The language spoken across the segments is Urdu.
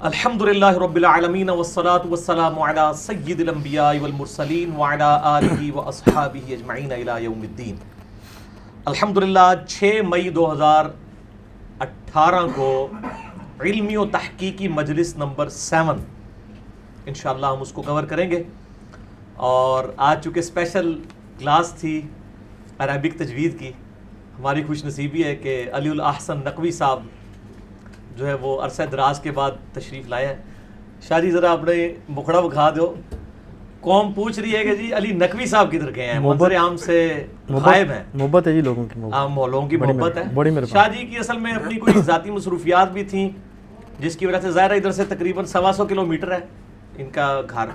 الحمدللہ رب العالمین والصلاة والسلام علی سید الانبیاء والمرسلین وعلی آلہ واصحابہ اجمعین الی یوم الدین۔ الحمدللہ 6 مئی 2018 کو علمی و تحقیقی مجلس نمبر 7 انشاءاللہ ہم اس کو کور کریں گے، اور آج چونکہ اسپیشل کلاس تھی عربک تجوید کی، ہماری خوش نصیبی ہے کہ علی الاحسن نقوی صاحب جو ہے وہ عرصہ دراز کے بعد تشریف لائے ہیں۔ شاہ جی ذرا اپنے مکھڑا بکھا دو، قوم پوچھ رہی ہے کہ جی علی نقوی صاحب کدھر گئے ہیں، منظر عام سے غائب ہیں۔ محبت ہے جی لوگوں کی، لوگوں کی محبت ہے۔ شاہ جی کی اصل میں اپنی کوئی ذاتی مصروفیات بھی تھیں، جس کی وجہ سے ظاہر ہے ادھر سے تقریباً 125 کلومیٹر ہے ان کا گھر،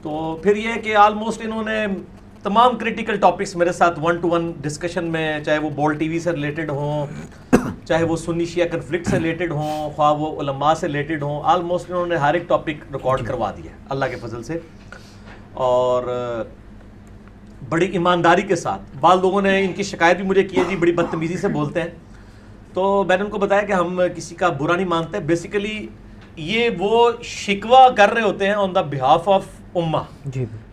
تو پھر یہ ہے کہ آلموسٹ انہوں نے تمام کریٹیکل ٹاپکس میرے ساتھ 1 to 1 ڈسکشن میں، چاہے وہ بول ٹی وی سے ریلیٹڈ ہوں، چاہے وہ سنی شیعہ کنفلکٹ سے ریلیٹڈ ہوں، خواہ وہ علماء سے ریلیٹڈ ہوں، آلموسٹ انہوں نے ہر ایک ٹاپک ریکارڈ کروا دیا ہے اللہ کے فضل سے، اور بڑی ایمانداری کے ساتھ۔ بعض لوگوں نے ان کی شکایت بھی مجھے کی ہے جی بڑی بدتمیزی سے بولتے ہیں، تو میں نے ان کو بتایا کہ ہم کسی کا برا نہیں مانتے، بیسیکلی یہ وہ شکوہ کر رہے ہوتے ہیں آن دا بہاف آف امہ۔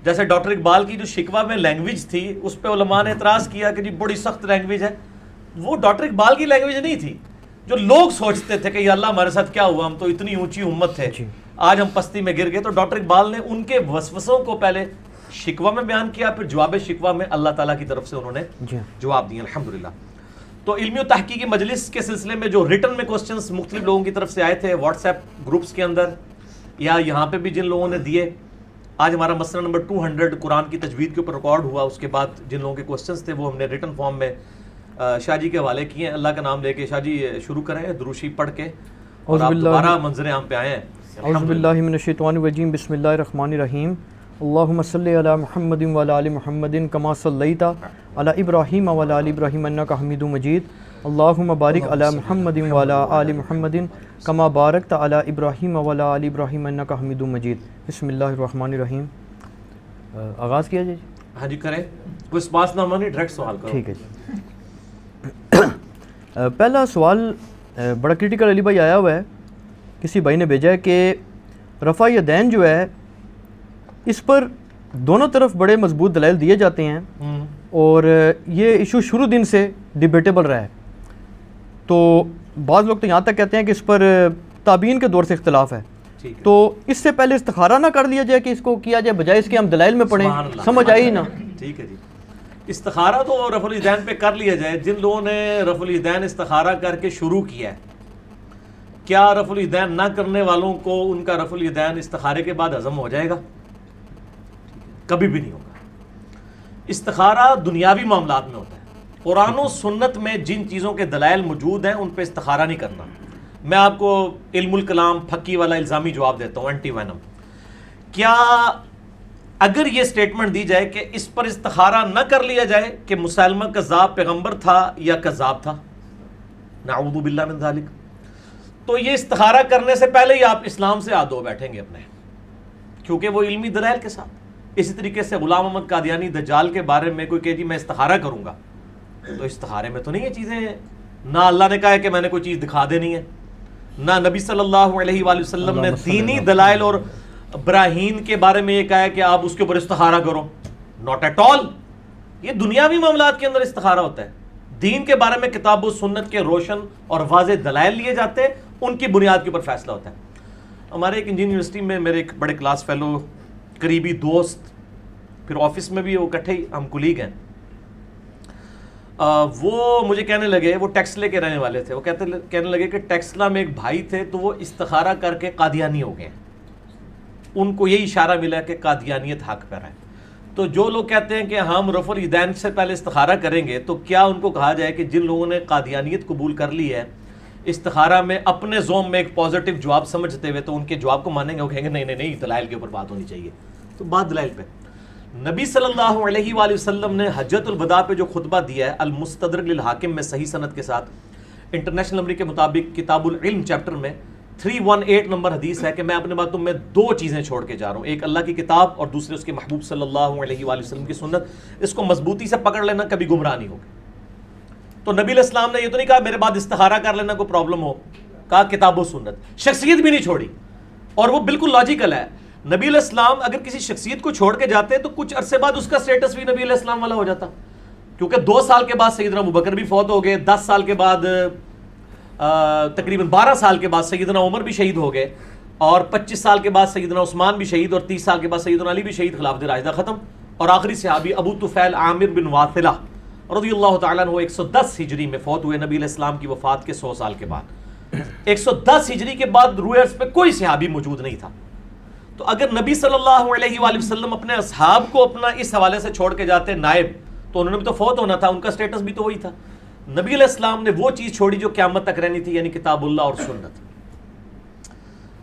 جیسے ڈاکٹر اقبال کی جو شکوہ میں لینگویج تھی، اس پہ علماء نے اعتراض کیا کہ جی بڑی سخت لینگویج ہے، وہ ڈاکٹر اقبال کی لینگویج نہیں تھی، جو لوگ سوچتے تھے کہ یا اللہ ہمارے ساتھ کیا ہوا، ہم تو اتنی اونچی امت تھے، آج ہم پستی میں گر گئے۔ تو ڈاکٹر اقبال نے ان کے وسوسوں کو پہلے شکوہ میں بیان کیا، پھر جواب شکوہ میں اللہ تعالیٰ کی طرف سے انہوں نے جواب دیے الحمدللہ۔ تو علمی و تحقیقی مجلس کے سلسلے میں جو ریٹن میں کوسچنز مختلف لوگوں کی طرف سے آئے تھے واٹس ایپ گروپس کے اندر یا یہاں پہ بھی جن لوگوں نے دیے، آج ہمارا مسئلہ نمبر 200 قرآن کی تجوید کے اوپر ریکارڈ ہوا، اس کے بعد جن لوگوں کے کوسچنز تھے وہ ہم نے ریٹن فارم میں شاہ جی کے حوالے کیے ہیں۔ اللہ کا نام لے کے شاہ جی شروع کریں دروشی پڑھ کے، اور آپ دوبارہ منظر عام پہ آئے ہیں۔ اعوذ باللہ من الشیطان الرجیم، بسم اللہ الرحمن الرحیم۔ اللہم صلی علی محمد وعلی آل محمد کما صلیت علی ابراہیم وعلی آل ابراہیم انک حمید مجید۔ اللہم بارک علی محمد وعلی آل محمد کما بارکت علی ابراہیم وعلی آل ابراہیم انک حمید مجید۔ بسم اللہ الرحمن الرحیم۔ آغاز کیا جائے؟ ہاں جی کریں، کوئی سپاس نامہ نہیں، ڈائریکٹ سوال کرو۔ ٹھیک ہے جی۔ پہلا سوال بڑا کریٹیکل علی بھائی آیا ہوا ہے، کسی بھائی نے بھیجا ہے کہ رفع یدین جو ہے اس پر دونوں طرف بڑے مضبوط دلائل دیے جاتے ہیں، اور یہ ایشو شروع دن سے ڈیبیٹیبل رہا ہے، تو بعض لوگ تو یہاں تک کہتے ہیں کہ اس پر تابعین کے دور سے اختلاف ہے، تو اس سے پہلے استخارہ نہ کر لیا جائے کہ اس کو کیا جائے، بجائے اس کے ہم دلائل میں پڑھیں؟ سمجھ آئی نا؟ ٹھیک ہے جی، استخارہ تو رفع الیدین پہ کر لیا جائے۔ جن لوگوں نے رفع الیدین استخارہ کر کے شروع کیا ہے، کیا رفع الیدین نہ کرنے والوں کو ان کا رفع الیدین استخارے کے بعد ہضم ہو جائے گا؟ کبھی بھی نہیں ہوگا۔ استخارہ دنیاوی معاملات میں ہوتا ہے، قرآن و سنت میں جن چیزوں کے دلائل موجود ہیں ان پہ استخارہ نہیں کرنا۔ میں آپ کو علم الکلام پھکی والا الزامی جواب دیتا ہوں، اینٹی وینم۔ کیا اگر یہ سٹیٹمنٹ دی جائے کہ اس پر استخارہ نہ کر لیا جائے کہ مسلمہ کذاب پیغمبر تھا یا کذاب تھا، نعوذ باللہ من ذالک، تو یہ استخارہ کرنے سے پہلے ہی آپ اسلام سے ہاتھ دھو بیٹھیں گے اپنے، کیونکہ وہ علمی دلائل کے ساتھ۔ اسی طریقے سے غلام احمد قادیانی دجال کے بارے میں کوئی کہ جی میں استخارہ کروں گا، تو استخارے میں تو نہیں یہ چیزیں ہیں، نہ اللہ نے کہا ہے کہ میں نے کوئی چیز دکھا دینی ہے، نہ نبی صلی اللہ علیہ وآلہ وسلم نے دینی دلائل اور براہین کے بارے میں یہ کہا ہے کہ آپ اس کے اوپر استخارہ کرو، ناٹ ایٹ آل۔ یہ دنیاوی معاملات کے اندر استخارہ ہوتا ہے، دین کے بارے میں کتاب و سنت کے روشن اور واضح دلائل لیے جاتے ہیں، ان کی بنیاد کے اوپر فیصلہ ہوتا ہے۔ ہمارے ایک انجینئر یونیورسٹی میں میرے ایک بڑے کلاس فیلو، قریبی دوست، پھر آفس میں بھی وہ اکٹھے ہی ہم کولیگ ہیں، وہ مجھے کہنے لگے، وہ ٹیکسلے کے رہنے والے تھے، وہ کہنے لگے کہ ٹیکسلا میں ایک بھائی تھے تو وہ استخارہ کر کے قادیانی ہو گئے، ان کو یہی اشارہ ملا کہ قادیانیت حق پر ہے۔ تو جو لوگ کہتے ہیں کہ ہم رفع الیدین سے پہلے استخارہ کریں گے، تو کیا ان کو کہا جائے کہ جن لوگوں نے قادیانیت قبول کر لی ہے استخارہ میں اپنے زوم میں ایک پازیٹیو جواب سمجھتے ہوئے، تو ان کے جواب کو مانیں گے؟ وہ کہیں گے نہیں نہیں نہیں، دلائل کے اوپر بات ہونی چاہیے۔ تو بات دلائل پہ، نبی صلی اللہ علیہ وآلہ وسلم نے حجۃ الوداع پہ جو خطبہ دیا ہے المستدرک للحاکم میں صحیح سند کے ساتھ، انٹرنیشنل نمبر کے مطابق کتاب العلم چیپٹر میں 318 نمبر حدیث ہے کہ میں اپنے باتوں میں 2 چیزیں چھوڑ کے جا رہا ہوں، ایک اللہ کی کتاب اور دوسرے اس کے محبوب صلی اللہ علیہ وآلہ وسلم کی سنت۔ اس کو مضبوطی سے پکڑ لینا، کبھی گمراہ نہیں ہوگا۔ تو نبی علیہ السلام نے یہ تو نہیں کہا میرے بعد استخارہ کر لینا کوئی پرابلم ہو، کہا کتاب و سنت، شخصیت بھی نہیں چھوڑی. اور وہ بالکل لاجیکل ہے. نبی علیہ السلام اگر کسی شخصیت کو چھوڑ کے جاتے تو کچھ عرصے بعد اس کا سٹیٹس بھی نبی علیہ السلام والا ہو جاتا، کیونکہ 2 سال کے بعد سیدنا ابوبکر بھی فوت ہو گئے، 10 سال کے بعد تقریباً 12 سال کے بعد سیدنا عمر بھی شہید ہو گئے، اور 25 سال کے بعد سیدنا عثمان بھی شہید، اور 30 سال کے بعد سیدنا علی بھی شہید، خلافت راشدہ ختم. اور آخری صحابی ابو طفیل عامر بن واثلہ رضی اللہ تعالیٰ عنہ 110 ہجری میں فوت ہوئے نبی علیہ السلام کی وفات کے 100 سال کے بعد. 110 ہجری کے بعد روئے ارض پہ کوئی صحابی موجود نہیں تھا. تو اگر نبی صلی اللہ علیہ وآلہ وسلم اپنے اصحاب کو اپنا اس حوالے سے چھوڑ کے جاتے نائب، تو انہوں نے بھی تو فوت ہونا تھا، ان کا سٹیٹس بھی تو وہی تھا. نبی علیہ السلام نے وہ چیز چھوڑی جو قیامت تک رہنی تھی، یعنی کتاب اللہ اور سنت.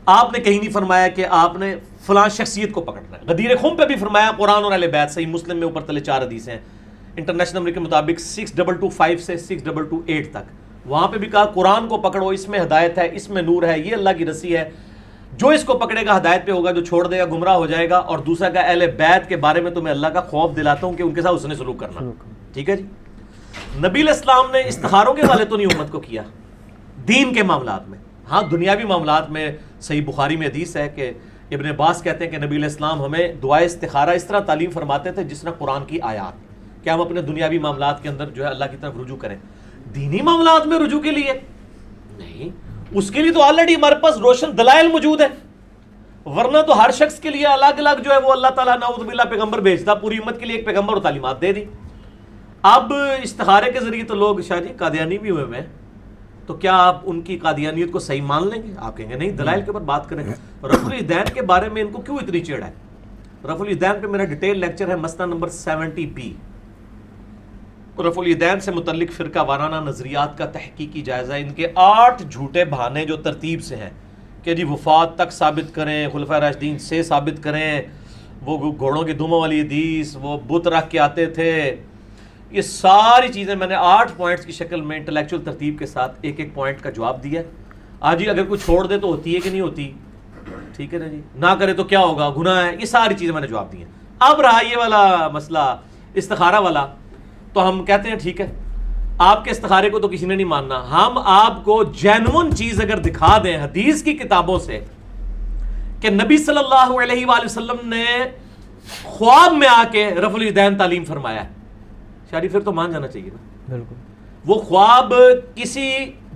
آپ نے کہیں نہیں فرمایا کہ آپ نے فلاں شخصیت کو پکڑنا ہے. غدیر خم پہ بھی فرمایا قرآن اور اہل بیت، صحیح مسلم میں اوپر تلے 4 حدیثیں ہیں، انٹرنیشنل نمبر کے مطابق 6225 سے 6228 تک. وہاں پہ بھی کہا قرآن کو پکڑو، اس میں ہدایت ہے، اس میں نور ہے، یہ اللہ کی رسی ہے، جو اس کو پکڑے گا ہدایت پہ ہوگا، جو چھوڑ دے گا گمراہ ہو جائے گا. اور دوسرا کا اہل بیت کے بارے میں تمہیں اللہ کا خوف دلاتا ہوں کہ ان کے ساتھ حسن سلوک کرنا. ٹھیک ہے جی. نبی علیہ السلام نے استخاروں کے والے تو نہیں امت کو کیا دین کے معاملات میں. ہاں دنیاوی معاملات میں صحیح بخاری میں حدیث ہے کہ ابن عباس کہتے ہیں کہ نبی علیہ السلام ہمیں دعائے استخارہ اس طرح تعلیم فرماتے تھے جس طرح قرآن کی آیات، کہ ہم اپنے دنیاوی معاملات کے اندر جو ہے اللہ کی طرف رجوع کریں. دینی معاملات میں رجوع کے لیے نہیں، اس کے لیے تو آلریڈی ہمارے پاس روشن دلائل موجود ہے. ورنہ تو ہر شخص کے لیے الگ الگ جو ہے وہ اللہ تعالیٰ نعوذ باللہ پیغمبر بھیجتا، پوری امت کے لیے ایک پیغمبر اور تعلیمات دے دی. اب استخارے کے ذریعے تو لوگ شاہ جی قادیانی بھی ہوئے ہیں، تو کیا آپ ان کی قادیانیت کو صحیح مان لیں گے؟ آپ کہیں گے نہیں، دلائل کے اوپر بات کریں. رفع الیدین کے بارے میں ان کو کیوں اتنی چڑ ہے؟ رفع الیدین پہ میرا ڈیٹیل لیکچر ہے، مسئلہ نمبر 70B. رفع الیدین سے متعلق فرقہ وارانہ نظریات کا تحقیقی جائزہ. ان کے 8 جھوٹے بہانے جو ترتیب سے ہیں کہ جی وفات تک ثابت کریں، خلفائے راشدین سے ثابت کریں، وہ گھوڑوں کی دموں والی حدیث، وہ بت رکھ کے آتے تھے، یہ ساری چیزیں میں نے 8 پوائنٹس کی شکل میں انٹلیکچوئل ترتیب کے ساتھ ایک ایک پوائنٹ کا جواب دیا. آج ہی اگر کوئی چھوڑ دے تو ہوتی ہے کہ نہیں ہوتی؟ ٹھیک ہے نا جی. نہ کرے تو کیا ہوگا؟ گناہ ہے. یہ ساری چیزیں میں نے جواب دی ہیں. اب رہا یہ والا مسئلہ استخارہ والا، تو ہم کہتے ہیں ٹھیک ہے آپ کے استخارے کو تو کسی نے نہیں ماننا، ہم آپ کو جینون چیز اگر دکھا دیں حدیث کی کتابوں سے کہ نبی صلی اللہ علیہ وآلہ وسلم نے خواب میں آ کے رفع الیدین تعلیم فرمایا ہے، شاعری پھر تو مان جانا چاہیے نا. بالکل. وہ خواب کسی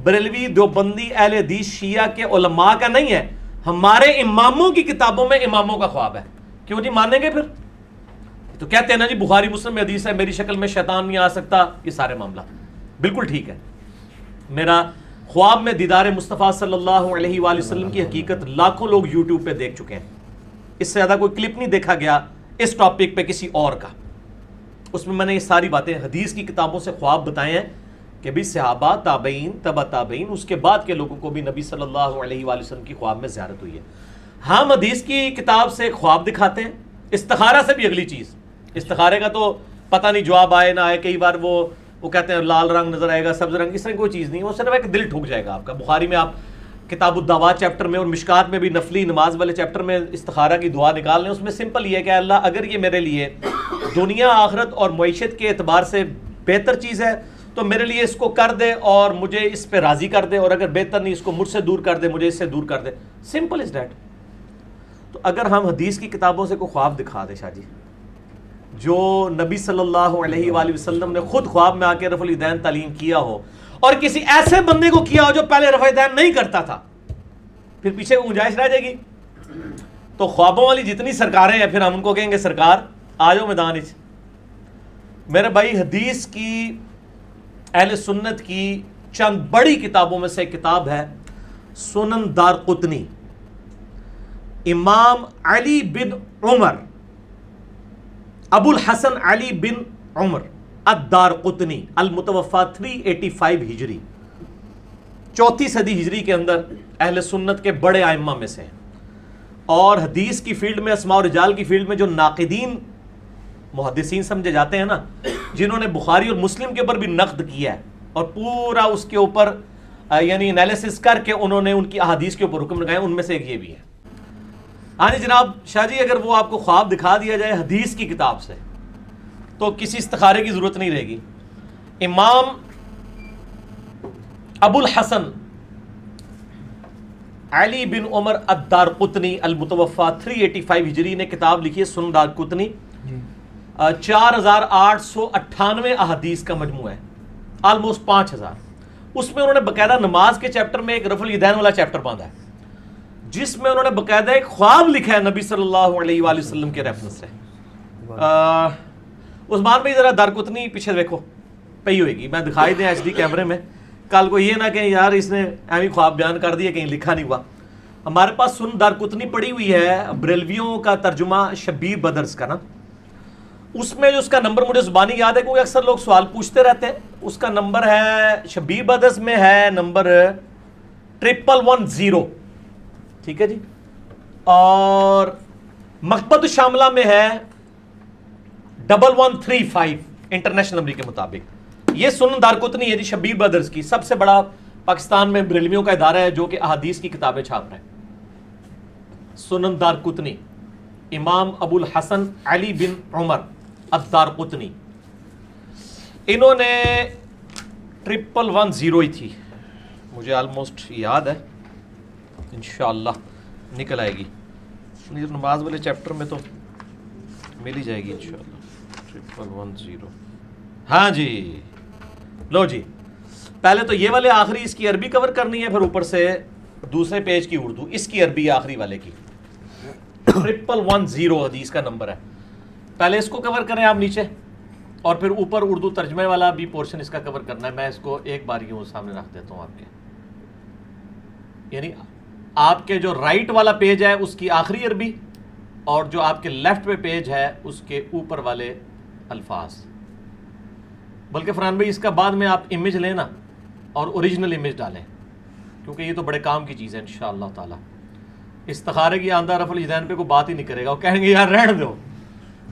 بریلوی دیوبندی اہل حدیث شیعہ کے علماء کا نہیں ہے، ہمارے اماموں کی کتابوں میں اماموں کا خواب ہے. کیوں نہیں مانیں گے پھر؟ تو کہتے ہیں نا جی بخاری مسلم میں حدیث ہے میری شکل میں شیطان نہیں آ سکتا. یہ سارے معاملہ بالکل ٹھیک ہے. میرا خواب میں دیدار مصطفیٰ صلی اللہ علیہ وآلہ وسلم کی حقیقت لاکھوں لوگ یوٹیوب پہ دیکھ چکے ہیں. اس سے زیادہ کوئی کلپ نہیں دیکھا گیا اس ٹاپک پہ کسی اور کا. اس میں نے یہ ساری باتیں حدیث کی کتابوں سے خواب بتائے ہیں کہ بھی صحابہ، تابعین، تبع تابعین، اس کے بعد کے لوگوں کو بھی نبی صلی اللہ علیہ وآلہ وسلم کی خواب میں زیارت ہوئی ہے. ہم حدیث کی کتاب سے خواب دکھاتے ہیں. استخارہ سے بھی اگلی چیز، استخارے کا تو پتہ نہیں جواب آئے نہ آئے. کئی بار وہ کہتے ہیں لال رنگ نظر آئے گا، سبز رنگ، اس طرح کوئی چیز نہیں. وہ صرف ہے کہ دل ٹھک جائے گا آپ کا. بخاری میں آپ کتاب الدعوات چیپٹر میں اور مشکات میں بھی نفلی نماز والے چیپٹر میں استخارہ کی دعا نکال لیں. اس میں سمپل یہ ہے کہ اللہ اگر یہ میرے لیے دنیا آخرت اور معیشت کے اعتبار سے بہتر چیز ہے تو میرے لیے اس کو کر دے اور مجھے اس پہ راضی کر دے، اور اگر بہتر نہیں اس کو مجھ سے دور کر دے، مجھے اس سے دور کر دے. Simple is that. تو اگر ہم حدیث کی کتابوں سے کوئی خواب دکھا دے شاہ جی جو نبی صلی اللہ علیہ وآلہ وسلم نے خود خواب میں آ کے رفع الیدین تعلیم کیا ہو اور کسی ایسے بندے کو کیا ہو جو پہلے رفع الیدین نہیں کرتا تھا، پھر پیچھے گنجائش رہ جائے گی. تو خوابوں والی جتنی سرکاریں ہیں پھر ہم ان کو کہیں گے سرکار آ جاؤ میدان وچ. میرے بھائی حدیث کی اہل سنت کی چند بڑی کتابوں میں سے ایک کتاب ہے سنن دارقطنی. امام علی بن عمر، ابو الحسن علی بن عمر الدارقطنی، المتوفی 385 ہجری، 4 صدی ہجری کے اندر اہل سنت کے بڑے ائمہ میں سے ہیں. اور حدیث کی فیلڈ میں، اسماء و رجال کی فیلڈ میں جو ناقدین محدثین سمجھے جاتے ہیں نا، جنہوں نے بخاری اور مسلم کے اوپر بھی نقد کیا ہے اور پورا اس کے اوپر یعنی انالیسس کر کے انہوں نے ان کی احادیث کے اوپر حکم لگائے، ان میں سے ایک یہ بھی ہے. ہاں جی جناب شاہ جی اگر وہ آپ کو خواب دکھا دیا جائے حدیث کی کتاب سے تو کسی استخارے کی ضرورت نہیں رہے گی. امام ابو الحسن علی بن عمر الدارقطنی المتوفا 385 ہجری نے کتاب لکھی ہے سنن دارقطنی. 4898 احادیث کا مجموعہ ہے, آلموسٹ 5000. اس میں انہوں نے باقاعدہ نماز کے چیپٹر میں ایک رفع الیدین والا چیپٹر باندھا ہے, جس میں انہوں نے باقاعدہ ایک خواب لکھا ہے نبی صلی اللہ علیہ وآلہ وسلم کے ریفرنس سے. عثمان بھائی ذرا دارقطنی پیچھے دیکھو پئی ہوئے گی, میں دکھائی دیں ایچ ڈی کیمرے میں, کل کو یہ نہ کہیں یار اس نے ایویں خواب بیان کر دیا کہیں لکھا نہیں ہوا. ہمارے پاس سنن دارقطنی پڑی ہوئی ہے, بریلویوں کا ترجمہ شبیر بدرس کا نا, اس میں جو اس کا نمبر مجھے زبانی یاد ہے کیونکہ اکثر لوگ سوال پوچھتے رہتے ہیں. اس کا نمبر ہے شبیر بدرس میں ہے نمبر 1110, ٹھیک ہے جی, اور مکتبۃ الشاملہ میں ہے 1135 انٹرنیشنل نمبر کے مطابق. یہ سنن دارقطنی ہے جی شبیر بدرس کی, سب سے بڑا پاکستان میں بریلویوں کا ادارہ ہے جو کہ احادیث کی کتابیں چھاپ رہا ہے. سنن دارقطنی, امام ابو الحسن علی بن عمر الدارقطنی, انہوں نے 1110 ہی تھی, مجھے آلموسٹ یاد ہے, انشاءاللہ نکل آئے گی نماز والے چیپٹر میں تو مل ہی جائے گی انشاءاللہ. 1110, ہاں جی, لو جی, پہلے تو یہ والے آخری اس کی عربی کور کرنی ہے, پھر اوپر سے دوسرے پیج کی اردو, اس کی عربی آخری والے کی 1110 حدیث کا نمبر ہے. پہلے اس کو کور کریں آپ نیچے, اور پھر اوپر اردو ترجمے والا بھی پورشن اس کا کور کرنا ہے. میں اس کو ایک بار یوں سامنے رکھ دیتا ہوں آپ کے, یعنی آپ کے جو رائٹ والا پیج ہے اس کی آخری عربی, اور جو آپ کے لیفٹ پہ پیج ہے اس کے اوپر والے الفاظ. بلکہ فرحان بھائی اس کا بعد میں آپ امیج لیں نا اور اوریجنل امیج ڈالیں, کیونکہ یہ تو بڑے کام کی چیز ہے انشاءاللہ تعالی. استخارے کی آندہ رفع الیدین پہ کوئی بات ہی نہیں کرے گا, وہ کہیں گے یار رہنے دو,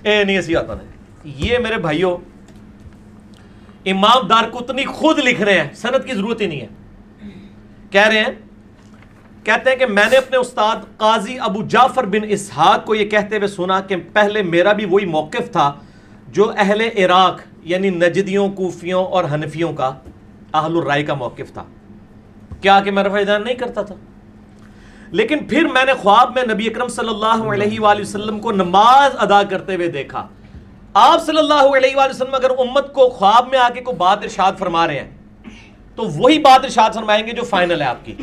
اے نہیں ایسی آتا نہیں. یہ میرے بھائیوں امام دارقطنی خود لکھ رہے ہیں, سند کی ضرورت ہی نہیں ہے. کہہ رہے ہیں, کہتے ہیں کہ میں نے اپنے استاد قاضی ابو جعفر بن اسحاق کو یہ کہتے ہوئے سنا کہ پہلے میرا بھی وہی موقف تھا جو اہل عراق یعنی نجدیوں, کوفیوں اور حنفیوں کا اہل الرائے کا موقف تھا, کیا کہ میں رفع الیدین نہیں کرتا تھا. لیکن پھر میں نے خواب میں نبی اکرم صلی اللہ علیہ وآلہ وسلم کو نماز ادا کرتے ہوئے دیکھا. آپ صلی اللہ علیہ وآلہ وسلم اگر امت کو خواب میں آ کے کوئی بات ارشاد فرما رہے ہیں تو وہی بات ارشاد فرمائیں گے جو فائنل ہے آپ کی.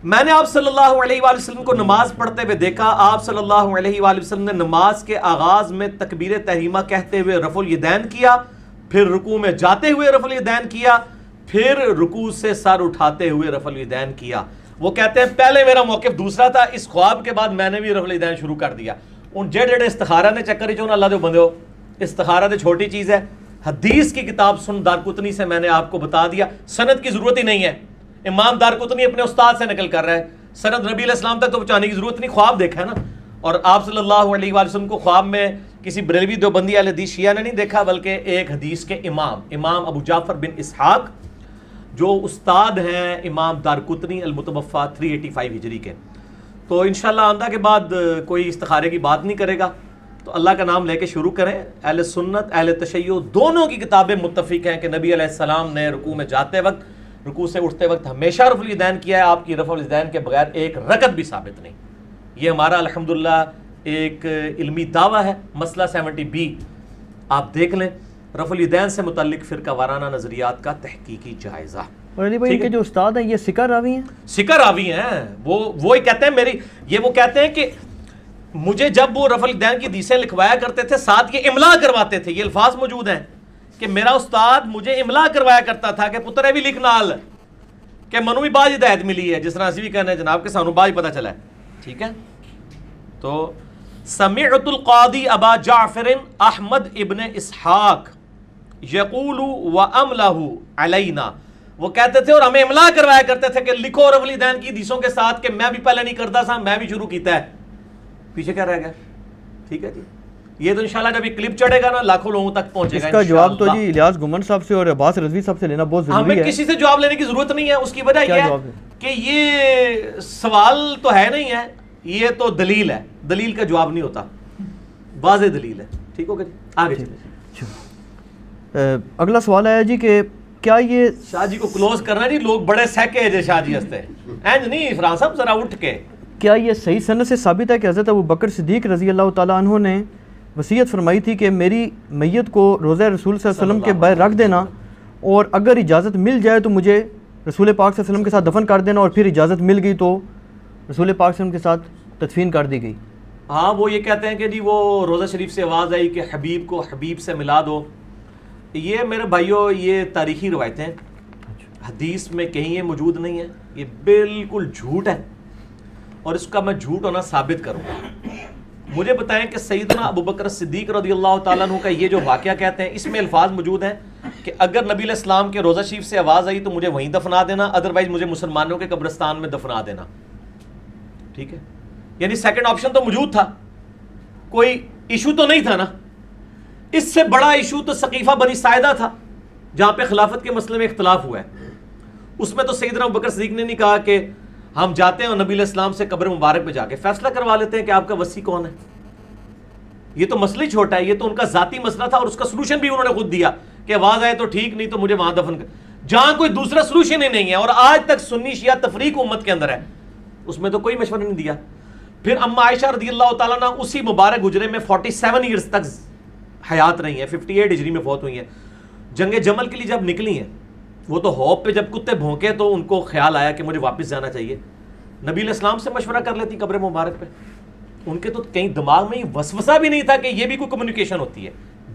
میں نے آپ صلی اللہ علیہ وآلہ وسلم کو نماز پڑھتے ہوئے دیکھا. آپ صلی اللہ علیہ وآلہ وسلم نے نماز کے آغاز میں تکبیر تحریمہ کہتے ہوئے رفع الیدین کیا, پھر رکوع میں جاتے ہوئے رفع الیدین کیا, پھر رکوع سے سر اٹھاتے ہوئے رفع الیدین کیا. وہ کہتے ہیں پہلے میرا موقف دوسرا تھا, اس خواب کے بعد میں نے بھی رفع الیدین شروع کر دیا. ان جڑے استخارہ نے چکر ہی چون اللہ دے بندے ہو, استخارہ تو چھوٹی چیز ہے. حدیث کی کتاب سنن دارقطنی سے میں نے آپ کو بتا دیا, سند کی ضرورت ہی نہیں ہے. امام دارقطنی اپنے استاد سے نقل کر رہا ہے, سند نبی علیہ السلام تک تو پہنچانے کی ضرورت نہیں, خواب دیکھا ہے نا. اور آپ صلی اللہ علیہ وآلہ وسلم کو خواب میں کسی بریلوی دیوبندی اہل حدیث شیعہ نے نہیں دیکھا, بلکہ ایک حدیث کے امام ابو جعفر بن اسحاق جو استاد ہیں امام دارقطنی المتوفا 385 ہجری کے. تو انشاءاللہ آئندہ کے بعد کوئی استخارے کی بات نہیں کرے گا, تو اللہ کا نام لے کے شروع کریں. اہل سنت اہل تشیع دونوں کی کتابیں متفق ہیں کہ نبی علیہ السلام نے رکوع میں جاتے وقت, رکوع سے اٹھتے وقت ہمیشہ رفع الیدین کیا ہے. آپ کی رفع الیدین کے بغیر ایک رکعت بھی ثابت نہیں. یہ ہمارا الحمدللہ ایک علمی دعویٰ ہے. مسئلہ 70B آپ دیکھ لیں, رفع الیدین سے متعلق فرقہ وارانہ نظریات کا تحقیقی جائزہ. اور علی بھائی ان کے جو استاد ہیں یہ سکہ راوی ہیں, سکہ راوی ہیں. وہ کہتے ہیں وہ کہتے ہیں کہ مجھے جب وہ رفع الیدین کی حدیثیں لکھوایا کرتے تھے ساتھ یہ املا کرواتے تھے. یہ الفاظ موجود ہیں کہ میرا استاد مجھے املا کروایا کرتا تھا کہ پتر بھی لکھ نال کہ منو بھی باج ہدایت ملی ہے, جس طرح اسی بھی کہنا ہے جناب کہ سانو باج پتہ چلا ہے. ٹھیک ہے, تو سمعت القاضی ابا جعفر احمد ابن اسحاق یقول واملہ علینا, وہ کہتے تھے اور ہمیں املا کروایا کرتے تھے کہ لکھو رفع الیدین کی حدیثوں کے ساتھ, کہ میں بھی پہلے نہیں کرتا تھا, میں بھی شروع کیتا ہے. پیچھے کیا رہ گیا؟ ٹھیک ہے جی, یہ تو انشاءاللہ جب یہ کلپ چڑھے گا نا لاکھوں لوگوں تک پہنچے گا. اس کا جواب تو جی الیاس گمن صاحب سے اور عباس رضوی صاحب سے لینا بہت ضروری ہے. ہمیں کسی سے جواب لینے کی ضرورت نہیں ہے. اس کی وجہ یہ ہے کہ یہ سوال تو ہے نہیں ہے, یہ تو دلیل ہے. دلیل کا جواب نہیں ہوتا, واضح دلیل ہے. ٹھیک ہوگا جی, آگے چلیں. اگلا سوال ہے جی کہ کیا یہ شاہ جی کو کلوز کرنا جی, لوگ بڑے سیکے جے شاہ جی ہستے اینج نہیں فرحان صاحب ذرا اٹھ کے. کیا یہ صحیح سند سے ثابت ہے کہ حضرت ابوبکر صدیق رضی اللہ تعالیٰ عنہ نے وصیت فرمائی تھی کہ میری میت کو روضہ رسول صلی اللہ علیہ وسلم کے باہر رکھ دینا, اور اگر اجازت مل جائے تو مجھے رسول پاک صلی اللہ علیہ وسلم کے ساتھ دفن کر دینا, اور پھر اجازت مل گئی تو رسول پاک صلی اللہ علیہ وسلم کے ساتھ تدفین کر دی گئی؟ ہاں وہ یہ کہتے ہیں کہ جی وہ روزہ شریف سے آواز آئی کہ حبیب کو حبیب سے ملا دو. یہ میرے بھائیوں یہ تاریخی روایتیں, حدیث میں کہیں یہ موجود نہیں ہے, یہ بالکل جھوٹ ہے, اور اس کا میں جھوٹ ہونا ثابت کروں گا. مجھے بتائیں کہ سیدنا ابوبکر صدیق رضی اللہ تعالیٰ عنہ کا یہ جو واقعہ کہتے ہیں اس میں الفاظ موجود ہیں کہ اگر نبی علیہ السلام کے روزہ شریف سے آواز آئی تو مجھے وہیں دفنا دینا, ادروائز مجھے مسلمانوں کے قبرستان میں دفنا دینا. ٹھیک ہے, یعنی سیکنڈ آپشن تو موجود تھا, کوئی ایشو تو نہیں تھا نا. اس سے بڑا ایشو تو ثقیفہ بنی ساعدہ تھا جہاں پہ خلافت کے مسئلے میں اختلاف ہوا ہے. اس میں تو سیدنا ابوبکر صدیق نے نہیں کہا کہ ہم جاتے ہیں اور نبی علیہ السلام سے قبر مبارک میں جا کے فیصلہ کروا لیتے ہیں کہ آپ کا وصی کون ہے. یہ تو مسئلہ ہی چھوٹا ہے, یہ تو ان کا ذاتی مسئلہ تھا, اور اس کا سلوشن بھی انہوں نے خود دیا کہ آواز آئے تو ٹھیک, نہیں تو مجھے وہاں دفن کر, جہاں کوئی دوسرا سلوشن ہی نہیں ہے. اور آج تک سنی شیعہ تفریق امت کے اندر ہے, اس میں تو کوئی مشورہ نہیں دیا. پھر اما عائشہ رضی اللہ تعالیٰ عنہ اسی مبارک گجرے میں 47 ایئرز تک حیات رہی ہیں, 58 ہجری میں فوت ہوئی ہیں. جنگ جمل کے لیے جب نکلی ہیں, وہ تو ہوپ پہ جب کتے بھونکے تو ان کو خیال آیا کہ مجھے واپس جانا چاہیے. نبی علیہ السلام سے مشورہ کر لیتی قبر مبارک پہ. ان کے تو کہیں دماغ میں وسوسہ بھی نہیں تھا کہ یہ بھی کوئی کمیونیکیشن ہوتی ہے.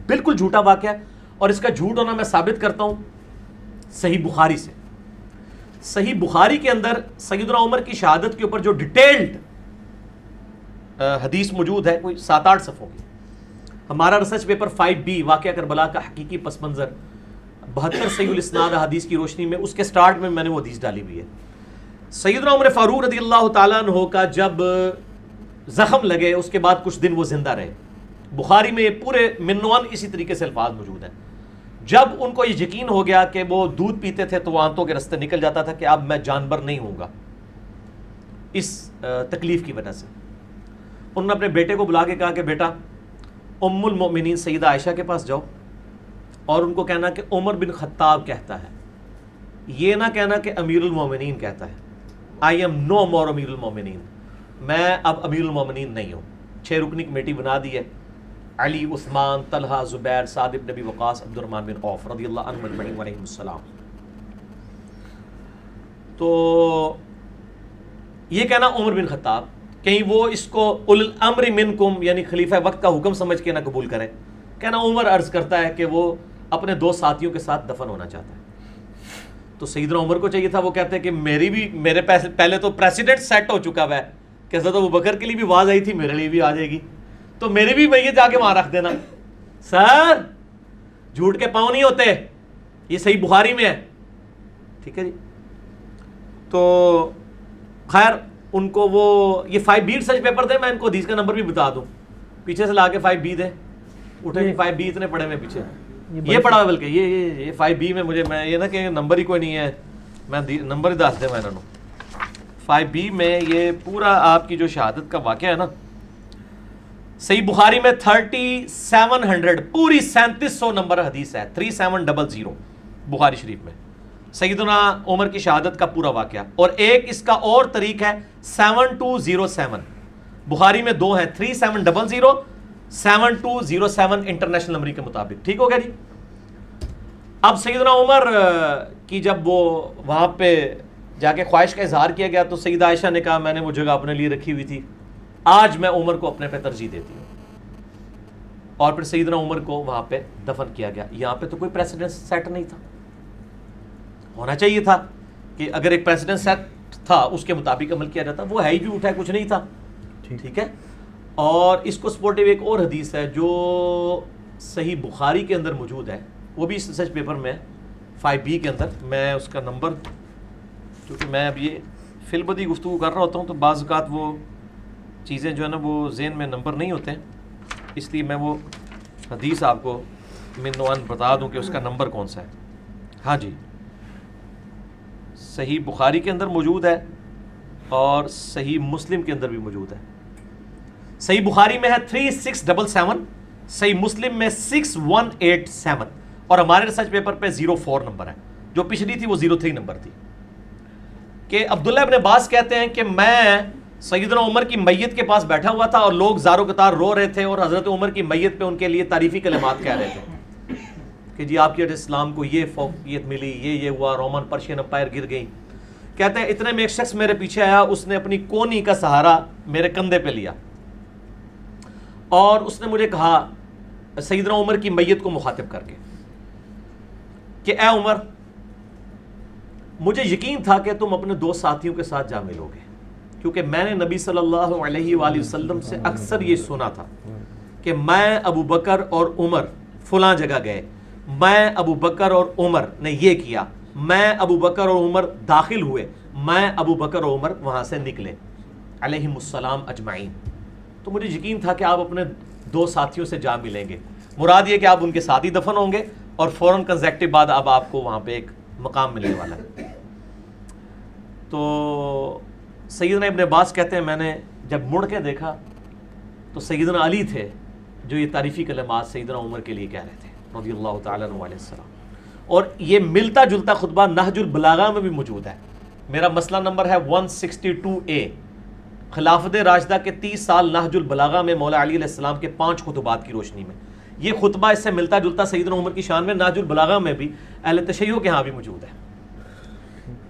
بالکل جھوٹا واقعہ ہے, اور اس کا جھوٹ ہونا میں ثابت کرتا ہوں صحیح بخاری سے. صحیح بخاری کے اندر سیدنا عمر کی شہادت کے اوپر جو ڈیٹیلڈ حدیث موجود ہے, کوئی 7-8 صفحوں کی. ہمارا ریسرچ پیپر 5B واقعہ کربلا کا حقیقی پس منظر 72 صحیح الاسناد حدیث کی روشنی میں, اس کے سٹارٹ میں نے وہ حدیث ڈالی ہوئی ہے. سیدنا عمر فاروق رضی اللہ تعالیٰ عنہ کا جب زخم لگے اس کے بعد کچھ دن وہ زندہ رہے. بخاری میں پورے منوان اسی طریقے سے الفاظ موجود ہیں. جب ان کو یہ یقین ہو گیا کہ وہ دودھ پیتے تھے تو وہ آنتوں کے رستے نکل جاتا تھا کہ اب میں جانور نہیں ہوں گا اس تکلیف کی وجہ سے, انہوں نے اپنے بیٹے کو بلا کے کہا کہ بیٹا ام المؤمنین سیدہ عائشہ کے پاس جاؤ اور ان کو کہنا کہ عمر بن خطاب کہتا ہے, یہ نہ کہنا کہ امیر المومنین کہتا ہے. آئی ایم نو مور امیر المومنین, میں اب امیر المومنین نہیں ہوں. 6 رکنی کمیٹی بنا دی ہے, علی, عثمان, طلحہ, زبیر, سعد بن ابی وقاص, عبد الرحمن بن عوف رضی اللہ عنہ اجمعین علیہم السلام. تو یہ کہنا عمر بن خطاب, کہیں وہ اس کو اول الامر منکم یعنی خلیفہ وقت کا حکم سمجھ کے نہ قبول کریں. کہنا عمر عرض کرتا ہے کہ وہ اپنے 2 ساتھیوں کے ساتھ دفن ہونا چاہتا ہے. تو سیدنا عمر کو چاہیے تھا, وہ کہتے ہیں کہ میرے پہلے تو پریسیڈنٹ سیٹ ہو چکا ہے کہ حضرت ابوبکر کے لیے بھی آواز آئی تھی, میرے لیے بھی آ جائے گی, تو میرے بھی میت جا کے وہاں رکھ دینا. سر جھوٹ کے پاؤں نہیں ہوتے, یہ صحیح بخاری میں ہے. ٹھیک ہے جی. تو خیر ان کو وہ یہ 5B ریسرچ پیپر دے, میں ان کو حدیث کا نمبر بھی بتا دوں, پیچھے سے لا کے 5B دے. اٹھے جی 5B اتنے پڑے میں پیچھے یہ پڑا, بلکہ یہ 5B میں مجھے میں یہ نہ کہ نمبر ہی کوئی نہیں ہے, میں نمبر ہی دس دے میں انہوں. 5B میں یہ پورا آپ کی جو شہادت کا واقعہ ہے نا, صحیح بخاری میں 3700 پوری 3700 نمبر حدیث ہے, 3700 بخاری شریف میں سیدنا عمر کی شہادت کا پورا واقعہ. اور ایک اس کا اور طریق ہے 7207, بخاری میں 2 ہیں, 3700 7207 انٹرنیشنل نمبر کے مطابق. ٹھیک ہو گیا جی. اب سیدنا عمر کی جب وہ وہاں پہ جا کے خواہش کا اظہار کیا گیا تو سیدہ عائشہ نے کہا میں نے وہ جگہ اپنے لیے رکھی ہوئی تھی, آج میں عمر کو اپنے پہ ترجیح دیتی ہوں. اور پھر سیدنا عمر کو وہاں پہ دفن کیا گیا. یہاں پہ تو کوئی پریسیڈنٹ سیٹ نہیں تھا, ہونا چاہیے تھا کہ اگر ایک پریسیڈنٹ سیٹ تھا اس کے مطابق عمل کیا جاتا, وہ ہے ہی جھوٹ ہے, کچھ نہیں تھا. ٹھیک ہے. اور اس کو سپورٹیو ایک اور حدیث ہے جو صحیح بخاری کے اندر موجود ہے, وہ بھی اس ریسرچ پیپر میں 5B کے اندر. میں اس کا نمبر, کیونکہ میں اب یہ فی البدی گفتگو کر رہا ہوتا ہوں تو بعض اوقات وہ چیزیں جو ہے نا وہ ذہن میں نمبر نہیں ہوتے ہیں, اس لیے میں وہ حدیث آپ کو من وان بتا دوں کہ اس کا نمبر کون سا ہے. ہاں جی, صحیح بخاری کے اندر موجود ہے اور صحیح مسلم کے اندر بھی موجود ہے. صحیح بخاری میں ہے 3677, صحیح مسلم میں 6187, اور ہمارے ریسرچ پیپر پہ 04 نمبر ہے. جو پچھلی تھی وہ 03 نمبر تھی، کہ عبداللہ ابن عباس کہتے ہیں کہ میں سیدنا عمر کی میت کے پاس بیٹھا ہوا تھا اور لوگ زارو قطار رو رہے تھے اور حضرت عمر کی میت پہ ان کے لیے تعریفی کلمات کہہ رہے تھے کہ جی آپ کے اسلام کو یہ فوقیت ملی، یہ ہوا، رومن پرشین امپائر گر گئی. کہتے ہیں اتنے میں ایک شخص میرے پیچھے آیا، اس نے اپنی کونی کا سہارا میرے کندھے پہ لیا اور اس نے مجھے کہا سیدنا عمر کی میت کو مخاطب کر کے کہ اے عمر، مجھے یقین تھا کہ تم اپنے دو ساتھیوں کے ساتھ جا ملو گے، کیونکہ میں نے نبی صلی اللہ علیہ وآلہ وسلم سے اکثر یہ سنا تھا کہ میں ابو بکر اور عمر فلاں جگہ گئے، میں ابو بکر اور عمر نے یہ کیا، میں ابو بکر اور عمر داخل ہوئے، میں ابو بکر اور عمر وہاں سے نکلے علیہم السلام اجمعین. تو مجھے یقین تھا کہ آپ اپنے دو ساتھیوں سے جا ملیں گے، مراد یہ کہ آپ ان کے ساتھ ہی دفن ہوں گے اور فوراً کنزیکٹو بعد اب آپ کو وہاں پہ ایک مقام ملنے والا ہے. تو سیدنا ابن عباس کہتے ہیں میں نے جب مڑ کے دیکھا تو سیدنا علی تھے جو یہ تعریفی کلمات سیدنا عمر کے لیے کہہ رہے تھے رضی اللہ تعالیٰ عنہ علیہ السلام. اور یہ ملتا جلتا خطبہ نہج البلاغہ میں بھی موجود ہے. میرا مسئلہ نمبر ہے 162A، خلافت راشدہ کے 30 سال نہج البلاغہ میں مولا علی علیہ السلام کے 5 خطبات کی روشنی میں یہ خطبہ اس سے ملتا جلتا سیدنا عمر کی شان میں نہج البلاغہ میں بھی اہل تشیع کے ہاں بھی موجود ہے.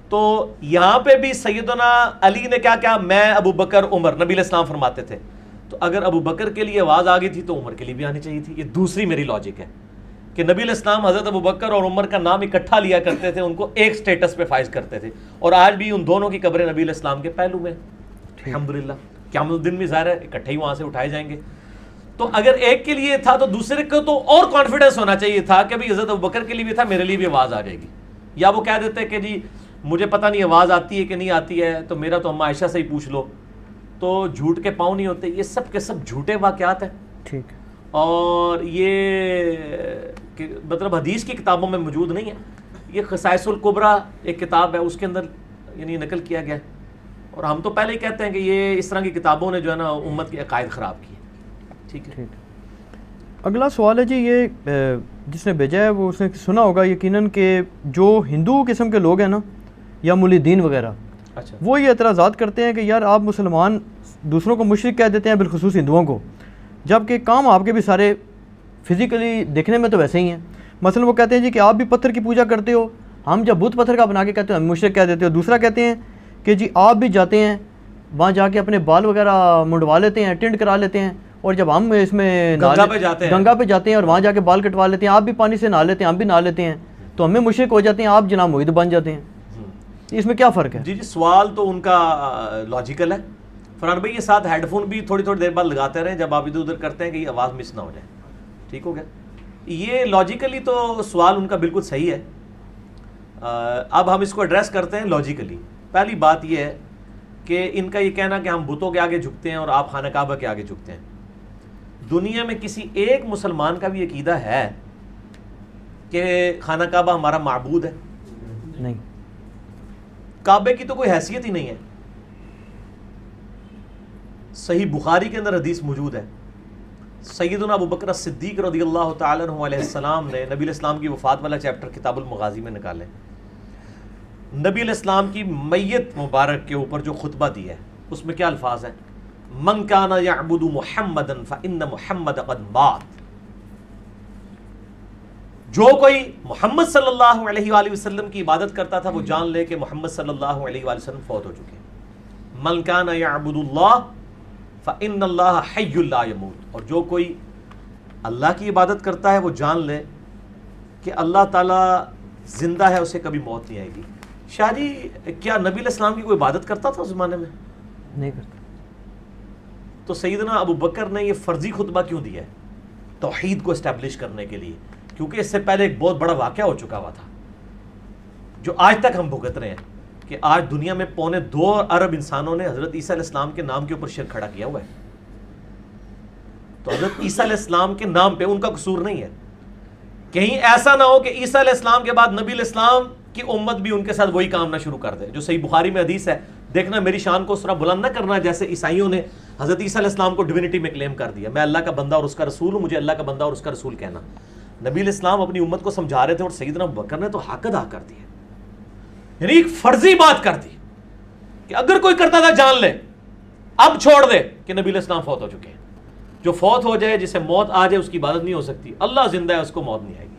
تو یہاں پہ بھی سیدنا علی نے کیا کیا، میں ابو بکر عمر، نبی علیہ السلام فرماتے تھے. تو اگر ابو بکر کے لیے آواز آ گئی تھی تو عمر کے لیے بھی آنی چاہیے تھی. یہ دوسری میری لاجک ہے کہ نبی علیہ السلام حضرت ابو بکر اور عمر کا نام اکٹھا لیا کرتے تھے، ان کو ایک سٹیٹس پہ فائز کرتے تھے، اور آج بھی ان دونوں کی قبریں نبی علیہ السلام کے پہلو میں الحمدللہ. قیامت الدین بھی ظاہر ہے اکٹھے ہی وہاں سے اٹھائے جائیں گے. تو اگر ایک کے لیے تھا تو دوسرے کو تو اور کانفیڈنس ہونا چاہیے تھا کہ بھئی حضرت ابو بکر کے لیے بھی تھا، میرے لیے بھی آواز آ جائے گی. یا وہ کہہ دیتے کہ جی مجھے پتہ نہیں آواز آتی ہے کہ نہیں آتی ہے، تو میرا تو اما عائشہ سے ہی پوچھ لو. تو جھوٹ کے پاؤں نہیں ہوتے. یہ سب کے سب جھوٹے واقعات ہیں. ٹھیک. اور یہ مطلب حدیث کی کتابوں میں موجود نہیں ہے. یہ خصائص الکبریٰ ایک کتاب ہے، اس کے اندر یعنی نقل کیا گیا ہے. اور ہم تو پہلے ہی کہتے ہیں کہ یہ اس طرح کی کتابوں نے جو ہے نا امت کے عقائد خراب کیے. ٹھیک ہے. اگلا سوال ہے جی، یہ جس نے بھیجا ہے وہ اس نے سنا ہوگا یقیناً کہ جو ہندو قسم کے لوگ ہیں نا یا ملحدین وغیرہ، اچھا، وہ یہ اعتراضات کرتے ہیں کہ یار آپ مسلمان دوسروں کو مشرک کہہ دیتے ہیں، بالخصوص ہندوؤں کو، جبکہ کام آپ کے بھی سارے فزیکلی دیکھنے میں تو ویسے ہی ہیں. مثلا وہ کہتے ہیں جی کہ آپ بھی پتھر کی پوجا کرتے ہو، ہم جب بت پتھر کا بنا کے کہتے ہیں ہم مشرک کہہ دیتے ہو. دوسرا کہتے ہیں کہ جی آپ بھی جاتے ہیں وہاں جا کے اپنے بال وغیرہ منڈوا لیتے ہیں، ٹنڈ کرا لیتے ہیں، اور جب ہم اس میں گنگا پہ جاتے ہیں اور وہاں جا کے بال کٹوا لیتے ہیں، آپ بھی پانی سے نہا لیتے ہیں، ہم بھی نہا لیتے ہیں، تو ہمیں مشرک ہو جاتے ہیں، آپ جناب موحد بن جاتے ہیں. اس میں کیا فرق ہے؟ جی سوال تو ان کا لاجیکل ہے. فرحان بھائی یہ ساتھ ہیڈ فون بھی تھوڑی تھوڑی دیر بعد لگاتے رہیں جب آپ ادھر ادھر کرتے ہیں کہ یہ آواز مس نہ ہو جائے. ٹھیک ہو گیا. یہ لاجیکلی تو سوال ان کا بالکل صحیح ہے. اب ہم اس کو ایڈریس کرتے ہیں لاجیکلی. پہلی بات یہ ہے کہ ان کا یہ کہنا کہ ہم بتوں کے آگے جھکتے ہیں اور آپ خانہ کعبہ کے آگے جھکتے ہیں. دنیا میں کسی ایک مسلمان کا بھی عقیدہ ہے کہ خانہ کعبہ ہمارا معبود ہے؟ نہیں. کعبے کی تو کوئی حیثیت ہی نہیں ہے. صحیح بخاری کے اندر حدیث موجود ہے، سیدنا ابو بکر صدیق رضی اللہ تعالیٰ عنہ علیہ السلام نے نبی علیہ السلام کی وفات والا چیپٹر کتاب المغازی میں نکالے. نبی علیہ السلام کی میت مبارک کے اوپر جو خطبہ دی ہے اس میں کیا الفاظ ہیں؟ من کان یعبد محمدا فإن محمد قد مات. جو کوئی محمد صلی اللہ علیہ وآلہ وسلم کی عبادت کرتا تھا وہ جان لے کہ محمد صلی اللہ علیہ وآلہ وسلم فوت ہو چکے. من کان یعبد اللہ فإن اللہ حی لا یموت. اور جو کوئی اللہ کی عبادت کرتا ہے وہ جان لے کہ اللہ تعالیٰ زندہ ہے، اسے کبھی موت نہیں آئے گی. شاہ جی کیا نبی علیہ السلام کی کوئی عبادت کرتا تھا اس زمانے میں؟ نہیں کرتا. تو سیدنا ابو بکر نے یہ فرضی خطبہ کیوں دیا ہے؟ توحید کو اسٹیبلش کرنے کے لیے، کیونکہ اس سے پہلے ایک بہت بڑا واقعہ ہو چکا ہوا تھا جو آج تک ہم بھگت رہے ہیں کہ آج دنیا میں 2.25 ارب انسانوں نے حضرت عیسیٰ علیہ السلام کے نام کے اوپر شرک کھڑا کیا ہوا ہے. تو حضرت عیسیٰ علیہ السلام کے نام پہ ان کا قصور نہیں ہے. کہیں ایسا نہ ہو کہ عیسیٰ علیہ السلام کے بعد نبی علیہ السلام کی امت بھی ان کے ساتھ وہی کام نہ شروع کر دے. جو صحیح بخاری میں حدیث ہے، دیکھنا میری شان کو اس طرح بلند نہ کرنا جیسے عیسائیوں نے حضرت عیسیٰ علیہ السلام کو ڈیوینٹی میں کلیم کر دیا. میں اللہ کا بندہ اور اس کا رسول ہوں، مجھے اللہ کا بندہ اور اس کا رسول کہنا. نبی علیہ السلام اپنی امت کو سمجھا رہے تھے اور سیدنا ابو بکر نے تو حق ادا کر دیا. یعنی ایک فرضی بات کر دی کہ اگر کوئی کرتا تھا جان لے، اب چھوڑ دے کہ نبی علیہ السلام فوت ہو چکے ہیں. جو فوت ہو جائے، جسے موت آ جائے، اس کی عبادت نہیں ہو سکتی. اللہ زندہ ہے، اس کو موت نہیں آئے گی.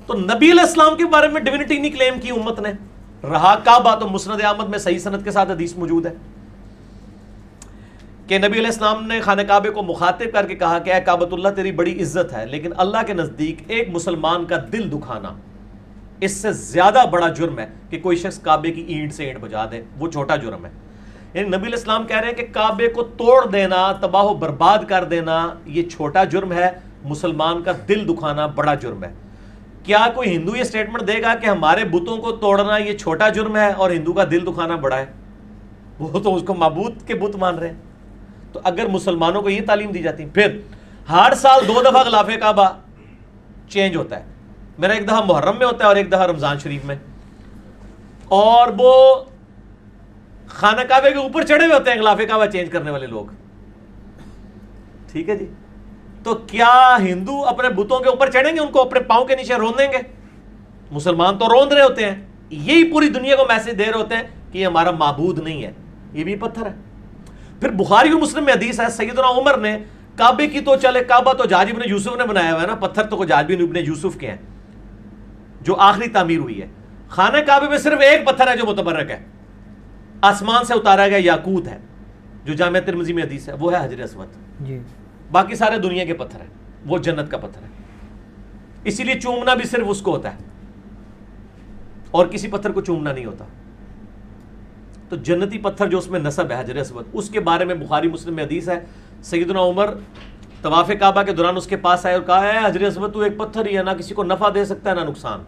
تو نبی علیہ السلام کے بارے میں ڈیوینٹی نہیں کلیم کی امت نے. رہا کعبہ، تو مسند احمد میں صحیح سند کے ساتھ حدیث موجود ہے کہ نبی علیہ السلام نے خانہ کعبے کو مخاطب کر کے کہا کہ اے کعبۃ اللہ، تیری بڑی عزت ہے، لیکن اللہ کے نزدیک ایک مسلمان کا دل دکھانا اس سے زیادہ بڑا جرم ہے کہ کوئی شخص کعبے کی اینٹ سے اینٹ بجا دے. وہ چھوٹا جرم ہے. یعنی نبی علیہ السلام کہہ رہے ہیں کہ کعبے کو توڑ دینا، تباہ و برباد کر دینا، یہ چھوٹا جرم ہے، مسلمان کا دل دکھانا بڑا جرم ہے. کیا کوئی ہندو یہ سٹیٹمنٹ دے گا کہ ہمارے بتوں کو توڑنا یہ چھوٹا جرم ہے اور ہندو کا دل دکھانا بڑا ہے؟ وہ تو اس کو معبود کے بت مان رہے ہیں. تو اگر مسلمانوں کو یہ تعلیم دی جاتی، پھر ہر سال 2 دفعہ غلاف کعبہ چینج ہوتا ہے. میرا ایک دفعہ محرم میں ہوتا ہے اور ایک دفعہ رمضان شریف میں، اور وہ خانہ کعبے کے اوپر چڑھے ہوئے ہوتے ہیں غلاف کعبہ چینج کرنے والے لوگ. ٹھیک ہے جی. تو کیا ہندو اپنے بتوں کے اوپر چڑھیں گے، ان کو اپنے پاؤں کے نیچے رون دیں گے؟ مسلمان تو روند رہے ہوتے ہیں. یہی پوری دنیا کو میسج دے رہے ہوتے ہیں کہ یہ ہمارا معبود نہیں ہے، یہ بھی پتھر ہے. پھر بخاری اور مسلم میں حدیث ہے، سیدنا عمر نے کعبے کی تو چلے، کعبہ تو حجاج ابن یوسف نے بنایا ہوا ہے نا، پتھر تو حجاج ابن یوسف کے ہیں جو آخری تعمیر ہوئی ہے. خانہ کعبے میں صرف ایک پتھر ہے جو متبرک ہے، آسمان سے اتارا گیا یاقوت ہے، جو جامعہ ترمذی میں حدیث ہے، وہ ہے حجر اسود. جی. باقی سارے دنیا کے پتھر ہیں، وہ جنت کا پتھر ہے. اسی لیے چومنا بھی صرف اس کو ہوتا ہے اور کسی پتھر کو چومنا نہیں ہوتا. تو جنتی پتھر جو اس میں نصب ہے حجر اسود، اس کے بارے میں بخاری مسلم میں حدیث ہے، سیدنا عمر طواف کعبہ کے دوران اس کے پاس آئے اور کہا ہے حجر اسود تو ایک پتھر ہی ہے، نہ کسی کو نفع دے سکتا ہے نہ نقصان.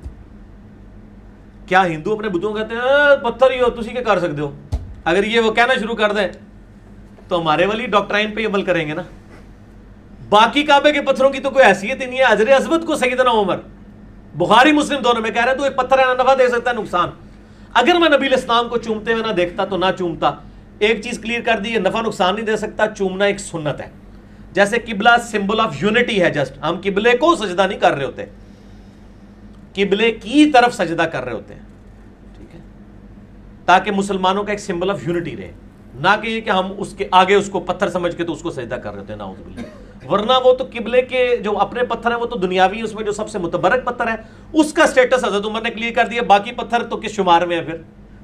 کیا ہندو اپنے بتوں کہتے ہیں پتھر ہی ہو، تسی کیا کر سکتے ہو؟ اگر یہ وہ کہنا شروع کر دیں تو ہمارے والی ڈاکٹرائن پہ عمل کریں گے نا. باقی کعبے کے پتھروں کی تو کوئی حیثیت ہی نہیں ہے. حجر اسود کو سیدنا عمر بخاری مسلم دونوں میں کہہ رہے ہیں تو ایک پتھر ہے، نہ نفع دے سکتا ہے نقصان. اگر میں نبی علیہ السلام کو چومتے ہوئے نہ دیکھتا تو نہ چومتا. ایک چیز کلیئر کر دی، یہ نفع نقصان نہیں دے سکتا. چومنا ایک سنت ہے. جیسے قبلہ سمبل آف یونٹی ہے، جسٹ ہم قبلے کو سجدہ نہیں کر رہے ہوتے، قبلے کی طرف سجدہ کر رہے ہوتے ہیں. ٹھیک ہے، تاکہ مسلمانوں کا ایک سمبل آف یونٹی رہے، نہ کہ یہ کہ ہم اس کے آگے اس کو پتھر سمجھ کے تو اس کو سجدہ کر رہے ہوتے ہیں. نعوذ باللہ. ورنہ وہ تو قبلے کے جو اپنے پتھر ہیں وہ تو دنیاوی، اس میں جو سب سے متبرک پتھر ہے اس کا سٹیٹس حضرت عمر نے کلیئر کر دیا. باقی پتھر تو کس شمار میں ہے پھر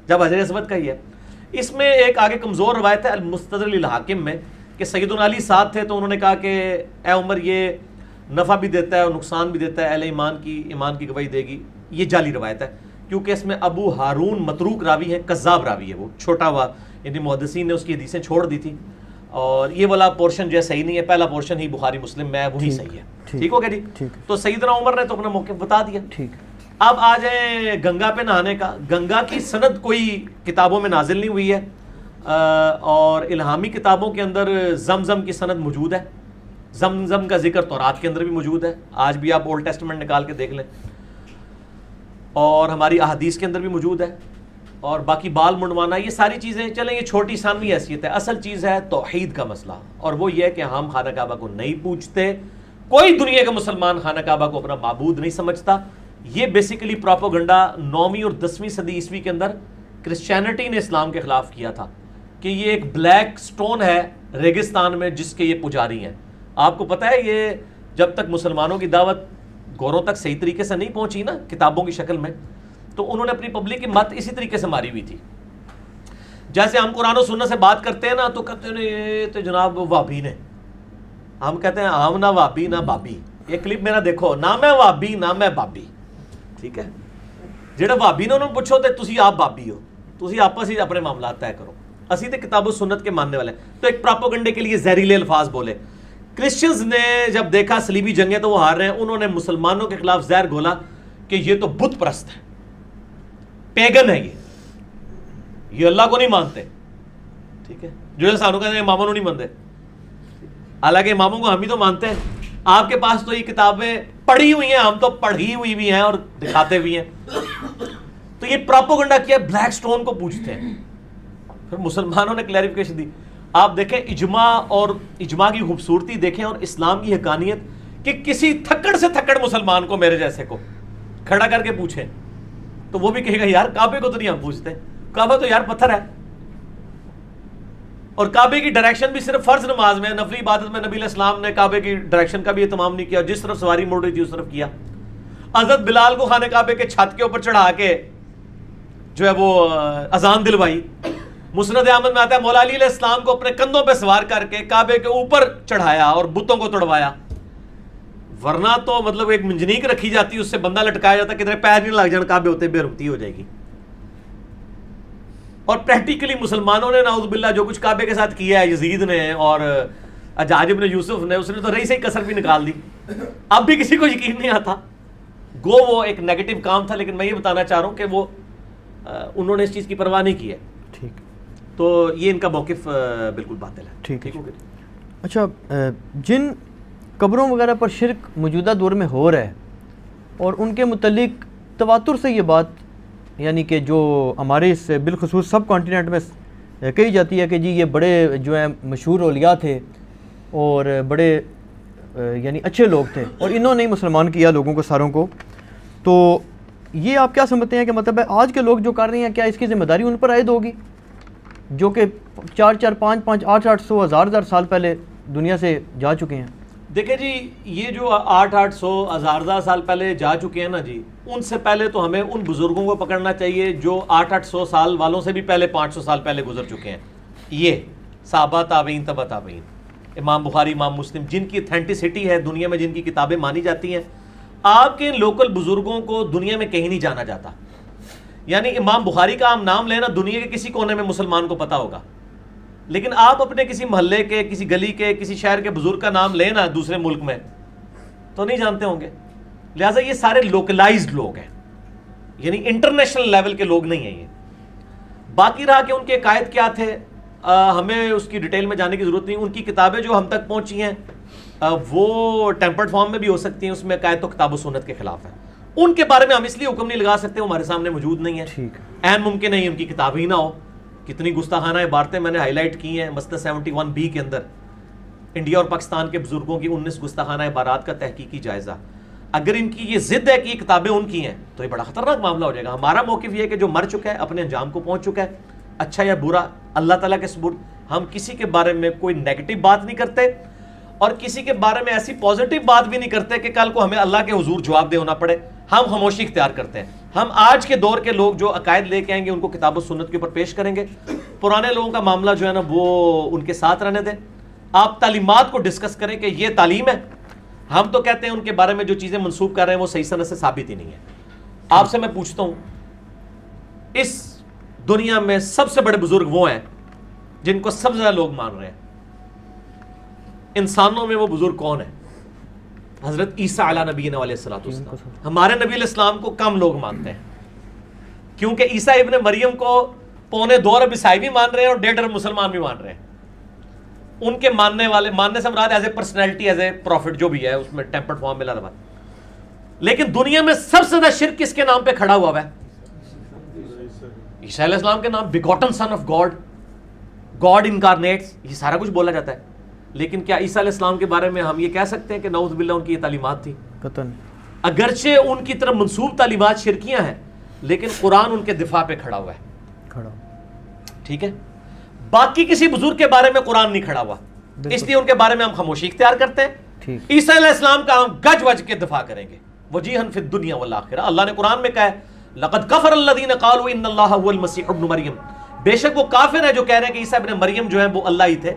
جب حجر اسود کا ہی ہے. اس میں ایک آگے کمزور روایت ہے المستدرک للحاکم میں کہ سیدنا علی ساتھ تھے تو انہوں نے کہا کہ اے عمر یہ نفع بھی دیتا ہے اور نقصان بھی دیتا ہے، اہل ایمان کی گواہی دے گی. یہ جعلی روایت ہے کیونکہ اس میں ابو ہارون متروک راوی ہے، کذاب راوی ہے، وہ چھوٹا ہوا، یعنی محدثین نے اس کی حدیثیں چھوڑ دی تھی. اور یہ والا پورشن جو ہے صحیح نہیں ہے، پہلا پورشن ہی بخاری مسلم میں ہے، وہی صحیح ہے. ٹھیک ہو گیا جی. تو سیدنا عمر نے تو اپنا موقف بتا دیا. ٹھیک. اب آ جائیں گنگا پہ نہانے کا. گنگا کی سند کوئی کتابوں میں نازل نہیں ہوئی ہے، اور الہامی کتابوں کے اندر زمزم کی سند موجود ہے. زمزم کا ذکر تورات کے اندر بھی موجود ہے، آج بھی آپ اولڈ ٹیسٹمنٹ نکال کے دیکھ لیں، اور ہماری احادیث کے اندر بھی موجود ہے. اور باقی بال منڈوانا، یہ ساری چیزیں چلیں، یہ چھوٹی ثانوی حیثیت ہے. اصل چیز ہے توحید کا مسئلہ، اور وہ یہ ہے کہ ہم خانہ کعبہ کو نہیں پوجتے. کوئی دنیا کا مسلمان خانہ کعبہ کو اپنا معبود نہیں سمجھتا. یہ بیسیکلی پروپیگنڈا 9ویں اور 10ویں صدی عیسوی کے اندر کرسچینٹی نے اسلام کے خلاف کیا تھا کہ یہ ایک بلیک سٹون ہے ریگستان میں جس کے یہ پجاری ہیں. آپ کو پتہ ہے یہ جب تک مسلمانوں کی دعوت گوروں تک صحیح طریقے سے نہیں پہنچی نا کتابوں کی شکل میں، تو انہوں نے اپنی پبلک کی مت اسی طریقے سے ماری ہوئی تھی. جیسے ہم قرآن و سنت سے بات کرتے ہیں نا تو کہتے ہیں یہ تو جناب وابی نے، ہم کہتے ہیں ہم نہ وابی نہ بابی. یہ کلپ میرا دیکھو، نہ میں وابی نہ میں بابی. ٹھیک ہے، جہاں وابی نے انہوں نے پوچھو تو تسی آپ بابی ہو، تسی آپس ہی اپنے معاملات طے کرو. اسی تے کتاب و سنت کے ماننے والے. تو ایک پراپوگنڈے کے لیے زہریلے الفاظ بولے. کرسچنز نے جب دیکھا صلیبی جنگیں تو وہ ہار رہے ہیں، انہوں نے مسلمانوں کے خلاف زہر گھولا کہ یہ تو بت پرست ہے، پیگن ہے، یہ اللہ کو نہیں مانتے. ٹھیک ہے، جو سانو کہتے ہیں اماموں نہیں مانتے، حالانکہ اماموں کو ہم ہی تو مانتے ہیں. آپ کے پاس تو یہ کتابیں پڑھی ہوئی ہیں، ہم تو پڑھی ہوئی بھی ہیں اور دکھاتے بھی ہیں. تو یہ پراپوگنڈا کیا، بلیک سٹون کو پوچھتے ہیں. پھر مسلمانوں نے کلیریفیکیشن دی. آپ دیکھیں اجماع، اور اجماع کی خوبصورتی دیکھیں، اور اسلام کی حقانیت کہ کسی تھکڑ سے تھکڑ مسلمان کو، میرے جیسے کو کھڑا کر کے پوچھیں تو وہ بھی کہے گا یار کعبے کو تو نہیں ہم پوچھتے, کعبہ تو یار پتھر ہے. اور کعبے کی ڈائریکشن بھی صرف فرض نماز میں, نفلی عبادت میں نبی علیہ السلام نے کعبے کی ڈائریکشن کا بھی اہتمام نہیں کیا, جس طرف سواری موڑ رہی تھی اس طرف کیا. حضرت بلال کو خانہ کعبے کے چھت کے اوپر چڑھا کے جو ہے وہ اذان دلوائی. مسند احمد میں آتا ہے مولا علی علیہ السلام کو اپنے کندھوں پہ سوار کر کے کعبے کے اوپر چڑھایا اور بتوں کو توڑوایا. ورنہ تو مطلب ایک منجنیک رکھی جاتی, اس سے بندہ لٹکایا جاتا, کدھر پیر نہیں لگ جان کعبے ہوتے, بے رکتی ہو جائے گی. اور پریکٹیکلی مسلمانوں نے نعوذ باللہ جو کچھ کعبے کے ساتھ کیا ہے, یزید نے اور حجاج ابن یوسف نے, اس نے تو رہی سے ہی کسر بھی نکال دی. اب بھی کسی کو یقین نہیں آتا. گو وہ ایک نیگیٹو کام تھا, لیکن میں یہ بتانا چاہ رہا ہوں کہ وہ انہوں نے اس چیز کی پرواہ نہیں کی ہے. ٹھیک, تو یہ ان کا موقف بالکل باطل ہے. ٹھیک ہے. اچھا, جن قبروں وغیرہ پر شرک موجودہ دور میں ہو رہا ہے اور ان کے متعلق تواتر سے یہ بات یعنی کہ جو ہمارے اس بالخصوص سب کانٹیننٹ میں کہی جاتی ہے کہ جی یہ بڑے جو ہیں مشہور اولیاء تھے اور بڑے یعنی اچھے لوگ تھے اور انہوں نے ہی مسلمان کیا لوگوں کو ساروں کو, تو یہ آپ کیا سمجھتے ہیں کہ مطلب ہے آج کے لوگ جو کر رہے ہیں کیا اس کی ذمہ داری ان پر عائد ہوگی جو کہ 400 500 800 1000 سال پہلے دنیا سے جا چکے ہیں؟ دیکھیں جی, یہ جو 800 1000 سال پہلے جا چکے ہیں نا جی, ان سے پہلے تو ہمیں ان بزرگوں کو پکڑنا چاہیے جو 800 سال والوں سے بھی پہلے 500 سال پہلے گزر چکے ہیں. یہ صحابہ تابعین تبع تابعین, امام بخاری امام مسلم, جن کی اتھینٹسٹی ہے دنیا میں, جن کی کتابیں مانی جاتی ہیں. آپ کے لوکل بزرگوں کو دنیا میں کہیں نہیں جانا جاتا. یعنی امام بخاری کا ہم نام لینا دنیا کے کسی کونے میں مسلمان کو پتا ہوگا, لیکن آپ اپنے کسی محلے کے, کسی گلی کے, کسی شہر کے بزرگ کا نام لینا دوسرے ملک میں تو نہیں جانتے ہوں گے. لہٰذا یہ سارے لوکلائزڈ لوگ ہیں, یعنی انٹرنیشنل لیول کے لوگ نہیں ہیں یہ. باقی رہا کہ ان کے عقائد کیا تھے, ہمیں اس کی ڈیٹیل میں جانے کی ضرورت نہیں. ان کی کتابیں جو ہم تک پہنچی ہیں وہ ٹیمپرڈ فارم میں بھی ہو سکتی ہیں, اس میں عقائد تو کتاب و سنت کے خلاف ہے. ان کے بارے میں ہم اس لیے حکم نہیں لگا سکتے, وہ ہمارے سامنے موجود نہیں ہے. عین ممکن ہے ان کی کتاب ہی نہ ہو. کتنی گستاخانہ عبارتیں میں نے ہائی لائٹ کی ہیں مسئلہ 71B کے اندر, انڈیا اور پاکستان کے بزرگوں کی 19 گستاخانہ عبارات کا تحقیقی جائزہ. اگر ان کی یہ ضد ہے کہ یہ کتابیں ان کی ہیں تو یہ بڑا خطرناک معاملہ ہو جائے گا. ہمارا موقف یہ ہے کہ جو مر چکا ہے اپنے انجام کو پہنچ چکا ہے, اچھا یا برا اللہ تعالیٰ کے سپرد. ہم کسی کے بارے میں کوئی نیگیٹو بات نہیں کرتے اور کسی کے بارے میں ایسی پازیٹیو بات بھی نہیں کرتے کہ کل کو ہمیں اللہ کے حضور جواب دے ہونا پڑے. ہم خاموشی اختیار کرتے ہیں. ہم آج کے دور کے لوگ جو عقائد لے کے آئیں گے ان کو کتاب و سنت کے اوپر پیش کریں گے. پرانے لوگوں کا معاملہ جو ہے نا وہ ان کے ساتھ رہنے دیں. آپ تعلیمات کو ڈسکس کریں کہ یہ تعلیم ہے. ہم تو کہتے ہیں ان کے بارے میں جو چیزیں منسوب کر رہے ہیں وہ صحیح سند سے ثابت ہی نہیں ہے. آپ سے میں پوچھتا ہوں, اس دنیا میں سب سے بڑے بزرگ وہ ہیں جن کو سب سے زیادہ لوگ مان رہے ہیں. انسانوں میں وہ بزرگ کون ہیں؟ حضرت عیسیٰ علیہ نبینا علیہ السلام. ہمارے نبی علیہ السلام کو کم لوگ مانتے ہیں کیونکہ عیسیٰ ابن مریم کو 2.25 ارب عیسائی بھی مان رہے ہیں اور 1.5 ارب مسلمان بھی مان رہے ہیں. ان کے ماننے والے, ماننے سے مراد as a personality, as a prophet جو بھی ہے اس میں ٹیمپرڈ فارم میں لازم. لیکن دنیا میں سب سے زیادہ شرک کس کے نام پہ کھڑا ہوا ہے؟ عیسیٰ علیہ السلام کے نام, بیگوٹن سن آف گاڈ, گاڈ انکارنیٹس, یہ سارا کچھ بولا جاتا ہے. لیکن کیا عیسیٰ علیہ السلام کے بارے میں ہم یہ کہہ سکتے ہیں کہ نعوذ باللہ ان کی یہ تعلیمات تھی؟ قطعاً. اگرچہ ان کی طرف منسوب تعلیمات شرکیاں ہیں لیکن قرآن ان کے دفاع پہ کھڑا ہوا ہے. ٹھیک ہے, باقی کسی بزرگ کے بارے میں قرآن نہیں کھڑا ہوا, اس لیے ان کے بارے میں ہم خاموشی اختیار کرتے ہیں. عیسیٰ علیہ السلام کا ہم گج وج کے دفاع کریں گے وجیہاً فی الدنیا والآخرہ. اللہ نے قرآن میں کہا ہے لقد کفر الذین قالوا ان اللہ هو المسیح ابن مریم, بے شک وہ کافر ہے جو کہہ رہے ہیں کہ عیسیٰ ابن مریم جو ہیں وہ اللہ ہی تھے.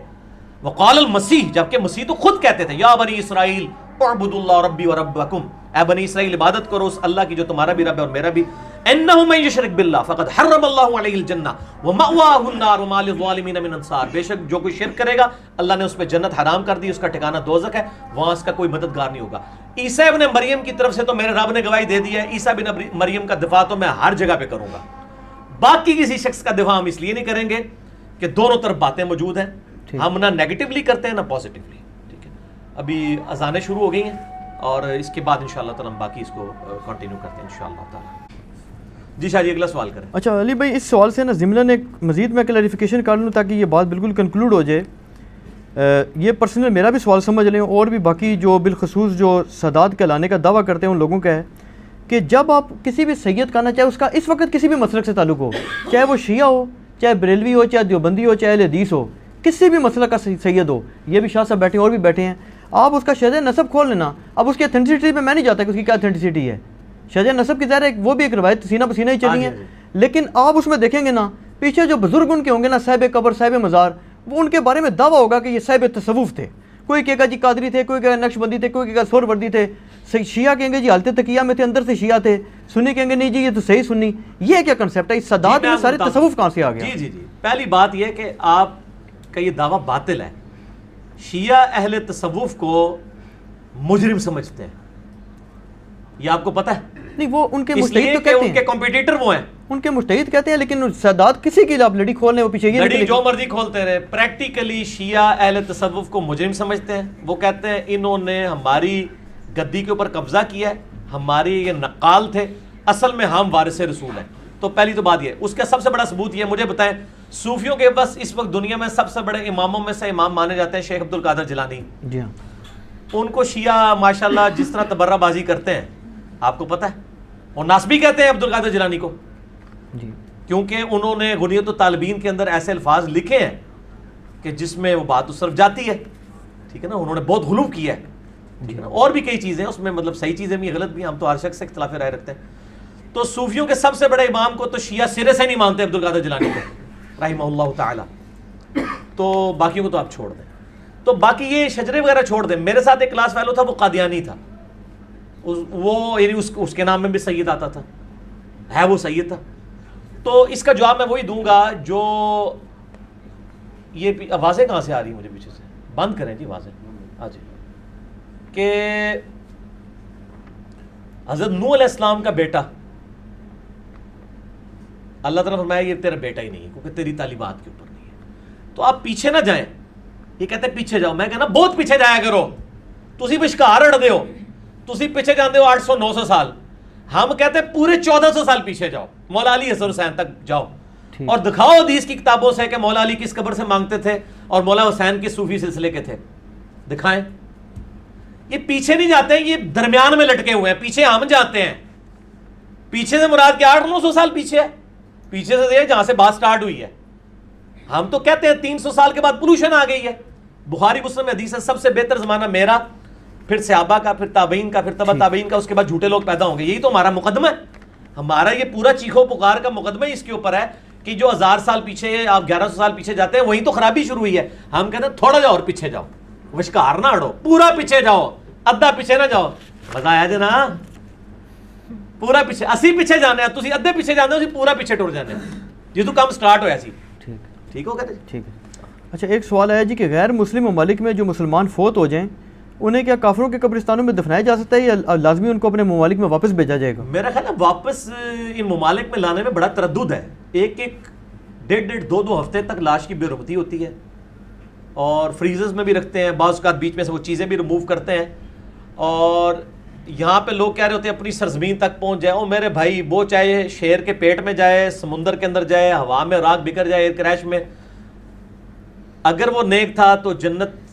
وقال المسیح, جبکہ مسیح تو خود کہتے تھے یا بنی اسرائیل اعبدوا اللہ ربی وربکم, اے بنی اسرائیل عبادت کرو اس اللہ کی جو تمہارا بھی رب ہے اور میرا بھی. انہ من یشرک باللہ فقد حرم اللہ علیہ الجنہ ومأواہ النار وما للظالمین من انصار, بے شک جو کوئی شرک کرے گا اللہ نے اس پہ جنت حرام کر دی, اس کا ٹھکانہ دوزخ ہے, وہاں اس کا کوئی مددگار نہیں ہوگا. عیسیٰ ابن مریم کی طرف سے تو میرے رب نے گواہی دے دی ہے, عیسیٰ ابن مریم کا دفاع تو میں ہر جگہ پہ کروں گا. باقی کسی شخص کا دفاع ہم اس لیے نہیں کریں گے کہ دونوں طرف باتیں موجود ہیں, ہم نہ نیگیٹیولی کرتے ہیں نہ پازیٹیولی. ٹھیک ہے, ابھی اذانیں شروع ہو گئی ہیں اور اس کے بعد انشاءاللہ تعالی ہم باقی اس کو کنٹینیو کرتے ہیں انشاءاللہ تعالی. جی شاہ جی اگلا سوال کریں. اچھا علی بھائی, اس سوال سے نا ضمن ایک مزید میں کلیریفیکیشن کر لوں تاکہ یہ بات بالکل کنکلوڈ ہو جائے. یہ پرسنل میرا بھی سوال سمجھ لیں اور بھی باقی جو بالخصوص جو سادات کہلانے کا دعویٰ کرتے ہیں ان لوگوں کا ہے کہ جب آپ کسی بھی سید کا نا، چاہے اس کا اس وقت کسی بھی مسلک سے تعلق ہو، چاہے وہ شیعہ ہو، چاہے بریلوی ہو، چاہے دیوبندی ہو، چاہے اہل حدیث ہو، کسی بھی مسلک کا سید ہو، یہ بھی شاہ صاحب بیٹھے ہیں اور بھی بیٹھے ہیں، آپ اس کا شہر نسب کھول لینا. اب اس کی اتھینٹسٹی پہ میں نہیں جاتا کہ اس کی کیا اتھینٹسٹی ہے. شہر نسب کی ظاہر ہے وہ بھی ایک روایت سینہ بسینہ ہی چلی ہے، لیکن آپ اس میں دیکھیں گے نا پیچھے جو بزرگ ان کے ہوں گے نا، صاحب قبر، صاحب مزار، وہ ان کے بارے میں دعویٰ ہوگا کہ یہ صاحب تصوف تھے. کوئی کہے گا جی قادری تھے، کوئی کہے گا نقش بندی تھے، کوئی کہے گا سور وردی تھے. شیعہ کہیں گے جی حالت تقیہ میں تھے، اندر سے شیعہ تھے. سنی کہیں گے نہیں جی یہ تو صحیح سنی. یہ کیا کنسیپٹ ہے؟ اس سادات میں سارے تصوف کہاں سے آ گیا؟ جی پہلی بات یہ کہ آپ کا یہ دعویٰ باطل ہے. شیعہ اہل تصوف کو مجرم سمجھتے ہیں، یہ آپ کو پتہ ہے؟ نہیں، وہ ان کے اس مجتہد لیے تو کہ کہتے ان کے ہیں، کمپیٹیٹر وہ ہیں، ان کے مجتہد کہتے ہیں، لیکن سادات کسی کی آپ لڑی کھولنے وہ پیچھے یہ لڑی جو مرضی کھولتے رہے. پریکٹیکلی شیعہ اہل تصوف کو مجرم سمجھتے ہیں. وہ کہتے ہیں انہوں نے ہماری گدی کے اوپر قبضہ کیا ہے، ہماری یہ نقال تھے، اصل میں ہم وارث رسول ہیں. تو پہلی تو بات یہ، اس کا سب سے بڑا ثبوت یہ، مجھے بتائیں صوفیوں کے بس اس وقت دنیا میں سب سے بڑے اماموں میں سے امام مانے جاتے ہیں شیخ عبد القادر جیلانی. جی ہاں، ان کو شیعہ ماشاءاللہ جس طرح تبرہ بازی کرتے ہیں آپ کو پتہ ہے، وہ ناسبی کہتے ہیں عبد القادر جیلانی کو، جی کیونکہ انہوں نے غنیت الطالبین کے اندر ایسے الفاظ لکھے ہیں کہ جس میں وہ بات اس طرف جاتی ہے. ٹھیک ہے نا، انہوں نے بہت غلو کیا ہے. ٹھیک ہے نا، اور بھی کئی چیزیں اس میں، مطلب صحیح چیزیں بھی غلط بھی، ہم تو ہر شخص سے اختلاف رائے رکھتے ہیں. تو صوفیوں کے سب سے بڑے امام کو تو شیعہ سرے سے نہیں مانتے عبد القادر جیلانی کو رحمہ اللہ تعالی. تو باقیوں کو تو آپ چھوڑ دیں. تو باقی یہ شجرے وغیرہ چھوڑ دیں. میرے ساتھ ایک کلاس فیلو تھا، وہ قادیانی تھا، وہ یعنی اس کے نام میں بھی سید آتا تھا، ہے وہ سید تھا. تو اس کا جواب میں وہی دوں گا جو یہ آوازیں کہاں سے آ رہی ہیں مجھے پیچھے سے، بند کریں جی آوازیں. ہاں جی، کہ حضرت نوح علیہ السلام کا بیٹا، اللہ تعالیٰ نے فرمایا یہ تیرا بیٹا ہی نہیں ہے کیونکہ تیری تعلیمات کے اوپر نہیں ہے. تو آپ پیچھے نہ جائیں. یہ کہتے ہیں پیچھے جاؤ، میں کہنا بہت پیچھے جایا کرو. تسی بشکار اڑ دے ہو، تسی پیچھے جاندے ہو 800-900 سال. ہم کہتے ہیں پورے 1400 سال پیچھے جاؤ، مولا علی حسن حسین تک جاؤ اور دکھاؤ حدیث کی کتابوں سے کہ مولا علی کس قبر سے مانگتے تھے اور مولا حسین کس صوفی سلسلے کے تھے. دکھائیں. یہ پیچھے نہیں جاتے ہیں، یہ درمیان میں لٹکے ہوئے ہیں. پیچھے ہم جاتے ہیں. پیچھے سے مراد کیا 800-900 سال پیچھے ہے. پیچھے سے جہاں سے بات سٹارٹ ہوئی ہے. ہم تو کہتے ہیں 300 سال کے بعد پولوشن آ گئی ہے. بخاری مسلم حدیث ہے سب سے بہتر زمانہ میرا، پھر صحابہ کا، پھر تابعین کا، پھر تبع تابعین کا، اس کے بعد جھوٹے لوگ پیدا ہوں گے. یہی تو ہمارا مقدمہ ہے. ہمارا یہ پورا چیخو پکار کا مقدمہ ہی اس کے اوپر ہے کہ جو 1000 سال پیچھے، آپ 1100 سال پیچھے جاتے ہیں، وہیں تو خرابی شروع ہوئی ہے. ہم کہتے ہیں تھوڑا جاؤ اور پیچھے جاؤ، وشکار نہ اڑو، پورا پیچھے جاؤ، ادھا پیچھے نہ جاؤ. مزہ آیا جی نا؟ پورا پیچھے، اسی پیچھے جانے ہیں، تسی ادھے پیچھے جانے ہو، پورا پیچھے ٹر جانے ہیں. یہ تو کام سٹارٹ ہویا سی. ٹھیک ہو گیا؟ ٹھیک ہے. اچھا، ایک سوال ہے جی کہ غیر مسلم ممالک میں جو مسلمان فوت ہو جائیں انہیں کیا کافروں کے قبرستانوں میں دفنایا جا سکتا ہے یا لازمی ان کو اپنے ممالک میں واپس بھیجا جائے گا؟ میرا خیال ہے واپس ان ممالک میں لانے میں بڑا تردد ہے. ایک 1.5-2 ہفتے تک لاش کی بے رغبتی ہوتی ہے اور فریزرز میں بھی رکھتے ہیں. بعض اوقات بیچ میں سے وہ چیزیں بھی ریموو کرتے ہیں. اور یہاں پہ لوگ کہہ رہے ہوتے ہیں اپنی سرزمین تک پہنچ جائے. او میرے بھائی، وہ چاہے شیر کے پیٹ میں جائے، سمندر کے اندر جائے، ہوا میں راکھ بکھر جائے، ایئر کریش میں، اگر وہ نیک تھا تو جنت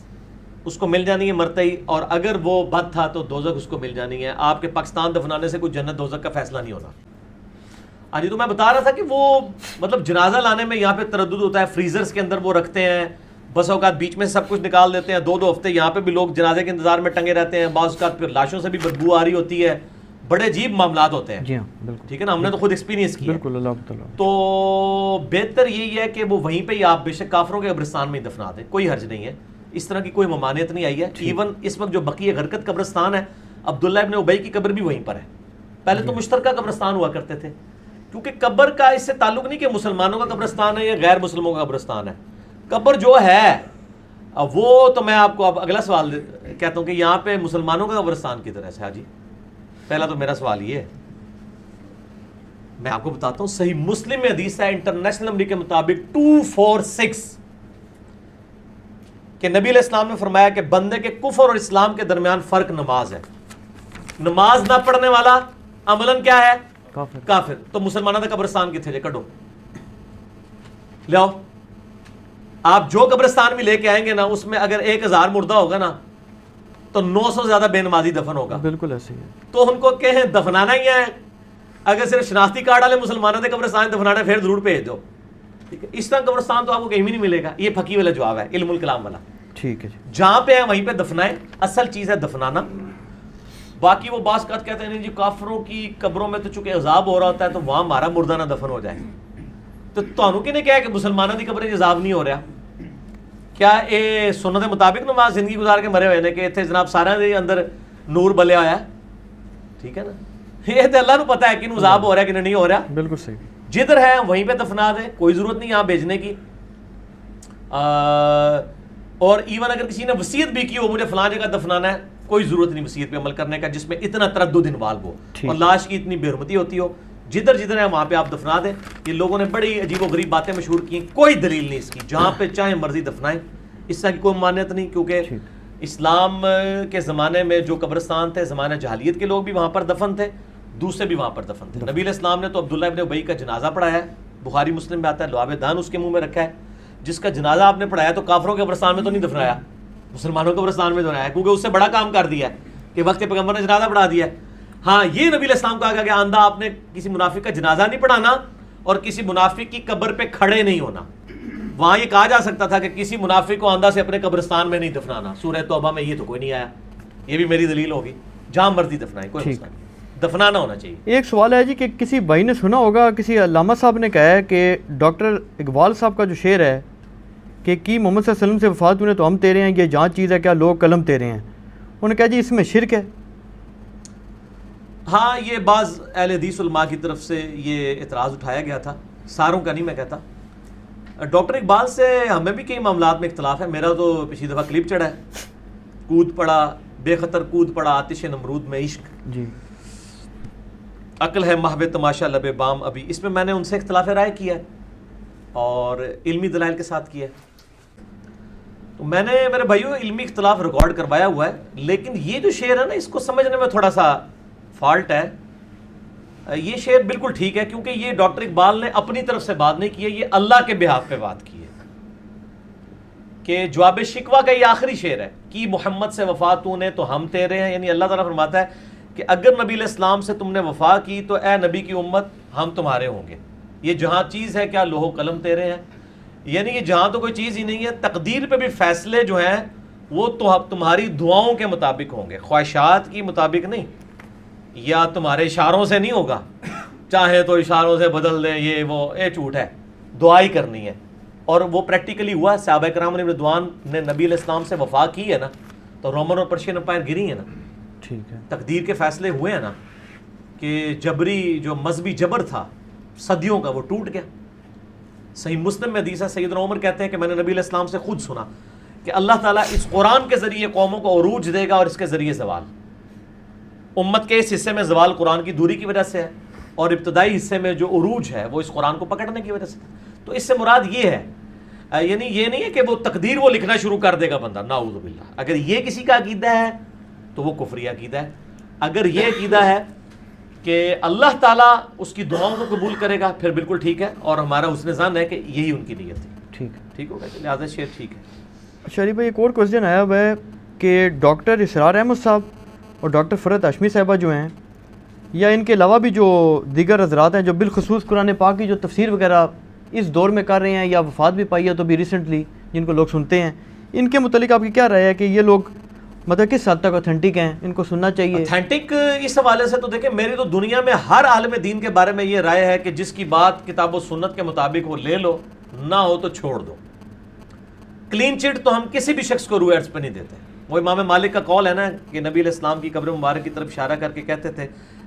اس کو مل جانی ہے مرتے ہی، اور اگر وہ بد تھا تو دوزخ اس کو مل جانی ہے. آپ کے پاکستان دفنانے سے کوئی جنت دوزخ کا فیصلہ نہیں ہونا. ہاں جی، تو میں بتا رہا تھا کہ وہ مطلب جنازہ لانے میں یہاں پہ تردد ہوتا ہے. فریزرز کے اندر وہ رکھتے ہیں، بس اوقات بیچ میں سب کچھ نکال دیتے ہیں. 2 ہفتے یہاں پہ بھی لوگ جنازے کے انتظار میں ٹنگے رہتے ہیں. بعض اوقات پھر لاشوں سے بھی بدبو آ رہی ہوتی ہے. بڑے عجیب معاملات ہوتے ہیں. جی ہاں بالکل. ٹھیک ہے نا، ہم نے تو خود ایکسپیرینس کیا. بالکل، اللہ تعالیٰ. تو بہتر یہی ہے کہ وہ وہیں پہ ہی آپ بے شک کافروں کے قبرستان میں ہی دفنا دیں، کوئی حرج نہیں ہے. اس طرح کی کوئی ممانعت نہیں آئی ہے. ایون اس وقت جو بقیہ غرقت قبرستان ہے، عبداللہ ابن ابی کی قبر بھی وہیں پر ہے. پہلے تو مشترکہ قبرستان ہوا کرتے تھے، کیونکہ قبر کا اس سے تعلق نہیں کہ مسلمانوں کا قبرستان ہے یا غیر مسلموں کا قبرستان ہے. قبر جو ہے وہ تو میں آپ کو اب اگلا سوال کہتا ہوں کہ یہاں پہ مسلمانوں کا قبرستان کی طرح سے. ہاں جی، پہلا تو میرا سوال یہ ہے، میں آپ کو بتاتا ہوں صحیح مسلم میں حدیث ہے انٹرنیشنل نمبر کے مطابق 246 کہ نبی علیہ السلام نے فرمایا کہ بندے کے کفر اور اسلام کے درمیان فرق نماز ہے. نماز نہ پڑھنے والا عملاً کیا ہے؟ کافر. تو مسلمانوں کا قبرستان کتنے جے کڈو لے آؤ. آپ جو قبرستان بھی لے کے آئیں گے نا، اس میں اگر 1000 مردہ ہوگا نا تو 900 سے زیادہ بے نمازی دفن ہوگا. بالکل ایسے ہی ہے. تو ان کو کہیں دفنانا ہی ہے, اگر صرف شناختی کارڈ والے مسلمانوں نے قبرستان دفنانا ہے پھر ضرور بھیج دو. ٹھیک ہے, اس طرح قبرستان تو آپ کو کہیں بھی نہیں ملے گا. یہ پھکی والا جواب ہے, علم الکلام والا. ٹھیک ہے جی. جہاں پہ ہے وہیں پہ دفنائیں, اصل چیز ہے دفنانا. باقی وہ بعض کہتے ہیں نہیں جی کافروں کی قبروں میں تو چونکہ عذاب ہو رہا ہوتا ہے تو وہاں ہمارا مردہ نہ دفن ہو جائے. تو تانوں کنے کہا کہ مسلمانوں کی قبریں عذاب نہیں ہو رہا؟ کیا اے سنت مطابق نماز زندگی گزار کے مرے ہوئے نے کہ اتنے جناب سارے دے اندر نور بلیا ہوا ہے؟ ٹھیک ہے نا, یہ تو اللہ کو پتا ہے کہ عذاب ہو رہا ہے کہ نہیں ہو رہا. بالکل صحیح. جدھر ہے وہیں پہ دفنا دے, کوئی ضرورت نہیں یہاں بھیجنے کی. اور ایون اگر کسی نے وصیت بھی کی ہو مجھے فلاں جگہ دفنانا ہے, کوئی ضرورت نہیں وصیت پہ عمل کرنے کا جس میں اتنا تردد انوالو ہو اور لاش کی اتنی بے حرمتی ہوتی ہو. جدھر جدھر ہے وہاں پہ آپ دفنا دیں. یہ لوگوں نے بڑی عجیب و غریب باتیں مشہور کی, کوئی دلیل نہیں اس کی. جہاں پہ چاہے مرضی دفنائیں, اس طرح کی کوئی مانیت نہیں. کیونکہ اسلام کے زمانے میں جو قبرستان تھے زمانہ جہالیت کے لوگ بھی وہاں پر دفن تھے, دوسرے بھی وہاں پر دفن تھے. نبی علیہ السلام نے تو عبداللہ ابن ابی کا جنازہ پڑھایا ہے, بخاری مسلم میں آتا ہے, لعاب دان اس کے منہ میں رکھا ہے. جس کا جنازہ آپ نے پڑھایا تو کافروں کے قبرستان میں تو نہیں دفنایا, مسلمانوں کے قبرستان میں دفنایا, کیونکہ اس سے بڑا کام کر دیا ہے کہ وقت پیغمبر نے جنازہ پڑھا دیا ہے. ہاں یہ نبی علیہ السلام کہا کہ آندہ آپ نے کسی منافق کا جنازہ نہیں پڑھانا اور کسی منافق کی قبر پہ کھڑے نہیں ہونا. وہاں یہ کہا جا سکتا تھا کہ کسی منافق کو آندہ سے اپنے قبرستان میں نہیں دفنانا. سورہ توبہ میں یہ تو کوئی نہیں آیا, یہ بھی میری دلیل ہوگی. جہاں مرضی دفنائیں, کوئی مسئلہ نہیں, دفنانا ہونا چاہیے. ایک سوال ہے جی کہ کسی بھائی نے سنا ہوگا, کسی علامہ صاحب نے کہا ہے کہ ڈاکٹر اقبال صاحب کا جو شعر ہے کہ کی محمد صلی اللہ علیہ وسلم سے وفات ہونے تو ہم تیرے ہیں, یہ جہاں چیز ہے کیا لوگ قلم تیرے ہیں, انہوں نے کہا جی اس میں شرک ہے. ہاں یہ بعض اہل حدیث علماء کی طرف سے یہ اعتراض اٹھایا گیا تھا, ساروں کا نہیں میں کہتا. ڈاکٹر اقبال سے ہمیں بھی کئی معاملات میں اختلاف ہے. میرا تو پچھلی دفعہ کلپ چڑھا ہے, کود پڑا بے خطر کود پڑا آتش نمرود میں عشق, جی عقل ہے محو تماشا لبے بام ابھی. اس میں میں نے ان سے اختلاف رائے کیا ہے اور علمی دلائل کے ساتھ کیا ہے. تو میں نے میرے بھائیوں علمی اختلاف ریکارڈ کروایا ہوا ہے, لیکن یہ جو شعر ہے نا اس کو سمجھنے میں تھوڑا سا فالٹ ہے. یہ شعر بالکل ٹھیک ہے کیونکہ یہ ڈاکٹر اقبال نے اپنی طرف سے بات نہیں کی ہے, یہ اللہ کے بہاف پہ بات کی ہے. کہ جواب شکوہ کا یہ آخری شعر ہے کہ محمد سے وفا تو نے تو ہم تیرے ہیں. یعنی اللہ تعالیٰ فرماتا ہے کہ اگر نبی علیہ السلام سے تم نے وفا کی تو اے نبی کی امت ہم تمہارے ہوں گے. یہ جہاں چیز ہے کیا لوح و قلم تیرے ہیں, یعنی یہ جہاں تو کوئی چیز ہی نہیں ہے. تقدیر پہ بھی فیصلے جو ہیں وہ تو تمہاری دعاؤں کے مطابق ہوں گے, خواہشات کی مطابق نہیں, یا تمہارے اشاروں سے نہیں ہوگا. چاہے تو اشاروں سے بدل دیں, یہ وہ اے جھوٹ ہے, دعا ہی کرنی ہے. اور وہ پریکٹیکلی ہوا. صحابہ کرام رضوان نے نبی علیہ السلام سے وفا کی ہے نا تو رومن اور پرشین امپائر گری ہے نا. ٹھیک ہے, تقدیر کے فیصلے ہوئے ہیں نا کہ جبری جو مذہبی جبر تھا صدیوں کا وہ ٹوٹ گیا. صحیح مسلم میں حدیث ہے, سیدنا عمر کہتے ہیں کہ میں نے نبی علیہ السلام سے خود سنا کہ اللہ تعالیٰ اس قرآن کے ذریعے قوموں کو عروج دے گا اور اس کے ذریعے زوال. امت کے اس حصے میں زوال قرآن کی دوری کی وجہ سے ہے اور ابتدائی حصے میں جو عروج ہے وہ اس قرآن کو پکڑنے کی وجہ سے. تو اس سے مراد یہ ہے, یعنی یہ نہیں ہے کہ وہ تقدیر وہ لکھنا شروع کر دے گا بندہ, نعوذ باللہ. اگر یہ کسی کا عقیدہ ہے تو وہ کفری عقیدہ ہے. اگر یہ عقیدہ ہے کہ اللہ تعالیٰ اس کی دعاؤں کو قبول کرے گا پھر بالکل ٹھیک ہے, اور ہمارا حسن ظن ہے کہ یہی ان کی نیت تھی. ٹھیک ہوگا, لہٰذا شعر ٹھیک ہے. اچھا بھائی ایک اور کوشچن آیا ہوا ہے کہ ڈاکٹر اسرار احمد صاحب اور ڈاکٹر فرحت ہاشمی صاحبہ جو ہیں, یا ان کے علاوہ بھی جو دیگر حضرات ہیں جو بالخصوص قرآن پاک کی جو تفسیر وغیرہ اس دور میں کر رہے ہیں یا وفات بھی پائی ہے تو بھی ریسنٹلی جن کو لوگ سنتے ہیں, ان کے متعلق آپ کی کیا رائے ہے کہ یہ لوگ مطلب کس حد تک اوتھینٹک ہیں, ان کو سننا چاہیے؟ اوتھینٹک اس حوالے سے تو دیکھیں, میری تو دنیا میں ہر عالم دین کے بارے میں یہ رائے ہے کہ جس کی بات کتاب و سنت کے مطابق ہو لے لو, نہ ہو تو چھوڑ دو. کلین چٹ تو ہم کسی بھی شخص کو رویٹس پہ نہیں دیتے. وہ امام مالک کا قول ہے نا کہ نبی علیہ السلام کی قبر مبارک کی طرف اشارہ کر کے کہتے تھے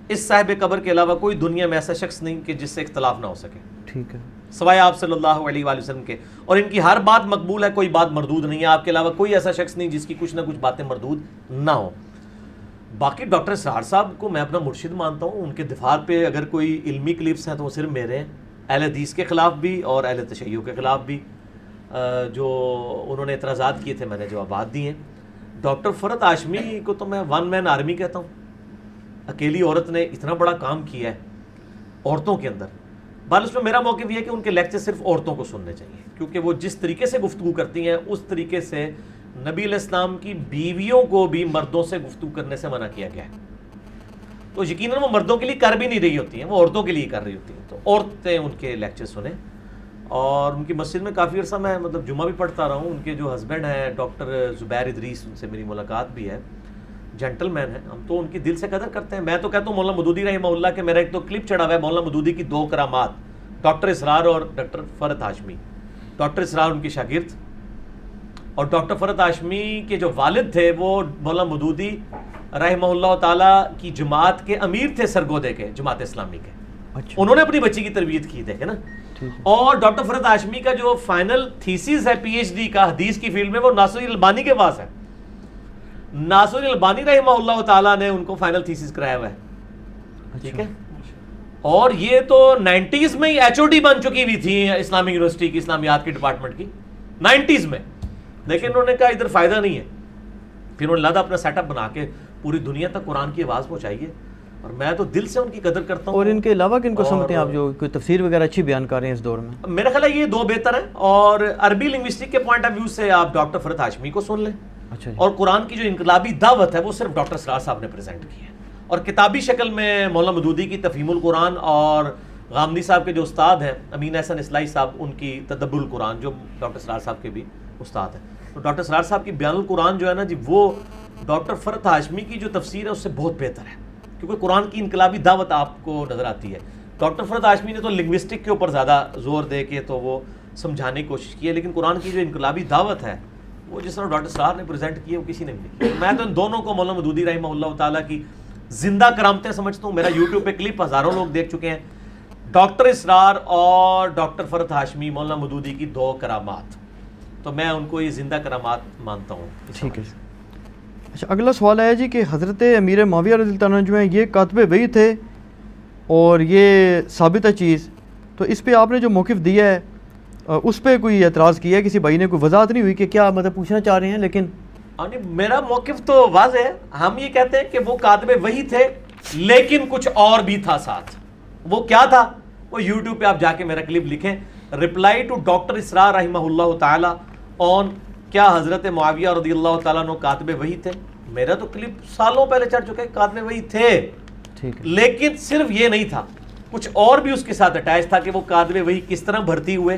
اس صاحب قبر کے علاوہ کوئی دنیا میں ایسا شخص نہیں کہ جس سے اختلاف نہ ہو سکے, ٹھیک ہے, سوائے آپ صلی اللہ علیہ وآلہ وسلم کے. اور ان کی ہر بات مقبول ہے, کوئی بات مردود نہیں ہے. آپ کے علاوہ کوئی ایسا شخص نہیں جس کی کچھ نہ کچھ باتیں مردود نہ ہو. باقی ڈاکٹر اسرار صاحب کو میں اپنا مرشد مانتا ہوں. ان کے دفاع پہ اگر کوئی علمی کلپس ہیں تو وہ صرف میرے ہیں, اہل حدیث کے خلاف بھی اور اہل تشیع کے خلاف بھی. جو انہوں نے اعتراضات کیے تھے میں نے جوابات دیے. ڈاکٹر فرحت ہاشمی کو تو میں ون مین آرمی کہتا ہوں. اکیلی عورت نے اتنا بڑا کام کیا ہے عورتوں کے اندر. بال اس میں میرا موقف یہ ہے کہ ان کے لیکچر صرف عورتوں کو سننے چاہیے, کیونکہ وہ جس طریقے سے گفتگو کرتی ہیں اس طریقے سے نبی علیہ السلام کی بیویوں کو بھی مردوں سے گفتگو کرنے سے منع کیا گیا ہے. تو یقیناً وہ مردوں کے لیے کر بھی نہیں رہی ہوتی ہیں, وہ عورتوں کے لیے کر رہی ہوتی ہیں. تو عورتیں ان کے لیکچر سنیں, اور ان کی مسجد میں کافی عرصہ میں مطلب جمعہ بھی پڑھتا رہا ہوں. ان کے جو ہسبینڈ ہیں ڈاکٹر زبیر ادریس, ان سے میری ملاقات بھی ہے, جینٹل مین ہیں. ہم تو ان کی دل سے قدر کرتے ہیں. میں تو کہتا ہوں مولانا مودودی رحمہ اللہ کے میرا ایک تو کلپ چڑھا ہوا ہے مولانا مودودی کی 2 کرامات, ڈاکٹر اسرار اور ڈاکٹر فرحت ہاشمی. ڈاکٹر اسرار ان کی شاگرد, اور ڈاکٹر فرحت ہاشمی کے جو والد تھے وہ مولانا مودودی رحمہ اللہ تعالیٰ کی جماعت کے امیر تھے سرگودے کے, جماعت اسلامی کے. انہوں نے اپنی بچی کی تربیت کی, دیکھیں نا. اور ڈاکٹر فرحت ہاشمی کا جو فائنل تھیسس ہے پی ایچ ڈی کا حدیث کی فیلڈ میں, وہ ناصر البانی کے پاس ہے. ناصر البانی رحمہ اللہ تعالیٰ نے ان کو فائنل تھیسس کرایا ہوا ہے. ٹھیک ہے, اور یہ تو 90s میں ہی ایچ او ڈی بن چکی ہوئی تھی اسلامی یونیورسٹی کی, اسلامیات کی ڈپارٹمنٹ کی 90s میں. لیکن انہوں نے کہا ادھر فائدہ نہیں ہے. پھر انہوں نے لہٰذا اپنا سیٹ اپ بنا کے پوری دنیا تک قرآن کی آواز پہنچائیے, اور میں تو دل سے ان کی قدر کرتا ہوں. اور ان کے علاوہ کن کو سمجھتے ہیں آپ جو کوئی تفسیر وغیرہ اچھی بیان کر رہے ہیں اس دور میں؟ میرا خیال ہے یہ 2 بہتر ہیں, اور عربی لنگوسٹک کے پوائنٹ آف ویو سے آپ ڈاکٹر فرحت ہاشمی کو سن لیں. اچھا, اور قرآن کی جو انقلابی دعوت ہے وہ صرف ڈاکٹر اسرار صاحب نے پریزنٹ کی ہے. اور کتابی شکل میں مولانا مودودی کی تفہیم القرآن, اور غامدی صاحب کے جو استاد ہیں امین احسن اصلاحی صاحب, ان کی تدبر القرآن جو ڈاکٹر اسرار صاحب کے بھی استاد ہیں. تو ڈاکٹر اسرار صاحب کی بیان القرآن جو ہے نا جی, وہ ڈاکٹر فرحت ہاشمی کی جو تفسیر ہے اس سے بہت بہتر ہے, کیونکہ قرآن کی انقلابی دعوت آپ کو نظر آتی ہے. ڈاکٹر فرحت ہاشمی نے تو لنگوسٹک کے اوپر زیادہ زور دے کے تو وہ سمجھانے کی کوشش کی ہے, لیکن قرآن کی جو انقلابی دعوت ہے وہ جس طرح ڈاکٹر اسرار نے پریزنٹ کی ہے وہ کسی نے بھی نہیں کی. میں تو ان دونوں کو مولانا مودودی رحمہ اللہ تعالیٰ کی زندہ کرامتیں سمجھتا ہوں. میرا یوٹیوب پہ کلپ ہزاروں لوگ دیکھ چکے ہیں, ڈاکٹر اسرار اور ڈاکٹر فرحت ہاشمی مولانا مودودی کی 2 کرامات. تو میں ان کو یہ زندہ کرامات مانتا ہوں. ٹھیک ہے. اچھا, اگلا سوال ہے جی کہ حضرت امیر معاویہ رضی اللہ عنہ جو ہیں یہ کاتب وحی تھے, اور یہ ثابت ہے چیز, تو اس پہ آپ نے جو موقف دیا ہے اس پہ کوئی اعتراض کیا ہے کسی بھائی نے؟ کوئی وضاحت نہیں ہوئی کہ کیا مطلب پوچھنا چاہ رہے ہیں. لیکن میرا موقف تو واضح ہے. ہم یہ کہتے ہیں کہ وہ کاتب وحی تھے, لیکن کچھ اور بھی تھا ساتھ. وہ کیا تھا؟ وہ یوٹیوب پہ آپ جا کے میرا کلپ لکھیں, رپلائی ٹو ڈاکٹر اسرار رحمہ اللہ تعالیٰ آن کیا حضرت معاویہ رضی اللہ تعالیٰ عنہ کاتب وحی تھے. میرا تو کلپ سالوں پہلے چڑھ چکا ہے, کاتب وحی تھے. لیکن صرف یہ نہیں تھا, کچھ اور بھی اس کے ساتھ اٹیچ تھا کہ وہ کاتب وحی کس طرح بھرتی ہوئے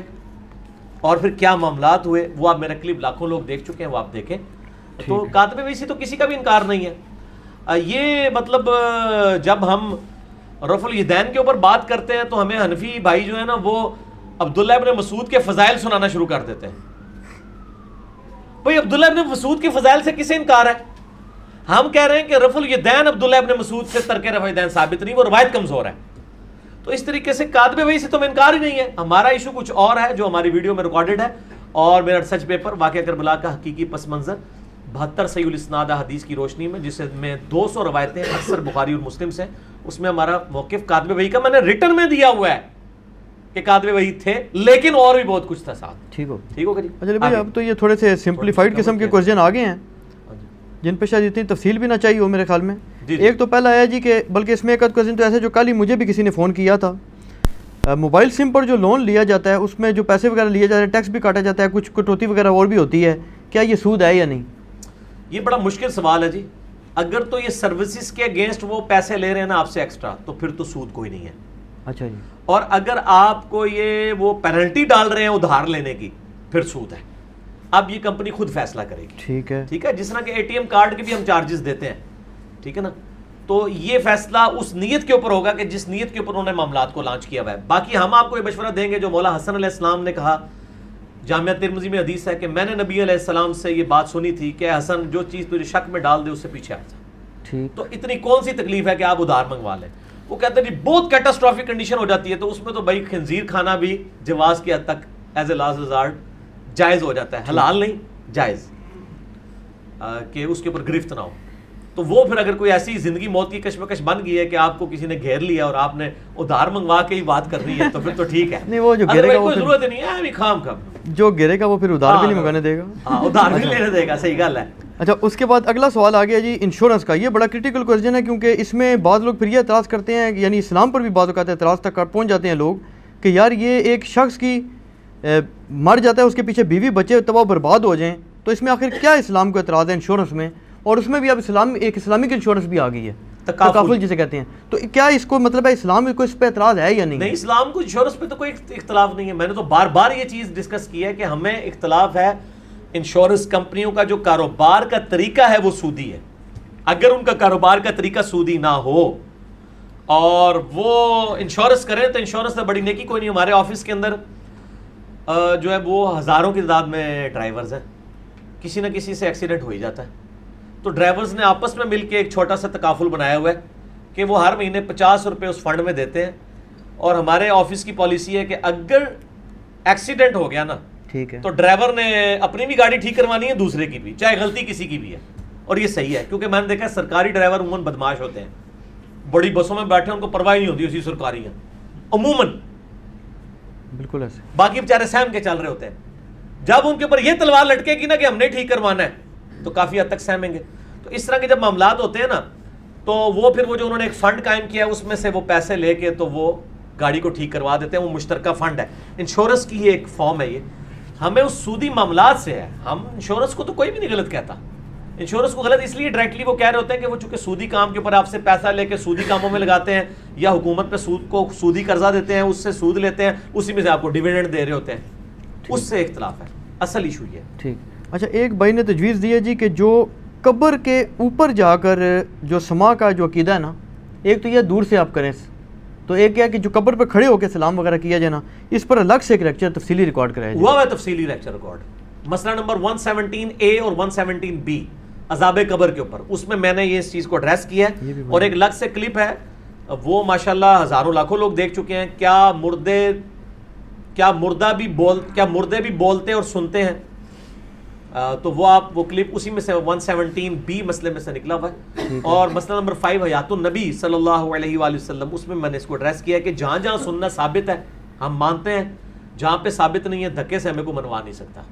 اور پھر کیا معاملات ہوئے. وہ آپ میرا کلپ لاکھوں لوگ دیکھ چکے ہیں, وہ آپ دیکھیں. تو کاتب وحی سے تو کسی کا بھی انکار نہیں ہے. یہ مطلب جب ہم رفع الیدین کے اوپر بات کرتے ہیں تو ہمیں حنفی بھائی جو ہے نا وہ عبداللہ ابن مسعود کے فضائل سنانا شروع کر دیتے ہیں. بھئی عبداللہ ابن مسعود کے فضائل سے کسے انکار ہے؟ ہم کہہ رہے ہیں کہ رفع الیدین عبداللہ ابن مسعود سے ترک رفع الیدین ثابت نہیں, وہ روایت کمزور ہے. تو اس طریقے سے کاتب وحی سے تو ہمیں انکار ہی نہیں ہے. ہمارا ایشو کچھ اور ہے جو ہماری ویڈیو میں ریکارڈڈ ہے, اور میرا ریسرچ پیپر واقعہ کربلا کا حقیقی پس منظر 72 صحیح الاسناد حدیث کی روشنی میں, جس میں 200 روایتیں اکثر بخاری اور مسلم سے, اس میں ہمارا موقف کاتب وحی کا میں نے ریٹن میں دیا ہوا ہے کہ کاتب وحی تھے, لیکن اور بھی بہت کچھ تھا ساتھ. ٹھیک ہوگا جی. اچھا بھائی, اب تو یہ تھوڑے سے سمپلیفائڈ قسم کے کوسچن آ گئے ہیں جن پہ شاید اتنی تفصیل بھی نہ چاہیے ہو میرے خیال میں. ایک تو پہلا ہے جی کہ بلکہ اس میں ایک کوسچن تو ایسے جو کل ہی مجھے بھی کسی نے فون کیا تھا, موبائل سم پر جو لون لیا جاتا ہے اس میں جو پیسے وغیرہ لیے جاتے ہیں, ٹیکس بھی کاٹا جاتا ہے, کچھ کٹوتی وغیرہ اور بھی ہوتی ہے, کیا یہ سود ہے یا نہیں؟ یہ بڑا مشکل سوال ہے جی. اگر تو یہ سروسز کے اگینسٹ وہ پیسے لے رہے ہیں نا آپ سے ایکسٹرا, تو پھر تو سود کوئی نہیں ہے. اچھا جی. اور اگر آپ کو یہ وہ پینلٹی ڈال رہے ہیں ادھار لینے کی, پھر سود ہے. اب یہ کمپنی خود فیصلہ کرے گی. ٹھیک ہے. جس طرح کہ اے ٹی ایم کارڈ کے بھی ہم چارجز دیتے ہیں, ٹھیک ہے نا, تو یہ فیصلہ اس نیت کے اوپر ہوگا کہ جس نیت کے اوپر انہوں نے معاملات کو لانچ کیا ہوا ہے. باقی ہم آپ کو یہ مشورہ دیں گے جو مولا حسن علیہ السلام نے کہا, جامعہ ترمذی میں حدیث ہے کہ میں نے نبی علیہ السلام سے یہ بات سنی تھی کہ حسن جو چیز تجھے شک میں ڈال دے اس سے پیچھے ہٹ جا. تو اتنی کون سی تکلیف ہے کہ آپ ادھار منگوا لیں. وہ کہتے ہیں بہت کیٹاسٹرافک کنڈیشن ہو جاتی ہے, تو اس میں تو بھائی خنزیر کھانا بھی جواز کی حد تک ایز اے لاسٹ ریزارٹ جائز ہو جاتا ہے, حلال نہیں جائز, کہ اس کے اوپر گرفت نہ ہو. تو وہ پھر اگر کوئی ایسی زندگی موت کی کشمکش بن گئی ہے کہ آپ کو کسی نے گھیر لیا اور آپ نے ادھار منگوا کے ہی بات کرنی ہے, تو پھر تو ٹھیک ہے. نہیں, وہ جو گھیرے گا کوئی ضرورت نہیں ہے, ابھی خام کم جو گھیرے گا وہ پھر ادھار بھی نہیں منگانے دے گا. ہاں, ادھار بھی لینے دے گا, صحیح گل ہے. اچھا, اس کے بعد اگلا سوال آ گیا جی انشورنس کا. یہ بڑا کرٹیکل کوسچن ہے کیونکہ اس میں بعض لوگ پھر یہ اعتراض کرتے ہیں, یعنی اسلام پر بھی بعض اوقات اعتراض تک پہنچ جاتے ہیں لوگ کہ یار یہ ایک شخص کی مر جاتا ہے, اس کے پیچھے بیوی بچے تباہ برباد ہو جائیں, تو اس میں آخر کیا اسلام کو اعتراض ہے انشورنس میں؟ اور اس میں بھی اب ایک اسلامک انشورنس بھی آ گئی ہے، تکافل جسے کہتے ہیں. تو کیا اس کو مطلب ہے اسلام کو اس پہ اعتراض ہے یا نہیں؟ نہیں، اسلام کو انشورنس پہ تو کوئی اختلاف نہیں ہے. میں نے تو بار بار یہ چیز ڈسکس کی ہے کہ ہمیں اختلاف ہے انشورنس کمپنیوں کا جو کاروبار کا طریقہ ہے وہ سودی ہے. اگر ان کا کاروبار کا طریقہ سودی نہ ہو اور وہ انشورنس کریں تو انشورنس سے بڑی نیکی کوئی نہیں. ہمارے آفس کے اندر جو ہے وہ ہزاروں کی تعداد میں ڈرائیورز ہیں، کسی نہ کسی سے ایکسیڈنٹ ہو ہی جاتا ہے. تو ڈرائیورز نے آپس میں مل کے ایک چھوٹا سا تکافل بنایا ہوا ہے کہ وہ ہر مہینے 50 روپے اس فنڈ میں دیتے ہیں. اور ہمارے آفس کی پالیسی ہے کہ اگر ایکسیڈنٹ ہو گیا نا ٹھیک ہے تو ڈرائیور نے اپنی بھی گاڑی ٹھیک کروانی ہے، دوسرے کی بھی، چاہے غلطی کسی کی بھی ہے. اور یہ صحیح ہے کیونکہ میں نے دیکھا ہے سرکاری ڈرائیور عموماً بدماش ہوتے ہیں، بڑی بسوں میں بیٹھے ان کو پرواہ نہیں ہوتی اسی سرکاری ہیں عموماً، بالکل ایسے. باقی بیچارے سہم کے چل رہے ہوتے ہیں. جب ان کے اوپر یہ تلوار لٹکے گی نا کہ ہم نے ٹھیک کروانا ہے تو کافی حد تک سہمیں گے. تو اس طرح کے جب معاملات ہوتے ہیں نا تو وہ پھر وہ جو انہوں نے ایک فنڈ قائم کیا ہے اس میں سے وہ پیسے لے کے تو وہ گاڑی کو ٹھیک کروا دیتے ہیں. وہ مشترکہ فنڈ ہے، انشورنس کی ایک فارم ہے. یہ ہمیں اس سودی معاملات سے ہے. ہم انشورنس کو تو کوئی بھی نہیں غلط کہتا. انشورنس کو غلط اس لیے ڈائریکٹلی وہ کہہ رہے ہوتے ہیں کہ وہ چونکہ سودی کام کے اوپر آپ سے پیسہ لے کے سودی کاموں میں لگاتے ہیں یا حکومت پہ سود کو سودی قرضہ دیتے ہیں، اس سے سود لیتے ہیں، اسی میں سے آپ کو ڈیویڈنڈ دے رہے ہوتے ہیں. اس سے اختلاف ہے، اصل ایشو یہ ہے. ٹھیک. اچھا، ایک بھائی نے تجویز دی ہے جی کہ جو قبر کے اوپر جا کر جو سما کا جو عقیدہ ہے نا، ایک تو یہ دور سے آپ کریں، تو ایک کیا کہ جو قبر پہ کھڑے ہو کے سلام وغیرہ کیا جائے نا، اس پر الگ سے ایک لیکچر تفصیلی ریکارڈ کرایا جائے. ہوا ہے تفصیلی لیکچر ریکارڈ، مسئلہ نمبر 117A اور 117B عذاب قبر کے اوپر. اس میں میں نے یہ اس چیز کو ایڈریس کیا ہے اور ایک الگ سے کلپ ہے، وہ ماشاءاللہ ہزاروں لاکھوں لوگ دیکھ چکے ہیں. کیا مردے بھی بولتے اور سنتے ہیں؟ تو وہ آپ وہ کلپ اسی میں سے 117B مسئلے میں سے نکلا ہوا ہے. اور مسئلہ نمبر 5 حیات النبی صلی اللہ علیہ وآلہ وسلم، اس میں میں نے اس کو ایڈریس کیا ہے کہ جہاں جہاں سننا ثابت ہے ہم مانتے ہیں، جہاں پہ ثابت نہیں ہے دھکے سے ہمیں کو منوا نہیں سکتا.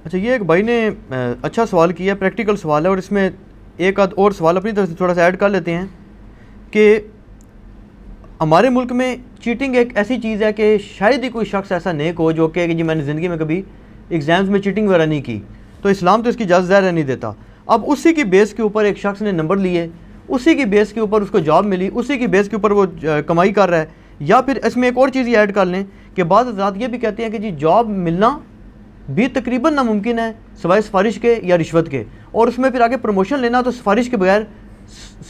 اچھا، یہ ایک بھائی نے اچھا سوال کیا، پریکٹیکل سوال ہے، اور اس میں ایک آدھ اور سوال اپنی طرف سے تھوڑا سا ایڈ کر لیتے ہیں کہ ہمارے ملک میں چیٹنگ ایک ایسی چیز ہے کہ شاید ہی کوئی شخص ایسا نیک ہو جو کہ جی میں نے زندگی میں کبھی ایگزامز میں چیٹنگ وغیرہ نہیں کی، تو اسلام تو اس کی اجازت ظاہر نہیں دیتا. اب اسی کی بیس کے اوپر ایک شخص نے نمبر لیے، اسی کی بیس کے اوپر اس کو جاب ملی، اسی کی بیس کے اوپر وہ کمائی کر رہا ہے. یا پھر اس میں ایک اور چیز یہ ایڈ کر لیں کہ بعض حضرات یہ بھی کہتے ہیں کہ جی جاب ملنا بھی تقریباً ناممکن ہے سوائے سفارش کے یا رشوت کے، اور اس میں پھر آگے پروموشن لینا تو سفارش کے بغیر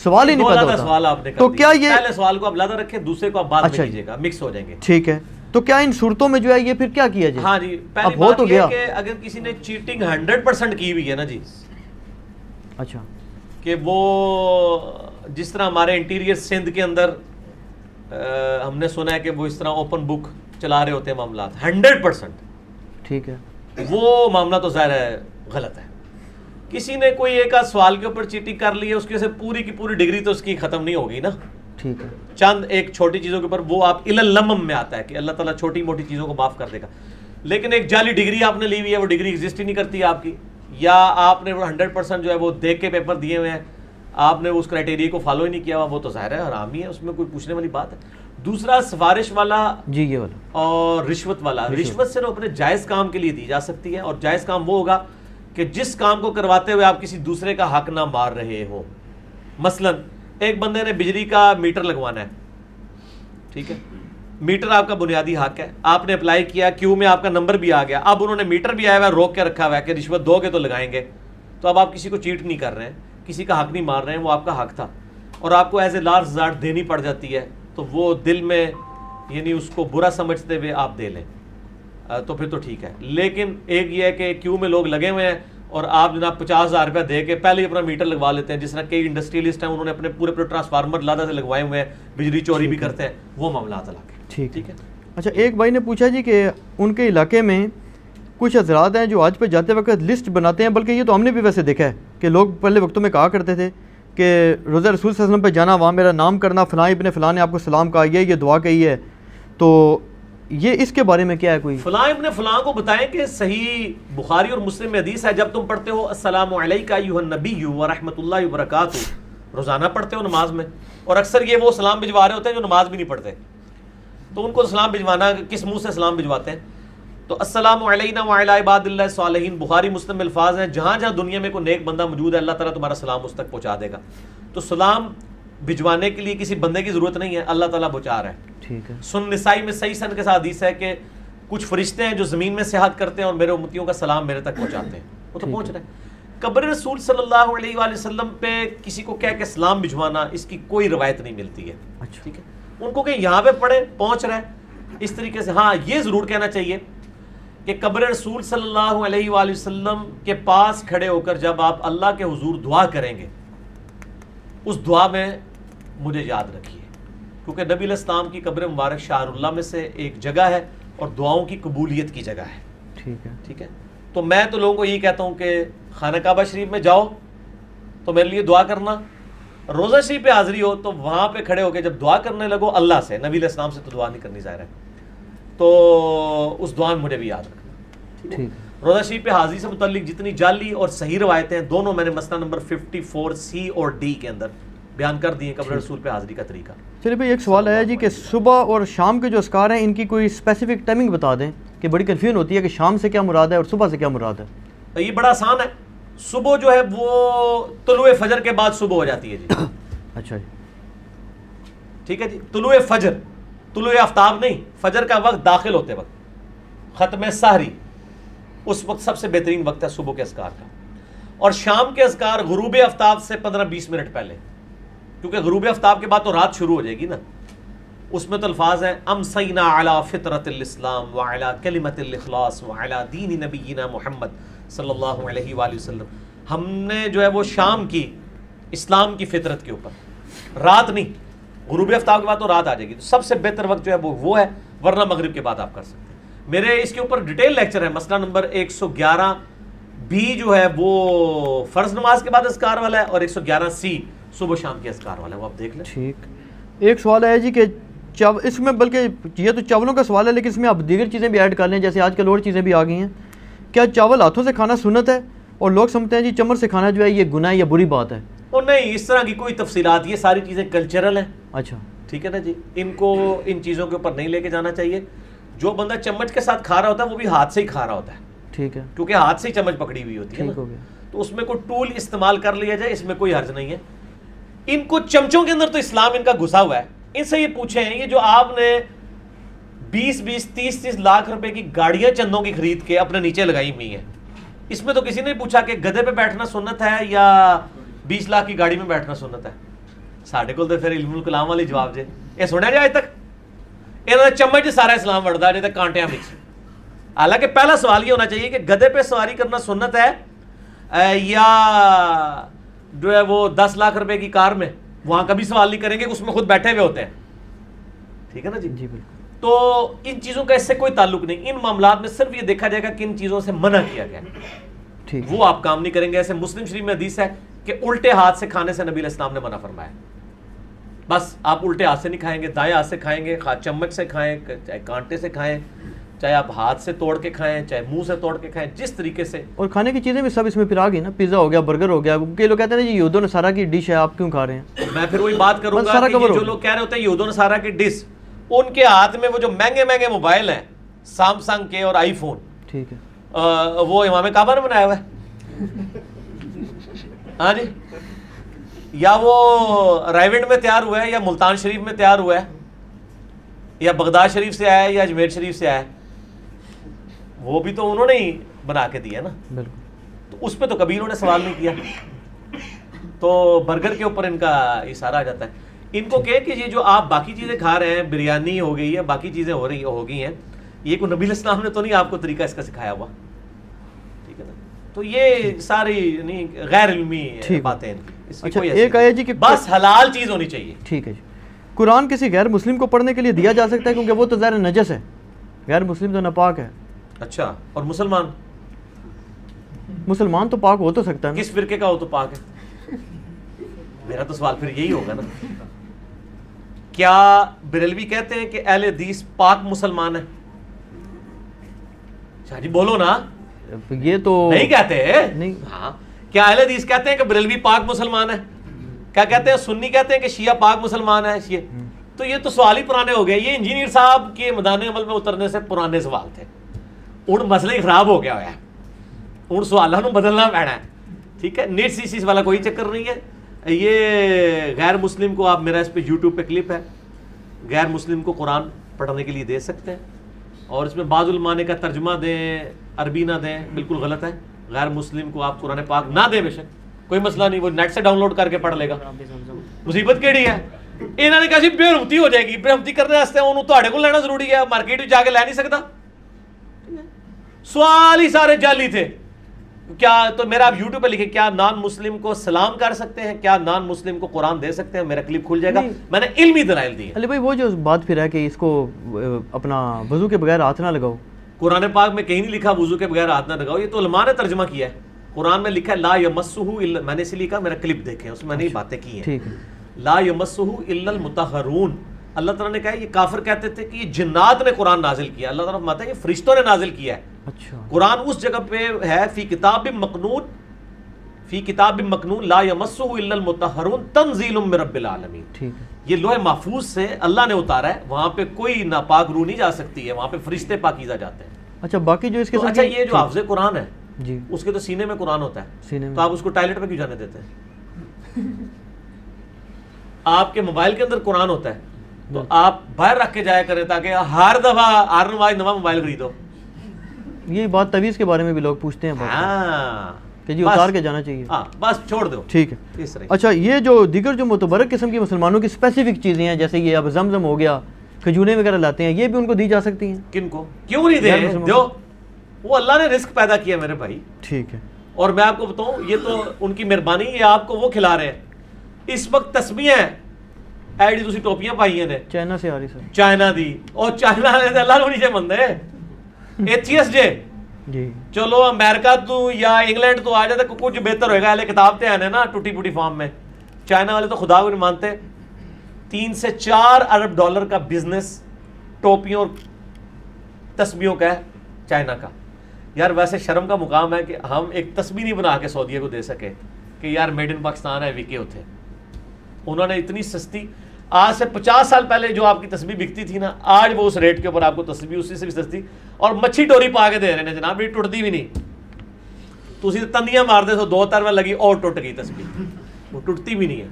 سوال ہی نہیں پیدا ہوتا. سوال آپ نے کر تو دیا. کیا یہ پہلے سوال کو آپ علیحدہ رکھیں، دوسرے کو آپ بعد میں کیجیے گا، مکس ہو جائیں گے. ٹھیک ہے. تو کیا ان صورتوں میں جو ہے یہ پھر کیا کیا جائے؟ ہاں جی، پہلی بات یہ ہے کہ اگر کسی نے چیٹنگ 100% کی ہوئی ہے نا جی، اچھا، کہ وہ جس طرح ہمارے انٹیریئر سندھ کے اندر ہم نے سنا ہے کہ وہ اس طرح اوپن بک چلا رہے ہوتے ہیں معاملات 100%، ٹھیک ہے، وہ معاملہ تو ظاہر ہے غلط ہے. کسی نے کوئی ایک آدھ سوال کے اوپر چیٹنگ کر لی ہے، اس کی وجہ سے پوری کی پوری ڈگری تو اس کی ختم نہیں ہوگی نا. ٹھیک ہے. چند ایک چھوٹی چیزوں کے اوپر وہ آپ الاللمم میں آتا ہے کہ اللہ تعالیٰ چھوٹی موٹی چیزوں کو معاف کر دے گا. لیکن ایک جعلی ڈگری آپ نے لی ہوئی ہے، وہ ڈگری ایگزسٹ ہی نہیں کرتی آپ کی، یا آپ نے وہ 100% جو ہے وہ دیکھ کے پیپر دیے ہوئے ہیں، آپ نے اس کرائٹیریا کو فالو ہی نہیں کیا ہوا، وہ تو ظاہر ہے حرام ہی ہے، اس میں کوئی پوچھنے والی بات ہے. دوسرا سفارش والا جی، یہ والا اور رشوت والا. رشوت صرف اپنے جائز کام کے لیے دی جا سکتی ہے، اور جائز کام وہ ہوگا کہ جس کام کو کرواتے ہوئے آپ کسی دوسرے کا حق نہ مار رہے ہو. مثلا ایک بندے نے بجلی کا میٹر لگوانا ہے، ٹھیک ہے، میٹر آپ کا بنیادی حق ہے، آپ نے اپلائی کیا، کیو میں آپ کا نمبر بھی آ گیا، اب انہوں نے میٹر بھی آیا ہوا ہے، روک کے رکھا ہوا ہے کہ رشوت دو گے تو لگائیں گے. تو اب آپ کسی کو چیٹ نہیں کر رہے ہیں، کسی کا حق نہیں مار رہے ہیں، وہ آپ کا حق تھا اور آپ کو ایز اے لارج زاٹ دینی پڑ جاتی ہے، تو وہ دل میں یعنی اس کو برا سمجھتے ہوئے آپ دے لیں تو پھر تو ٹھیک ہے. لیکن ایک یہ ہے کہ کیو میں لوگ لگے ہوئے ہیں اور آپ جناب 50,000 روپیہ دے کے پہلے ہی اپنا میٹر لگوا لیتے ہیں، جس طرح کئی انڈسٹریلسٹ ہیں انہوں نے اپنے پورے ٹرانسفارمر لادہ سے لگوائے ہوئے ہیں، بجلی چوری بھی کرتے ہیں، وہ معاملات الگ ہیں. ٹھیک ہے. اچھا، ایک بھائی نے پوچھا جی کہ ان کے علاقے میں کچھ حضرات ہیں جو آج پہ جاتے وقت لسٹ بناتے ہیں، بلکہ یہ تو ہم نے بھی ویسے دیکھا ہے کہ لوگ پہلے وقتوں میں کہا کرتے تھے کہ روزہ رسول صلی اللہ علیہ وسلم پہ جانا، وہاں میرا نام کرنا، فلاں ابن فلاں نے آپ کو سلام کہا، یہ دعا کہی ہے، تو یہ اس کے بارے میں کیا ہے؟ کوئی فلاں ابن فلاں کو بتائیں کہ صحیح بخاری اور مسلم میں حدیث ہے، جب تم پڑھتے ہو السلام علیکہ ایھا النبی ورحمۃ اللہ وبرکاتہ، روزانہ پڑھتے ہو نماز میں، اور اکثر یہ وہ سلام بھجوا رہے ہوتے ہیں جو نماز بھی نہیں پڑھتے، تو ان کو سلام بھجوانا کس منہ سے سلام بھجواتے ہیں؟ تو السلام علینا وعلی عباد اللہ الصالحین بخاری مسلم الفاظ ہیں، جہاں جہاں دنیا میں کوئی نیک بندہ موجود ہے اللہ تعالیٰ تمہارا سلام اس تک پہنچا دے گا. تو سلام بھجوانے کے لیے کسی بندے کی ضرورت نہیں ہے، اللہ تعالیٰ پہنچا رہا ہے. ٹھیک ہے. سنن نسائی میں صحیح سند کے ساتھ حدیث ہے کہ کچھ فرشتے ہیں جو زمین میں سیاحت کرتے ہیں اور میرے امتیوں کا سلام میرے تک پہنچاتے ہیں. وہ تو پہنچ رہے ہیں. قبر رسول صلی اللہ علیہ وآلہ وسلم پہ کسی کو کہہ کے سلام بھجوانا اس کی کوئی روایت نہیں ملتی ہے. اچھا. ٹھیک ہے. ان کو کہ یہاں پہ پڑھے پہنچ رہا ہے اس طریقے سے. ہاں یہ ضرور کہنا چاہیے کہ قبر رسول صلی اللہ علیہ وآلہ وسلم کے پاس کھڑے ہو کر جب آپ اللہ کے حضور دعا کریں گے اس دعا میں مجھے یاد رکھیے، کیونکہ نبی علیہ السلام کی قبر مبارک شعر اللہ میں سے ایک جگہ ہے اور دعاؤں کی قبولیت کی جگہ ہے. ٹھیک ہے. ٹھیک ہے. تو میں تو لوگوں کو یہی کہتا ہوں کہ خانہ کعبہ شریف میں جاؤ تو میرے لیے دعا کرنا، روزہ شریف پہ حاضری ہو تو وہاں پہ کھڑے ہو کے جب دعا کرنے لگو اللہ سے، نبی علیہ السلام سے تو دعا نہیں کرنی ظاہر ہے، تو اس دعا میں مجھے بھی یاد رکھنا. ٹھیک. روزہ شریف پہ حاضری سے متعلق جتنی جعلی اور صحیح روایتیں ہیں دونوں میں نے مسئلہ نمبر 54C اور D کے اندر بیان کر دیے قبر رسول پہ حاضری کا طریقہ. چلیے بھائی ایک سوال آیا جی کہ صبح اور شام کے جو اذکار ہیں ان کی کوئی اسپیسیفک ٹائمنگ بتا دیں کہ بڑی کنفیوژن ہوتی ہے کہ شام سے کیا مراد ہے اور صبح سے کیا مراد ہے. یہ بڑا آسان ہے. صبح جو ہے وہ طلوع فجر کے بعد صبح ہو جاتی ہے جی. اچھا جی. ٹھیک ہے جی. طلوع فجر، طلوع آفتاب نہیں، فجر کا وقت داخل ہوتے وقت، ختم سحری، اس وقت سب سے بہترین وقت ہے صبح کے اذکار کا. اور شام کے اذکار غروب آفتاب سے 15-20 منٹ پہلے، کیونکہ غروب آفتاب کے بعد تو رات شروع ہو جائے گی نا. اس میں تو الفاظ ہیں امسینا علی فطرت الاسلام وعلی کلمت الاخلاص وعلی دین نبینا محمد صلی اللہ علیہ وآلہ وسلم. ہم نے جو ہے وہ شام کی اسلام کی فطرت کے اوپر، رات نہیں، غروب آفتاب کے بعد تو رات آ جائے گی. تو سب سے بہتر وقت جو ہے وہ ہے، ورنہ مغرب کے بعد آپ کر سکتے ہیں. میرے اس کے اوپر ڈیٹیل لیکچر ہے، مسئلہ نمبر 111 بھی جو ہے وہ فرض نماز کے بعد اذکار والا ہے اور 111C صبح شام کے اذکار والا ہے، وہ آپ دیکھ لیں. ٹھیک. ایک سوال ہے جی کہ اس میں بلکہ یہ تو چاولوں کا سوال ہے لیکن اس میں آپ دیگر چیزیں بھی ایڈ کر لیں، جیسے آج کل اور چیزیں بھی آ گئی ہیں. کیا چاول ہاتھوں سے کھانا سنت ہے؟ اور لوگ سمجھتے ہیں جی چمچ سے کھانا جو ہے یہ گناہ یا بری بات ہے. اور نہیں، اس طرح کی کوئی تفصیلات، یہ ساری چیزیں کلچرل ہیں. اچھا. ٹھیک ہے نا جی. ان کو ان چیزوں کے اوپر نہیں لے کے جانا چاہیے. جو بندہ چمچ کے ساتھ کھا رہا ہوتا ہے وہ بھی ہاتھ سے ہی کھا رہا ہوتا ہے. ٹھیک ہے. کیونکہ ہاتھ سے ہی چمچ پکڑی ہوئی ہوتی ہے نا. تو اس میں کوئی ٹول استعمال کر لیا جائے، اس میں کوئی حرج نہیں ہے. ان کو چمچوں کے اندر تو اسلام ان کا گھسا ہوا ہے. ان سے یہ پوچھیں، یہ جو آپ نے 20-20 30-30 لاکھ روپے کی گاڑیاں چندوں کی خرید کے اپنے نیچے لگائی ہوئی ہیں، اس میں تو کسی نے پوچھا کہ گدھے پہ بیٹھنا سنت ہے یا 20 لاکھ کی گاڑی میں بیٹھنا سنت ہے. ساڈے کول تو پھر علم الکلام والی جواب جے یہ سنیا جائے تک انہوں نے چمچ سارا اسلام وڑدا جے تک کانٹیاں وچ. حالانکہ پہلا سوال یہ ہونا چاہیے کہ گدھے پہ سواری کرنا سنت ہے یا جو ہے وہ 10 لاکھ روپے کی کار میں، وہاں کبھی سوال نہیں کریں گے، اس میں خود بیٹھے ہوئے ہوتے ہیں. ٹھیک ہے نا جی. جی بالکل. تو ان چیزوں کا اس سے کوئی تعلق نہیں. ان معاملات میں صرف یہ دیکھا جائے گا کہ ان چیزوں سے منع کیا گیا، ٹھیک، وہ آپ کام نہیں کریں گے. ایسے مسلم شریف میں حدیث ہے کہ الٹے ہاتھ سے کھانے سے نبی علیہ السلام نے منع فرمایا. بس آپ الٹے ہاتھ سے نہیں کھائیں گے، دائیں ہاتھ سے کھائیں گے، چمچ سے کھائیں، چاہے کانٹے سے کھائیں، چاہے آپ ہاتھ سے توڑ کے کھائیں، چاہے منہ سے توڑ کے کھائیں، جس طریقے سے. اور کھانے کی چیزیں بھی سب اس میں پھر آ گئی نا، پیزا ہو گیا، برگر ہو گیا. کئی لوگ کہتے ہیں جی یہود و نصارہ کی ڈش ہے، آپ کیوں کھا رہے ہیں؟ میں پھر وہی بات کروں گا کہ جو لوگ کہہ رہے ہوتے ہیں یہود و نصارہ کی ڈش، ان کے ہاتھ میں وہ جو مہنگے مہنگے موبائل ہیں سامسنگ کے اور آئی فون، ٹھیک ہے، وہ امام کعبہ نے بنایا ہوا ہے. ہاں جی. یا وہ رائیونڈ میں تیار ہوا ہے، یا ملتان شریف میں تیار ہوا ہے، یا بغداد شریف سے آیا ہے، یا اجمیر شریف سے آیا ہے. وہ بھی تو انہوں نے ہی بنا کے دیا نا. بالکل. تو اس پہ تو کبھی انہوں نے سوال نہیں کیا. تو برگر کے اوپر ان کا اشارہ آ جاتا ہے. ان کو کہ یہ جو آپ باقی چیزیں کھا رہے ہیں، بریانی ہو گئی ہے، باقی چیزیں ہو گئی ہیں، یہ کوئی نبی علیہ السلام نے تو نہیں آپ کو طریقہ اس کا سکھایا ہوا. ٹھیک ہے نا. تو یہ ساری غیر علمی باتیں. اچھا ایک آیا جی کہ بس حلال چیز ہونی چاہیے. ٹھیک ہے جی. قرآن کسی غیر مسلم کو پڑھنے کے لیے دیا جا سکتا ہے کیونکہ وہ تو ظاہر نجس ہے، غیر مسلم تو ناپاک ہے. اچھا. اور مسلمان تو پاک ہو تو سکتا ہے. کس فرقے کا ہو تو پاک ہے؟ میرا تو سوال پھر یہی ہوگا نا. کیا بریلوی کہتے ہیں کہ اہل حدیث پاک مسلمان ہیں؟ شاہ جی بولو نا. یہ تو نہیں کہتے نہیں. ہاں. کیا اہل حدیث کہتے ہیں کہ بریلوی پاک مسلمان ہے؟ کیا کہتے ہیں سنی کہتے ہیں کہ شیعہ پاک مسلمان ہے؟ شیعہ. تو یہ تو سوال ہی پرانے ہو گئے. یہ انجینئر صاحب کے میدان عمل میں اترنے سے پرانے سوال تھے. ہن مسئلہ ہی خراب ہو گیا ہوا ہے, ہن سوالوں نوں بدلنا پینا ہے. ٹھیک ہے, نیٹ سی والا کوئی چکر نہیں ہے. یہ غیر مسلم کو آپ, میرا اس پہ یوٹیوب پہ کلپ ہے, غیر مسلم کو قرآن پڑھنے کے لیے دے سکتے ہیں, اور اس میں بعض علماء نے کا ترجمہ دیں, عربی نہ دیں, بالکل غلط ہے. غیر مسلم کو آپ قرآن پاک نہ دیں, بے شک کوئی مسئلہ نہیں, وہ نیٹ سے ڈاؤن لوڈ کر کے پڑھ لے گا. مصیبت کیڑی ہے, انہوں نے کہا سی بے رحمتی ہو جائے گی. بے رحمتی کرنے واسطے انہوں تہاڈے کول لینا ضروری ہے, مارکیٹ میں جا کے لے نہیں سکتا. سوال ہی سارے جعلی تھے. کیا تو میرا آپ یوٹیوب پہ لکھے کیا نان مسلم کو سلام کر سکتے ہیں, کیا نان مسلم کو قرآن دے سکتے ہیں, میرا کلپ کھل جائے گا. میں نے علمی دلائل دی. علی بھائی وہ جو بات پھر ہے کہ اس کو اپنا وضو کے بغیر ہاتھ نہ لگاؤ, قرآن پاک میں کہیں نہیں لکھا وضو کے بغیر ہاتھ نہ لگاؤ, یہ تو علماء نے ترجمہ کیا ہے. قرآن میں لکھا ہے لا یمسہ الا, میں نے اسی لکھا, میرا کلپ دیکھیں اس میں نے یہ باتیں کی ہیں. لا یمسہ الا المطہرون. اللہ تعالیٰ نے کہا یہ کافر کہتے تھے کہ یہ جنات نے قرآن نازل کیا, اللہ تعالیٰ فرماتا ہے یہ فرشتوں نے نازل کیا ہے. اچھا, قرآن اس جگہ پہ ہے فی کتاب مکنون, فی کتاب مکنون لا یمسہ الا المطہرون تنزیل من رب العالمین. ٹھیک ہے, یہ لوح محفوظ سے اللہ نے اتارا ہے, وہاں پہ کوئی ناپاک روح نہیں جا سکتی ہے, وہاں پہ فرشتے پاکیزہ جاتے ہیں. اچھا باقی جو اس کے اچھا یہ جو حافظ قرآن ہے جی, اس کے تو سینے میں قرآن ہوتا ہے, سینے تو آپ اس کو ٹائلٹ میں کیوں جانے دیتے ہیں؟ آپ کے موبائل کے اندر قرآن ہوتا ہے تو آپ باہر رکھ کے جایا کریں تاکہ ہر دفعہ ہر نواز موبائل خریدو. یہ بات تویز کے بارے میں بھی لوگ پوچھتے ہیں کہ جی اتار کے جانا چاہیے. ہاں بس چھوڑ دو. ٹھیک ہے. اچھا یہ جو دیگر جو متبرک قسم کی مسلمانوں کی اسپیسیفک چیزیں ہیں, جیسے یہ اب زمزم ہو گیا, کھجوریں وغیرہ لاتے ہیں, یہ بھی ان کو دی جا سکتی ہیں؟ کن کو کیوں نہیں دے, دو, وہ اللہ نے رزق پیدا کیا میرے بھائی. ٹھیک ہے, اور میں آپ کو بتاؤں یہ تو ان کی مہربانی, یہ آپ کو وہ کھلا رہے ہیں. اس وقت تسبیحیں ایڈی تسی ٹوپیاں پائی ہیں چائنا سے آ رہی سر, چائنا دی, اور چائنا نے اللہ نو نیچے بندے ایتھیس جے جی. چلو امریکہ تو یا انگلینڈ تو آ جاتا کچھ بہتر ہوئے گا, اہلے کتاب تے آنے نا ٹوٹی پوٹی فارم میں. چائنا والے تو خدا کو نہیں مانتے. 3 سے 4 ارب ڈالر کا بزنس ٹوپیوں اور تسبیحوں کا ہے چائنا کا. یار ویسے شرم کا مقام ہے کہ ہم ایک تسبیح نہیں بنا کے سعودیہ کو دے سکے کہ یار میڈ ان پاکستان ہے, وکے ہوتے. انہوں نے اتنی سستی, آج سے 50 سال پہلے جو آپ کی تسبیح بکتی تھی نا, آج وہ اس ریٹ کے اوپر آپ کو تسبیح اسی سے بھی سستی, اور مچھی ٹوری پا کے دے رہے ہیں جناب, یہ ٹوٹتی بھی نہیں. تو اسی تندیاں مار دے تو 2 تروا لگی اور ٹوٹ گئی تسبیح, وہ ٹوٹتی بھی نہیں ہے.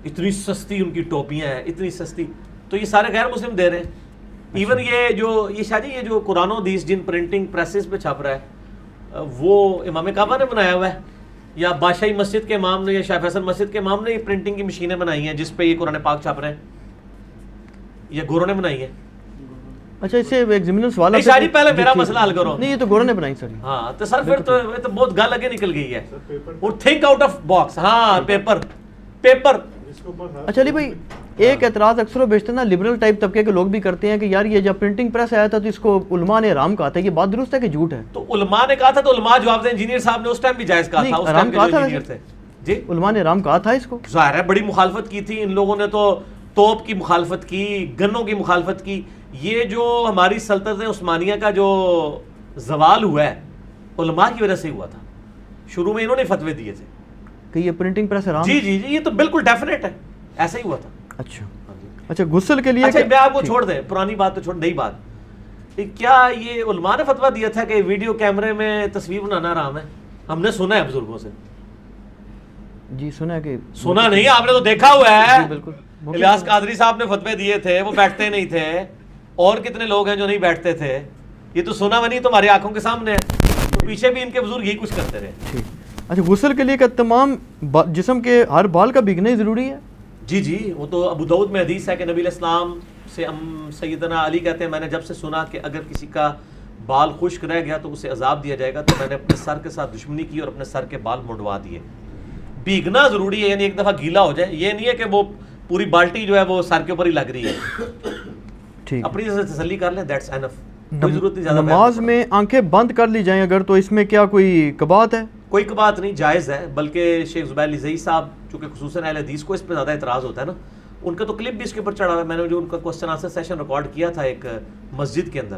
اتنی سستی ان کی ٹوپیاں ہیں, اتنی سستی. تو یہ سارے غیر مسلم دے رہے ہیں. ایون یہ جو یہ شاہ جی یہ جو قرآن و حدیث جن پرنٹنگ پریسز پہ چھپ رہا ہے, وہ امام کعبہ نے بنایا ہوا ہے یا بادشاہی مسجد کے امام نے یا شاہ فیصل مسجد کے امام نے یہ پرنٹنگ کی مشینیں بنائی ہیں جس پہ یہ قرآن پاک چھپ رہے ہیں, یہ گوروں نے بنائی ہے. اچھا اس سے ایک ضمن سوال ہے شاہ جی پہلے میرا مسئلہ حل کرو. نہیں یہ تو گوروں نے بنائی سر. ہاں تو سر پھر تو بہت گل آگے نکل گئی ہے. اور تھنک آؤٹ آف باکس. ہاں پیپر. اچھا علی بھائی ایک اعتراض اکثر و بیشتر نا لبرل ٹائپ طبقے کے لوگ بھی کرتے ہیں کہ یار یہ جب پرنٹنگ پریس آیا تھا تو اس کو علماء نے حرام کہا تھا, یہ بات درست ہے کہ جھوٹ ہے؟ تو علماء نے کہا تھا, تو علماء جواب دیں, انجینئر صاحب نے اس ٹائم بھی جائز کہا تھا, اس ٹائم کے جو انجینئر تھے جی علماء نے حرام کہا تھا اس کو. ظاہر ہے بڑی مخالفت کی تھی ان لوگوں نے, تو توپ کی مخالفت کی, گنوں کی مخالفت کی. یہ جو ہماری سلطنت عثمانیہ کا جو زوال ہوا ہے علماء کی وجہ سے ہوا تھا. شروع میں انہوں نے فتوے دیے تھے کہ یہ پرنٹنگ پریس حرام. جی جی جی یہ تو بالکل ڈیفینیٹ ہے, ایسا ہی ہوا تھا. اچھا غسل کے لیے اچھا میں آپ کو چھوڑ دیں, پرانی بات تو چھوڑ, نئی بات. کیا یہ علماء نے فتویٰ دیا تھا کہ ویڈیو کیمرے میں تصویر بنانا حرام ہے؟ ہم نے سنا ہے بزرگوں سے. جی سنا ہے کہ سنا نہیں, آپ نے تو دیکھا ہوا ہے. بالکل الیاس قادری صاحب نے فتوے دیے تھے, وہ بیٹھتے نہیں تھے, اور کتنے لوگ ہیں جو نہیں بیٹھتے تھے. یہ تو سنا ہوا نہیں, تمہاری آنکھوں کے سامنے ہے. تو پیچھے بھی ان کے بزرگ یہی کچھ کرتے رہے. اچھا غسل کے لیے کہ تمام جسم کے ہر بال کا بھیگنا ہی ضروری ہے؟ جی جی وہ تو ابو داؤد میں حدیث ہے کہ نبی علیہ السلام سے سیدنا علی کہتے ہیں میں نے جب سے سنا کہ اگر کسی کا بال خشک رہ گیا تو اسے عذاب دیا جائے گا, تو میں نے اپنے سر کے ساتھ دشمنی کی اور اپنے سر کے بال منڈوا دیے. بھیگنا ضروری ہے, یعنی ایک دفعہ گیلا ہو جائے, یہ نہیں ہے کہ وہ پوری بالٹی جو ہے وہ سر کے اوپر ہی لگ رہی ہے. اپنی سے تسلی کر لیں, دیٹس انف. کوئی ضرورت نہیں زیادہ. نماز میں آنکھیں بند کر لی جائیں اگر, تو اس میں کیا کوئی کباعت ہے؟ کوئی بات نہیں, جائز ہے. بلکہ شیخ زبیر لزئی صاحب چونکہ خصوصاً اہل حدیث کو اس پہ زیادہ اعتراض ہوتا ہے نا, ان کا تو کلپ بھی اس کے اوپر چڑھا ہوا ہے. میں نے جو ان کا کوسچن آنسر سیشن ریکارڈ کیا تھا ایک مسجد کے اندر,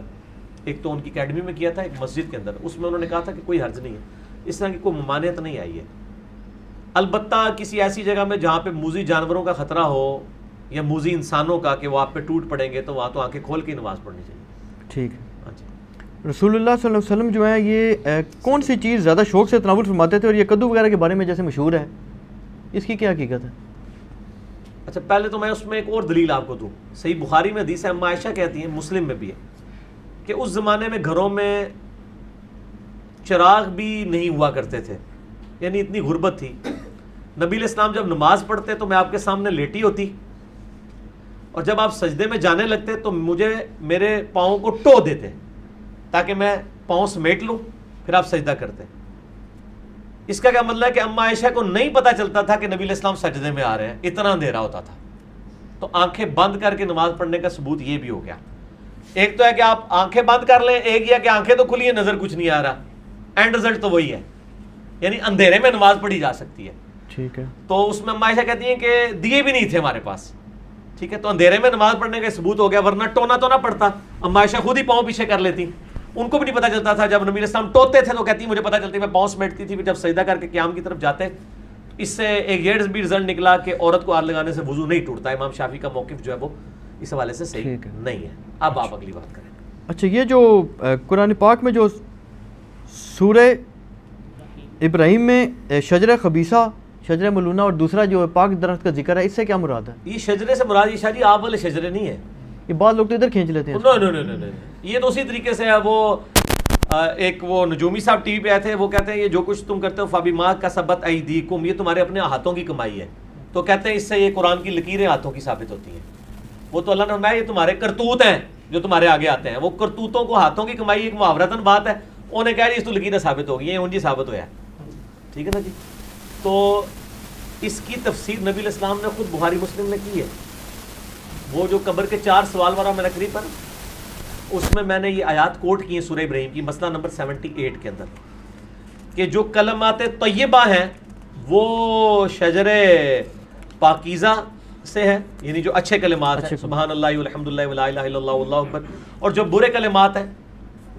ایک تو ان کی اکیڈمی میں کیا تھا, ایک مسجد کے اندر, اس میں انہوں نے کہا تھا کہ کوئی حرج نہیں ہے, اس طرح کی کوئی ممانعت نہیں آئی ہے. البتہ کسی ایسی جگہ میں جہاں پہ موذی جانوروں کا خطرہ ہو یا موذی انسانوں کا کہ وہ آپ پہ ٹوٹ پڑیں گے, تو وہاں تو آنکھیں کھول کے نماز پڑھنی چاہیے. ٹھیک ہے. رسول اللہ صلی اللہ علیہ وسلم جو ہیں یہ کون سی چیز زیادہ شوق سے تناول فرماتے تھے؟ اور یہ کدو وغیرہ کے بارے میں جیسے مشہور ہے، اس کی کیا حقیقت ہے؟ اچھا پہلے تو میں اس میں ایک اور دلیل آپ کو دوں. صحیح بخاری میں حدیث ہے، اما عائشہ کہتی ہیں، مسلم میں بھی ہے، کہ اس زمانے میں گھروں میں چراغ بھی نہیں ہوا کرتے تھے، یعنی اتنی غربت تھی. نبی علیہ السلام جب نماز پڑھتے تو میں آپ کے سامنے لیٹی ہوتی، اور جب آپ سجدے میں جانے لگتے تو مجھے میرے پاؤں کو ٹو دیتے تاکہ میں پاؤں سمیٹ لوں، پھر آپ سجدہ کرتے. اس کا کیا مطلب ہے کہ اما عائشہ کو نہیں پتا چلتا تھا کہ نبی علیہ السلام سجدے میں آ رہے ہیں، اتنا اندھیرا ہوتا تھا. تو آنکھیں بند کر کے نماز پڑھنے کا ثبوت یہ بھی ہو گیا. ایک تو ہے کہ آپ آنکھیں بند کر لیں، ایک یہ کہ آنکھیں تو کھلی ہیں، نظر کچھ نہیں آ رہا، اینڈ رزلٹ تو وہی ہے، یعنی اندھیرے میں نماز پڑھی جا سکتی ہے. ٹھیک ہے. تو اس میں اما عائشہ کہتی ہیں کہ دیے بھی نہیں تھے ہمارے پاس، ٹھیک ہے، تو اندھیرے میں نماز پڑھنے کا ثبوت ہو گیا، ورنہ ٹونا تو نہ پڑتا. اما عائشہ خود ہی پاؤں پیچھے کر لیتی، ان کو بھی نہیں پتا چلتا تھا. جب نبی علیہ السلام ٹوتے تھے تو کہتی مجھے پتا چلتی، میں پاؤں سمیٹتی تھی. جب سجدہ کر کے قیام کی طرف جاتے، اس سے ایک یہ بھی رزلٹ نکلا کہ عورت کو ہاتھ لگانے سے وضو نہیں ٹوٹتا. امام شافعی کا موقف جو ہے وہ اس حوالے سے صحیح نہیں ہے. اب آپ اگلی بات کریں. اچھا، یہ جو قرآن پاک میں جو سورہ ابراہیم میں شجر خبیثہ، شجر ملونہ اور دوسرا جو پاک درخت کا ذکر ہے، اس سے کیا مراد ہے؟ یہ شجرے سے مراد یہ شاہ جی آپ والے شجرے نہیں ہیں. یہ بعض لوگ تو ادھر کھینچ لیتے ہیں. نہیں، یہ تو اسی طریقے سے ہے. وہ ایک وہ نجومی صاحب ٹی وی پہ آئے تھے، وہ کہتے ہیں یہ جو کچھ تم کرتے ہو فَبِمَا كَسَبَتْ أَيْدِيكُمْ، یہ تمہارے اپنے ہاتھوں کی کمائی ہے. تو کہتے ہیں اس سے یہ قرآن کی لکیریں ہاتھوں کی ثابت ہوتی ہیں. وہ تو اللہ نے فرمایا یہ تمہارے کرتوت ہیں جو تمہارے آگے آتے ہیں. وہ کرتوتوں کو ہاتھوں کی کمائی ایک محاورتاً بات ہے. انہوں نے کہا اس تو لکیریں ثابت ہو گئی ہیں، ان جی ثابت ہوا ہے. ٹھیک ہے نا جی. تو اس کی تفسیر نبی علیہ السلام نے خود بخاری مسلم میں کی ہے. وہ جو قبر کے 4 سوال والا میں نقری پر، اس میں میں نے یہ آیات کوٹ کی ہیں سورہ ابراہیم کی، مسئلہ نمبر 78 کے اندر، کہ جو کلمات طیبہ ہیں وہ شجر پاکیزہ سے ہے، یعنی جو اچھے کلمات ہیں، سبحان اللہ والحمدللہ ولا الہ الا اللہ واللہ اکبر. اور جو برے کلمات ہیں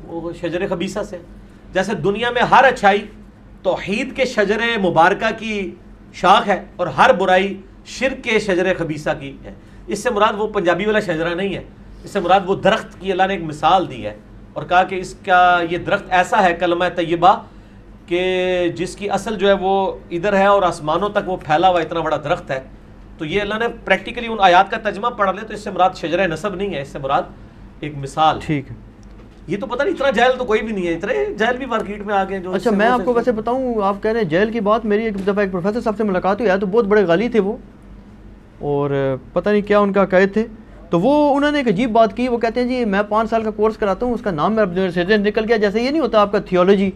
وہ شجر خبیثہ سے. جیسے دنیا میں ہر اچھائی توحید کے شجر مبارکہ کی شاخ ہے، اور ہر برائی شرک کے شجر خبیثہ کی ہے. اس سے مراد وہ پنجابی والا شجرہ نہیں ہے، اس سے مراد وہ درخت کی اللہ نے ایک مثال دی ہے، اور کہا کہ اس کا یہ درخت ایسا ہے کلمہ طیبہ کہ جس کی اصل جو ہے وہ ادھر ہے اور آسمانوں تک وہ پھیلا ہوا اتنا بڑا درخت ہے. تو یہ اللہ نے پریکٹیکلی ان آیات کا ترجمہ پڑھ لے تو اس سے مراد شجرہ نسب نہیں ہے، اس سے مراد ایک مثال. ٹھیک ہے. یہ تو پتہ نہیں، اتنا جاہل تو کوئی بھی نہیں ہے، اتنے جاہل بھی مارکیٹ میں آ گئے جو. اچھا، میں آپ کو ویسے بتاؤں، آپ کہہ رہے ہیں جیل کی بات، میری ایک دفعہ ایک پروفیسر صاحب سے ملاقات ہوئی ہے، تو بہت بڑے غالی تھے وہ، اور پتہ نہیں کیا ان کا عقائد تھے. تو وہ انہوں نے ایک عجیب بات کی. وہ کہتے ہیں جی میں 5 سال کا کورس کراتا ہوں، اس کا نام میرا سے نکل گیا. جیسے یہ نہیں ہوتا آپ کا تھیولوجی،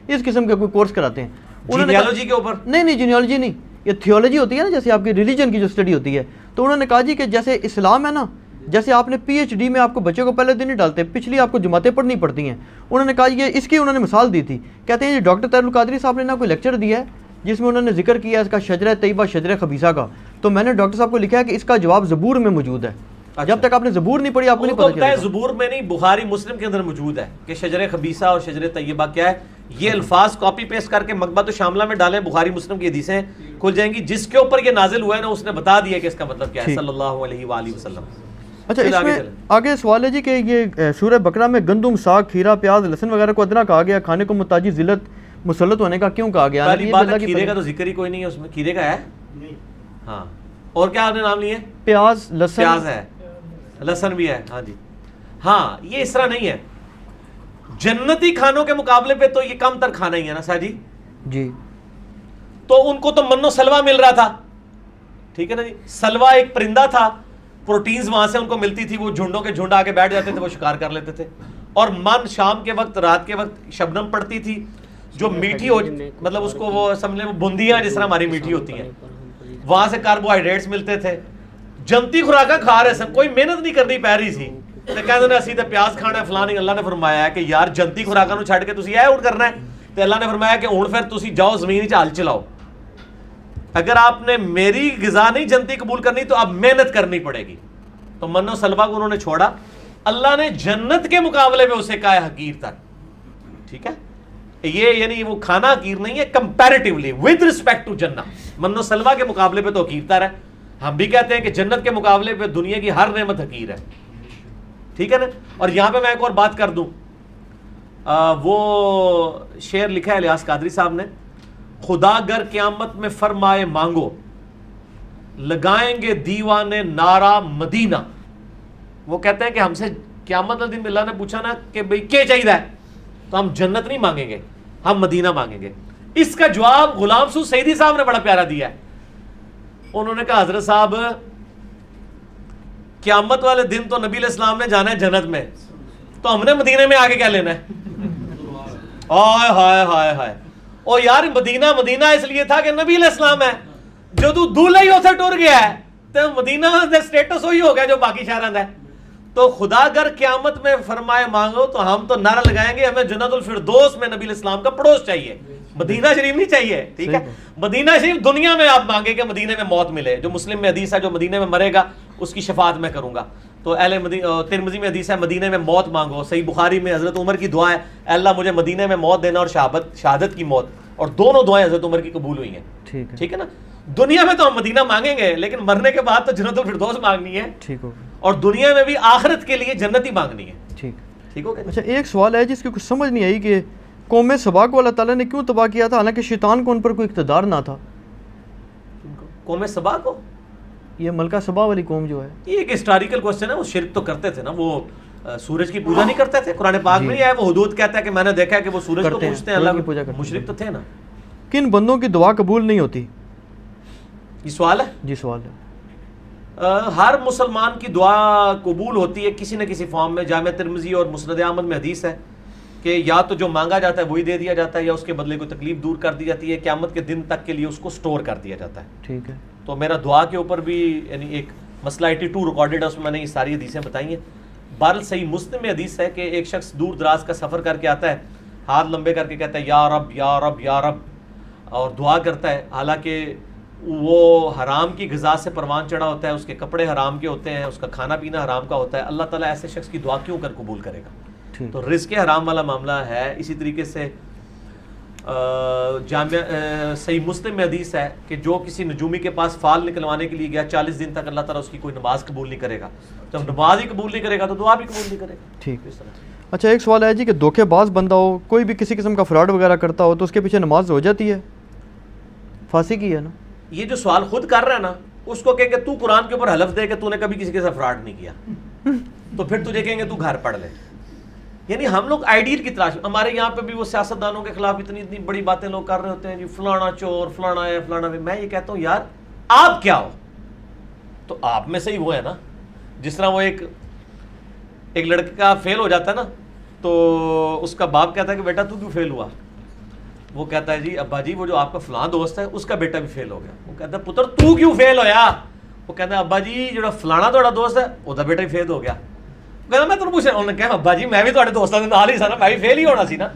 اس قسم کا کوئی کورس کراتے ہیں. جینیالوجی کے اوپر؟ نہیں، جینیالوجی نہیں، یہ تھیولوجی ہوتی ہے نا، جیسے آپ کی ریلیجن کی جو اسٹڈی ہوتی ہے. تو انہوں نے کہا جی کہ جیسے اسلام ہے نا، جیسے آپ نے پی ایچ ڈی میں آپ کو بچوں کو پہلے دن نہیں ڈالتے، پچھلی آپ کو جماعتیں پڑھنی پڑتی ہیں. انہوں نے کہا یہ اس کی انہوں نے مثال دی تھی. کہتے ہیں جی ڈاکٹر طاہر القادری صاحب نے نا کوئی لیکچر دیا ہے جس میں انہوں نے ذکر کیا اس کا شجرہ طیبہ شجرہ خبیثہ کا. تو میں نے ڈاکٹر صاحب کو لکھا ہے کہ اس کا جواب زبور میں موجود ہے. جب تک آپ نے زبور نہیں پڑھی آپ کو نہیں پتہ چلے گا. زبور میں نہیں، بخاری مسلم کے اندر موجود ہے کہ شجر خبیثہ اور شجر طیبہ کیا ہے. یہ الفاظ کاپی پیسٹ کر کے مکتبۃ الشاملہ میں ڈالیں، بخاری مسلم کی حدیثیں کھل جائیں گی. جس کے اوپر یہ نازل ہوا ہے نا، اس نے بتا دیا کہ اس کا مطلب کیا ہے، صلی اللہ علیہ وآلہ وسلم. اچھا، اس میں آگے سوال ہے جی کہ یہ سورہ بقرہ میں گندم، ساگ، کھیرا، پیاز، لہسن وغیرہ کو ادنا کہا گیا، کھانے کو محتاجی ذلت مسلط ہونے کا کیوں کہا گیا؟ پہلی بات کھیرے کا تو ذکر ہی کوئی نہیں ہے اس میں. کھیرے کا ہے؟ ہاں. اور کیا آپ نے نام لیے؟ پیاز، لہسن. پیاز ہے، لہسن بھی ہے. ہاں جی. ہاں، یہ اس طرح نہیں ہے. جنتی کھانوں کے مقابلے پہ تو یہ کم تر کھانا ہی ہے نا سا جی. جی. تو ان کو تو من و سلوا مل رہا تھا، ٹھیک ہے نا جی. سلوا ایک پرندہ تھا، پروٹینز وہاں سے ان کو ملتی تھی، وہ جھنڈوں کے جھنڈ آ کے بیٹھ جاتے تھے، وہ شکار کر لیتے تھے. اور من شام کے وقت، رات کے وقت شبنم پڑتی تھی جو میٹھی ہو، مطلب اس کو وہ سمجھ لیں بندیاں جس طرح ہماری میٹھی ہوتی ہیں، وہاں سے کاربوہائیڈریٹس ملتے تھے. جنتی خوراکاں کھا رہے سن، کوئی محنت نہیں کرنی پی رہی سی. تے کہندے نے اسی تے پیاز کھانا ہے فلاں. اللہ نے فرمایا ہے کہ یار جنتی خوراکاں نو چھڈ کے تسی اے اونٹ کرنا ہے. تے اللہ نے فرمایا کہ ہن پھر تسی جاؤ زمین وچ ہل چلاؤ. اگر آپ نے میری غذا نہیں جنتی قبول کرنی تو اب محنت کرنی پڑے گی. تو من و سلوا کو انہوں نے چھوڑا. اللہ نے جنت کے مقابلے میں اسے کہا ہے حقیر تر. ٹھیک ہے، یہ یعنی وہ کھانا حقیر نہیں ہے، کمپیریٹیولی ود رسپیکٹ ٹو جنت. من و سلوا کے مقابلے پہ تو حقیر تر ہے. ہم بھی کہتے ہیں کہ جنت کے مقابلے پہ دنیا کی ہر نعمت حقیر ہے. ٹھیک ہے نا. اور یہاں پہ میں ایک اور بات کر دوں وہ شعر لکھا ہے الیاس قادری صاحب نے, خدا گر قیامت میں فرمائے مانگو, لگائیں گے دیوانے نعرہ مدینہ. وہ کہتے ہیں کہ ہم سے قیامت والے دن اللہ نے پوچھا نا کہ بھئی کیا چاہیے ہے, تو ہم جنت نہیں مانگیں گے, ہم مدینہ مانگیں گے. اس کا جواب غلام سو سعیدی صاحب نے بڑا پیارا دیا ہے. انہوں نے کہا حضرت صاحب قیامت والے دن تو نبی علیہ السلام نے جانا ہے جنت میں, تو ہم نے مدینہ میں آگے کیا لینا ہے؟ ہائے ہائے ہائے ہائے, او یار مدینہ مدینہ اس لیے تھا کہ نبی علیہ السلام ہے, جو تو دولہا ہی اسے ٹر گیا ہے تو مدینہ دا سٹیٹس وہی ہو گیا جو باقی شہراں دا ہے. تو خدا گر قیامت میں فرمائے مانگو تو ہم تو نعرہ لگائیں گے ہمیں جنت الفردوس میں نبی علیہ السلام کا پڑوس چاہیے, مدینہ شریف نہیں چاہیے. ٹھیک ہے, مدینہ شریف دنیا میں آپ مانگیں کہ مدینہ میں موت ملے, جو مسلم میں حدیث ہے جو مدینہ میں مرے گا اس کی شفاعت میں کروں گا. تو ترمذی میں حدیث ہے مدینہ میں موت مانگو. صحیح بخاری میں حضرت عمر کی دعا ہے, اے اللہ مجھے مدینہ میں موت دینا اور شہادت کی موت, اور دونوں دعائیں حضرت عمر کی قبول ہوئی ہیں. ٹھیک ہے نا, دنیا میں تو ہم مدینہ مانگیں گے لیکن مرنے کے بعد تو جنت الفردوس مانگنی ہے. ٹھیک ہو, اور دنیا میں بھی آخرت کے لیے جنت ہی مانگنی ہے. ٹھیک ہو گیا. اچھا ایک سوال ہے جس کی کچھ سمجھ نہیں آئی کہ قوم سبا کو اللہ تعالیٰ نے کیوں تباہ کیا تھا حالانکہ شیطان کو ان پر کوئی اقتدار نہ تھا؟ قوم سبا کو, یہ ملکہ سبا والی قوم جو ہے, یہ ایک ہسٹوریکل کوسچن ہے. وہ شرک تو کرتے تھے نا, وہ سورج کی پوجا نہیں کرتے تھے. قرآن پاک میں نہیں آیا, وہ حدود کہتا ہے کہ میں نے دیکھا ہے کہ وہ سورج کو پوجتے ہیں, اللہ کی پوجا کرتے ہیں. مشرک تو تھے نا. کن بندوں کی دعا قبول نہیں ہوتی؟ یہ سوال ہے. جی سوال ہے. ہر مسلمان کی دعا قبول ہوتی ہے کسی نہ کسی فارم میں. جامع ترمذی اور مسند احمد میں حدیث ہے کہ یا تو جو مانگا جاتا ہے وہی دے دیا جاتا ہے, یا اس کے بدلے کوئی تکلیف دور کر دی جاتی ہے, قیامت کے دن تک کے لیے اس کو سٹور کر دیا جاتا ہے. ٹھیک ہے. تو میرا دعا کے اوپر بھی یعنی ایک مسئلہ 82 ریکارڈڈ ہے, اس میں نے یہ ساری حدیثیں بتائی ہیں. بہرحال صحیح مسلم میں حدیث ہے کہ ایک شخص دور دراز کا سفر کر کے آتا ہے, ہاتھ لمبے کر کے کہتا ہے یا رب یا رب یا رب, اور دعا کرتا ہے. حالانکہ وہ حرام کی غذا سے پروان چڑھا ہوتا ہے, اس کے کپڑے حرام کے ہوتے ہیں, اس کا کھانا پینا حرام کا ہوتا ہے. اللہ تعالیٰ ایسے شخص کی دعا کیوں کر قبول کرے گا؟ تو رزق حرام والا معاملہ ہے. اسی طریقے سے صحیح مسلم میں حدیث ہے کہ جو کسی نجومی کے پاس فال نکلوانے کے لیے گیا 40 دن تک اللہ تعالیٰ اس کی کوئی نماز قبول نہیں کرے گا. جب نماز ہی قبول نہیں کرے گا تو دعا بھی قبول نہیں کرے گا. ٹھیک. اچھا ایک سوال ہے جی کہ دھوکے باز بندہ ہو, کوئی بھی کسی قسم کا فراڈ وغیرہ کرتا ہو تو اس کے پیچھے نماز ہو جاتی ہے؟ پھانسی کی ہے نا. یہ جو سوال خود کر رہا ہے نا, اس کو کہیں کہ تو قرآن کے اوپر حلف دے کہ تو نے کبھی کسی کے ساتھ فراڈ نہیں کیا, تو پھر تجھے کہیں گے تو گھر پڑھ لے. یعنی ہم لوگ آئیڈیل کی تلاش, ہمارے یہاں پہ بھی وہ سیاستدانوں کے خلاف اتنی بڑی باتیں لوگ کر رہے ہوتے ہیں, جی فلانا چور فلانا ہے فلانا ہے. میں یہ کہتا ہوں یار آپ کیا ہو؟ تو آپ میں سے ہی وہ ہے نا, جس طرح وہ ایک لڑکے کا فیل ہو جاتا ہے نا, تو اس کا باپ کہتا ہے کہ بیٹا تو کیوں فیل ہوا؟ وہ کہتا ہے جی ابا جی وہ جو آپ کا فلاں دوست ہے اس کا بیٹا بھی فیل ہو گیا. وہ کہتا ہے پتر تو کیوں فیل ہویا؟ وہ کہتا ہے ابا جی جو فلانا تھوڑا دوست ہے وہ بیٹا بھی فیل ہو گیا. کہنا میں تمہیں پوچھ رہا ہوں, انہوں نے کہا ابا جی میں بھی تھوڑے دوستوں کے نال ہی سا نا, میں بھی فیل ہی ہونا سی نا.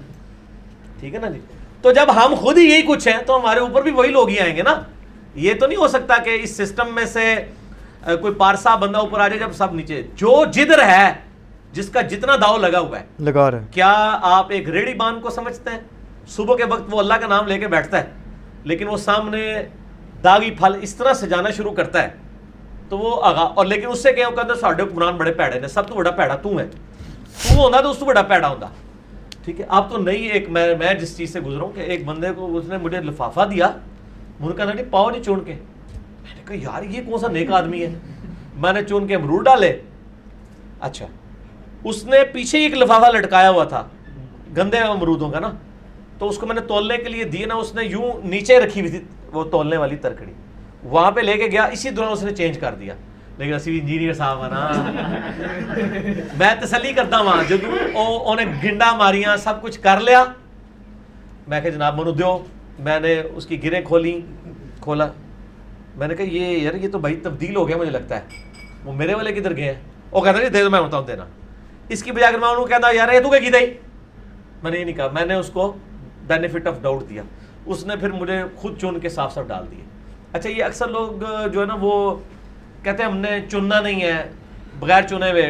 ٹھیک ہے نا جی. تو جب ہم خود ہی یہی کچھ ہیں تو ہمارے اوپر بھی وہی لوگ ہی آئیں گے نا. یہ تو نہیں ہو سکتا کہ اس سسٹم میں سے کوئی پارسا بندہ اوپر آ جائے جب سب نیچے. جو جدھر ہے جس کا جتنا داؤ لگا ہوا ہے لگا رہا ہے. کیا آپ ایک ریڑھی بان کو سمجھتے ہیں؟ صبح کے وقت وہ اللہ کا نام لے کے بیٹھتا ہے, لیکن وہ سامنے داغی پھل اس طرح سجانا شروع کرتا ہے تو وہ اور لیکن اس سے کیا کہتا ہے ساڈے قرآن بڑے پیڑے نے, سب تو بڑا پیڑا تو ہے, تو ہوتا تو اس تو بڑا پیڑا ہوتا. ٹھیک ہے. اب تو نہیں, ایک میں جس چیز سے گزرا ہوں کہ ایک بندے کو اس نے مجھے لفافہ دیا, مجھے کہا نہیں پاؤ نہیں چون کے. میں نے کہا یار یہ کون سا نیک آدمی ہے. میں نے چون کے امرود ڈالے. اچھا اس نے پیچھے ایک لفافہ لٹکایا ہوا تھا گندے امرودوں کا نا, تو اس کو میں نے تولنے کے لیے دی نا, اس نے یوں نیچے رکھی ہوئی تھی وہ تولنے والی ترکڑی, وہاں پہ لے کے گیا, اسی دوران اس نے چینج کر دیا. لیکن اسی انجینئر صاحب ہے نا, میں تسلی کرتا ہوں جب انہیں گنڈا ماریاں سب کچھ کر لیا. میں کہ جناب منو دیو, میں نے اس کی گریں کھولا. میں نے کہا یہ یار یہ تو بھائی تبدیل ہو گیا مجھے لگتا ہے. وہ میرے والے کدھر گئے ہیں؟ وہ کہتا ہے دے دو, میں ہوتا ہوں دینا. اس کی بجائے اگر میں انہوں کہتا یار یہ تو کیا کی دئی, میں نے یہ نہیں کہا, میں نے اس کو بینیفٹ آف ڈاؤٹ دیا. اس نے پھر مجھے خود چن کے صاف صاف ڈال دیے. اچھا یہ اکثر لوگ جو ہے نا وہ کہتے ہیں ہم نے چننا نہیں ہے بغیر چنے ہوئے,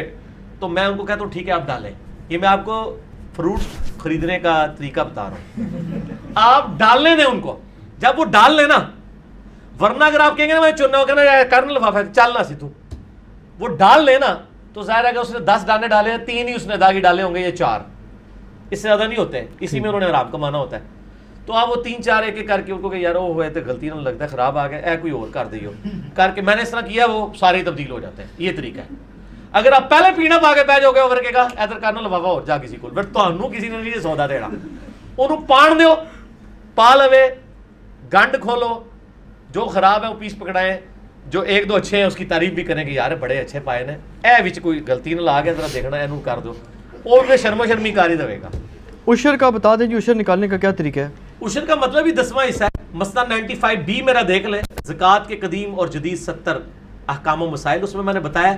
تو میں ان کو کہتا ہوں ٹھیک ہے آپ ڈالیں. یہ میں آپ کو فروٹ خریدنے کا طریقہ بتا رہا ہوں, آپ ڈالنے دیں ان کو, جب وہ ڈال لیں نا, ورنہ اگر آپ کہیں گے نا میں چننا ہوگا نا کرنا لفافہ چلنا سی تو, وہ ڈال لیں نا تو ظاہر ہے کہ اس نے 10 دانے ڈالے ہیں, 3 ہی اس نے داغی ڈالے ہوں گے یا 4, اس سے زیادہ نہیں ہوتے ہیں, اسی میں انہوں نے آرام کمانا ہوتا ہے. تو آپ وہ 3-4 ایک کر کے ان کو کہ یار وہ ہوئے تو غلطی نہ لگتا ہے خراب آ گیا اے کوئی اور کر دیو کر کے میں نے اس طرح کیا, وہ سارے تبدیل ہو جاتے ہیں. یہ طریقہ ہے. اگر آپ پہلے پینا پا کے بہ جاؤ گے اوور کے کا ادھر کرنا لفافا ہو جا کسی کو, پھر تانوں کسی نے نہیں سودا دینا. انہوں پان دیو, پا لوے, گنڈ کھولو, جو خراب ہے وہ پیس پکڑائیں, جو 1-2 اچھے ہیں اس کی تعریف بھی کریں کہ یار بڑے اچھے پائے نے, اے وچ کوئی غلطی نہ لا کے ذرا دیکھنا ہے انہوں کر دو, اور پھر شرم و شرمی کاری دے گا. عشر کا بتا دیں جی, عشر نکالنے کا کیا طریقہ ہے؟ عشر کا مطلب ہی 10واں حصہ ہے. مسئلہ 95B میرا دیکھ لیں, زکوٰۃ کے قدیم اور جدید 70 احکام و مسائل, اس میں نے بتایا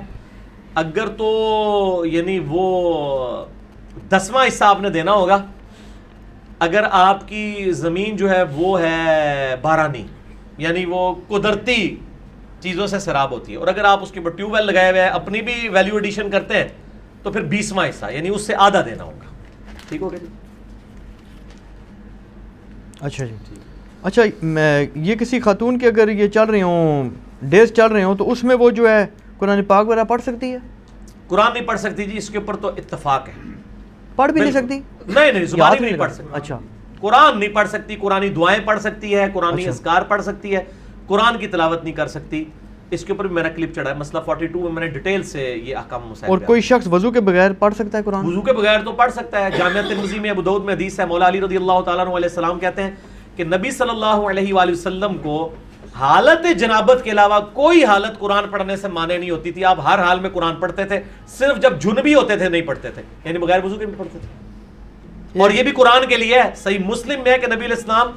اگر تو یعنی وہ 10واں حصہ آپ نے دینا ہوگا اگر آپ کی زمین جو ہے وہ ہے بارانی, یعنی وہ قدرتی چیزوں سے سیراب ہوتی ہے, اور اگر آپ اس کے اوپر ٹیوب ویل لگائے ہوئے ہیں, اپنی بھی ویلیو ایڈیشن کرتے ہیں, تو پھر 20واں حصہ یعنی اس سے آدھا دینا ہوگا. ٹھیک ہو گیا جی؟ اچھا جی. اچھا یہ کسی خاتون کے اگر یہ چل رہے ہوں, ڈیز چل رہے ہوں, تو اس میں وہ جو ہے قرآن پاک وغیرہ پڑھ سکتی ہے؟ قرآن نہیں پڑھ سکتی جی, اس کے اوپر تو اتفاق ہے. پڑھ بھی نہیں سکتی؟ نہیں زبانی نہیں پڑھ سکتی. اچھا, قرآن نہیں پڑھ سکتی, قرآنی دعائیں پڑھ سکتی ہے, قرآنی اذکار پڑھ سکتی ہے, قرآن کی تلاوت نہیں کر سکتی. اس کے اوپر بھی میرا کلپ چڑھا ہے, مسئلہ 42 میں میں نے ڈیٹیل سے یہ احکام مسائل. اور کوئی شخص وضو کے بغیر پڑھ سکتا ہے قرآن؟ وضو کے بغیر تو پڑھ سکتا ہے. جامعہ ترمذی میں ابو داؤد میں حدیث ہے, مولا علی رضی اللہ تعالیٰ عنہ علیہ السلام کہتے ہیں کہ نبی صلی اللہ علیہ وآلہ وسلم کو حالت جنابت کے علاوہ کوئی حالت قرآن پڑھنے سے مانے نہیں ہوتی تھی. آپ ہر حال میں قرآن پڑھتے تھے, صرف جب جنبی ہوتے تھے نہیں پڑھتے تھے, یعنی بغیر وضو کے بھی پڑھتے تھے. اور یہ بھی قرآن کے لیے ہے. صحیح مسلم میں ہے کہ نبی علیہ السلام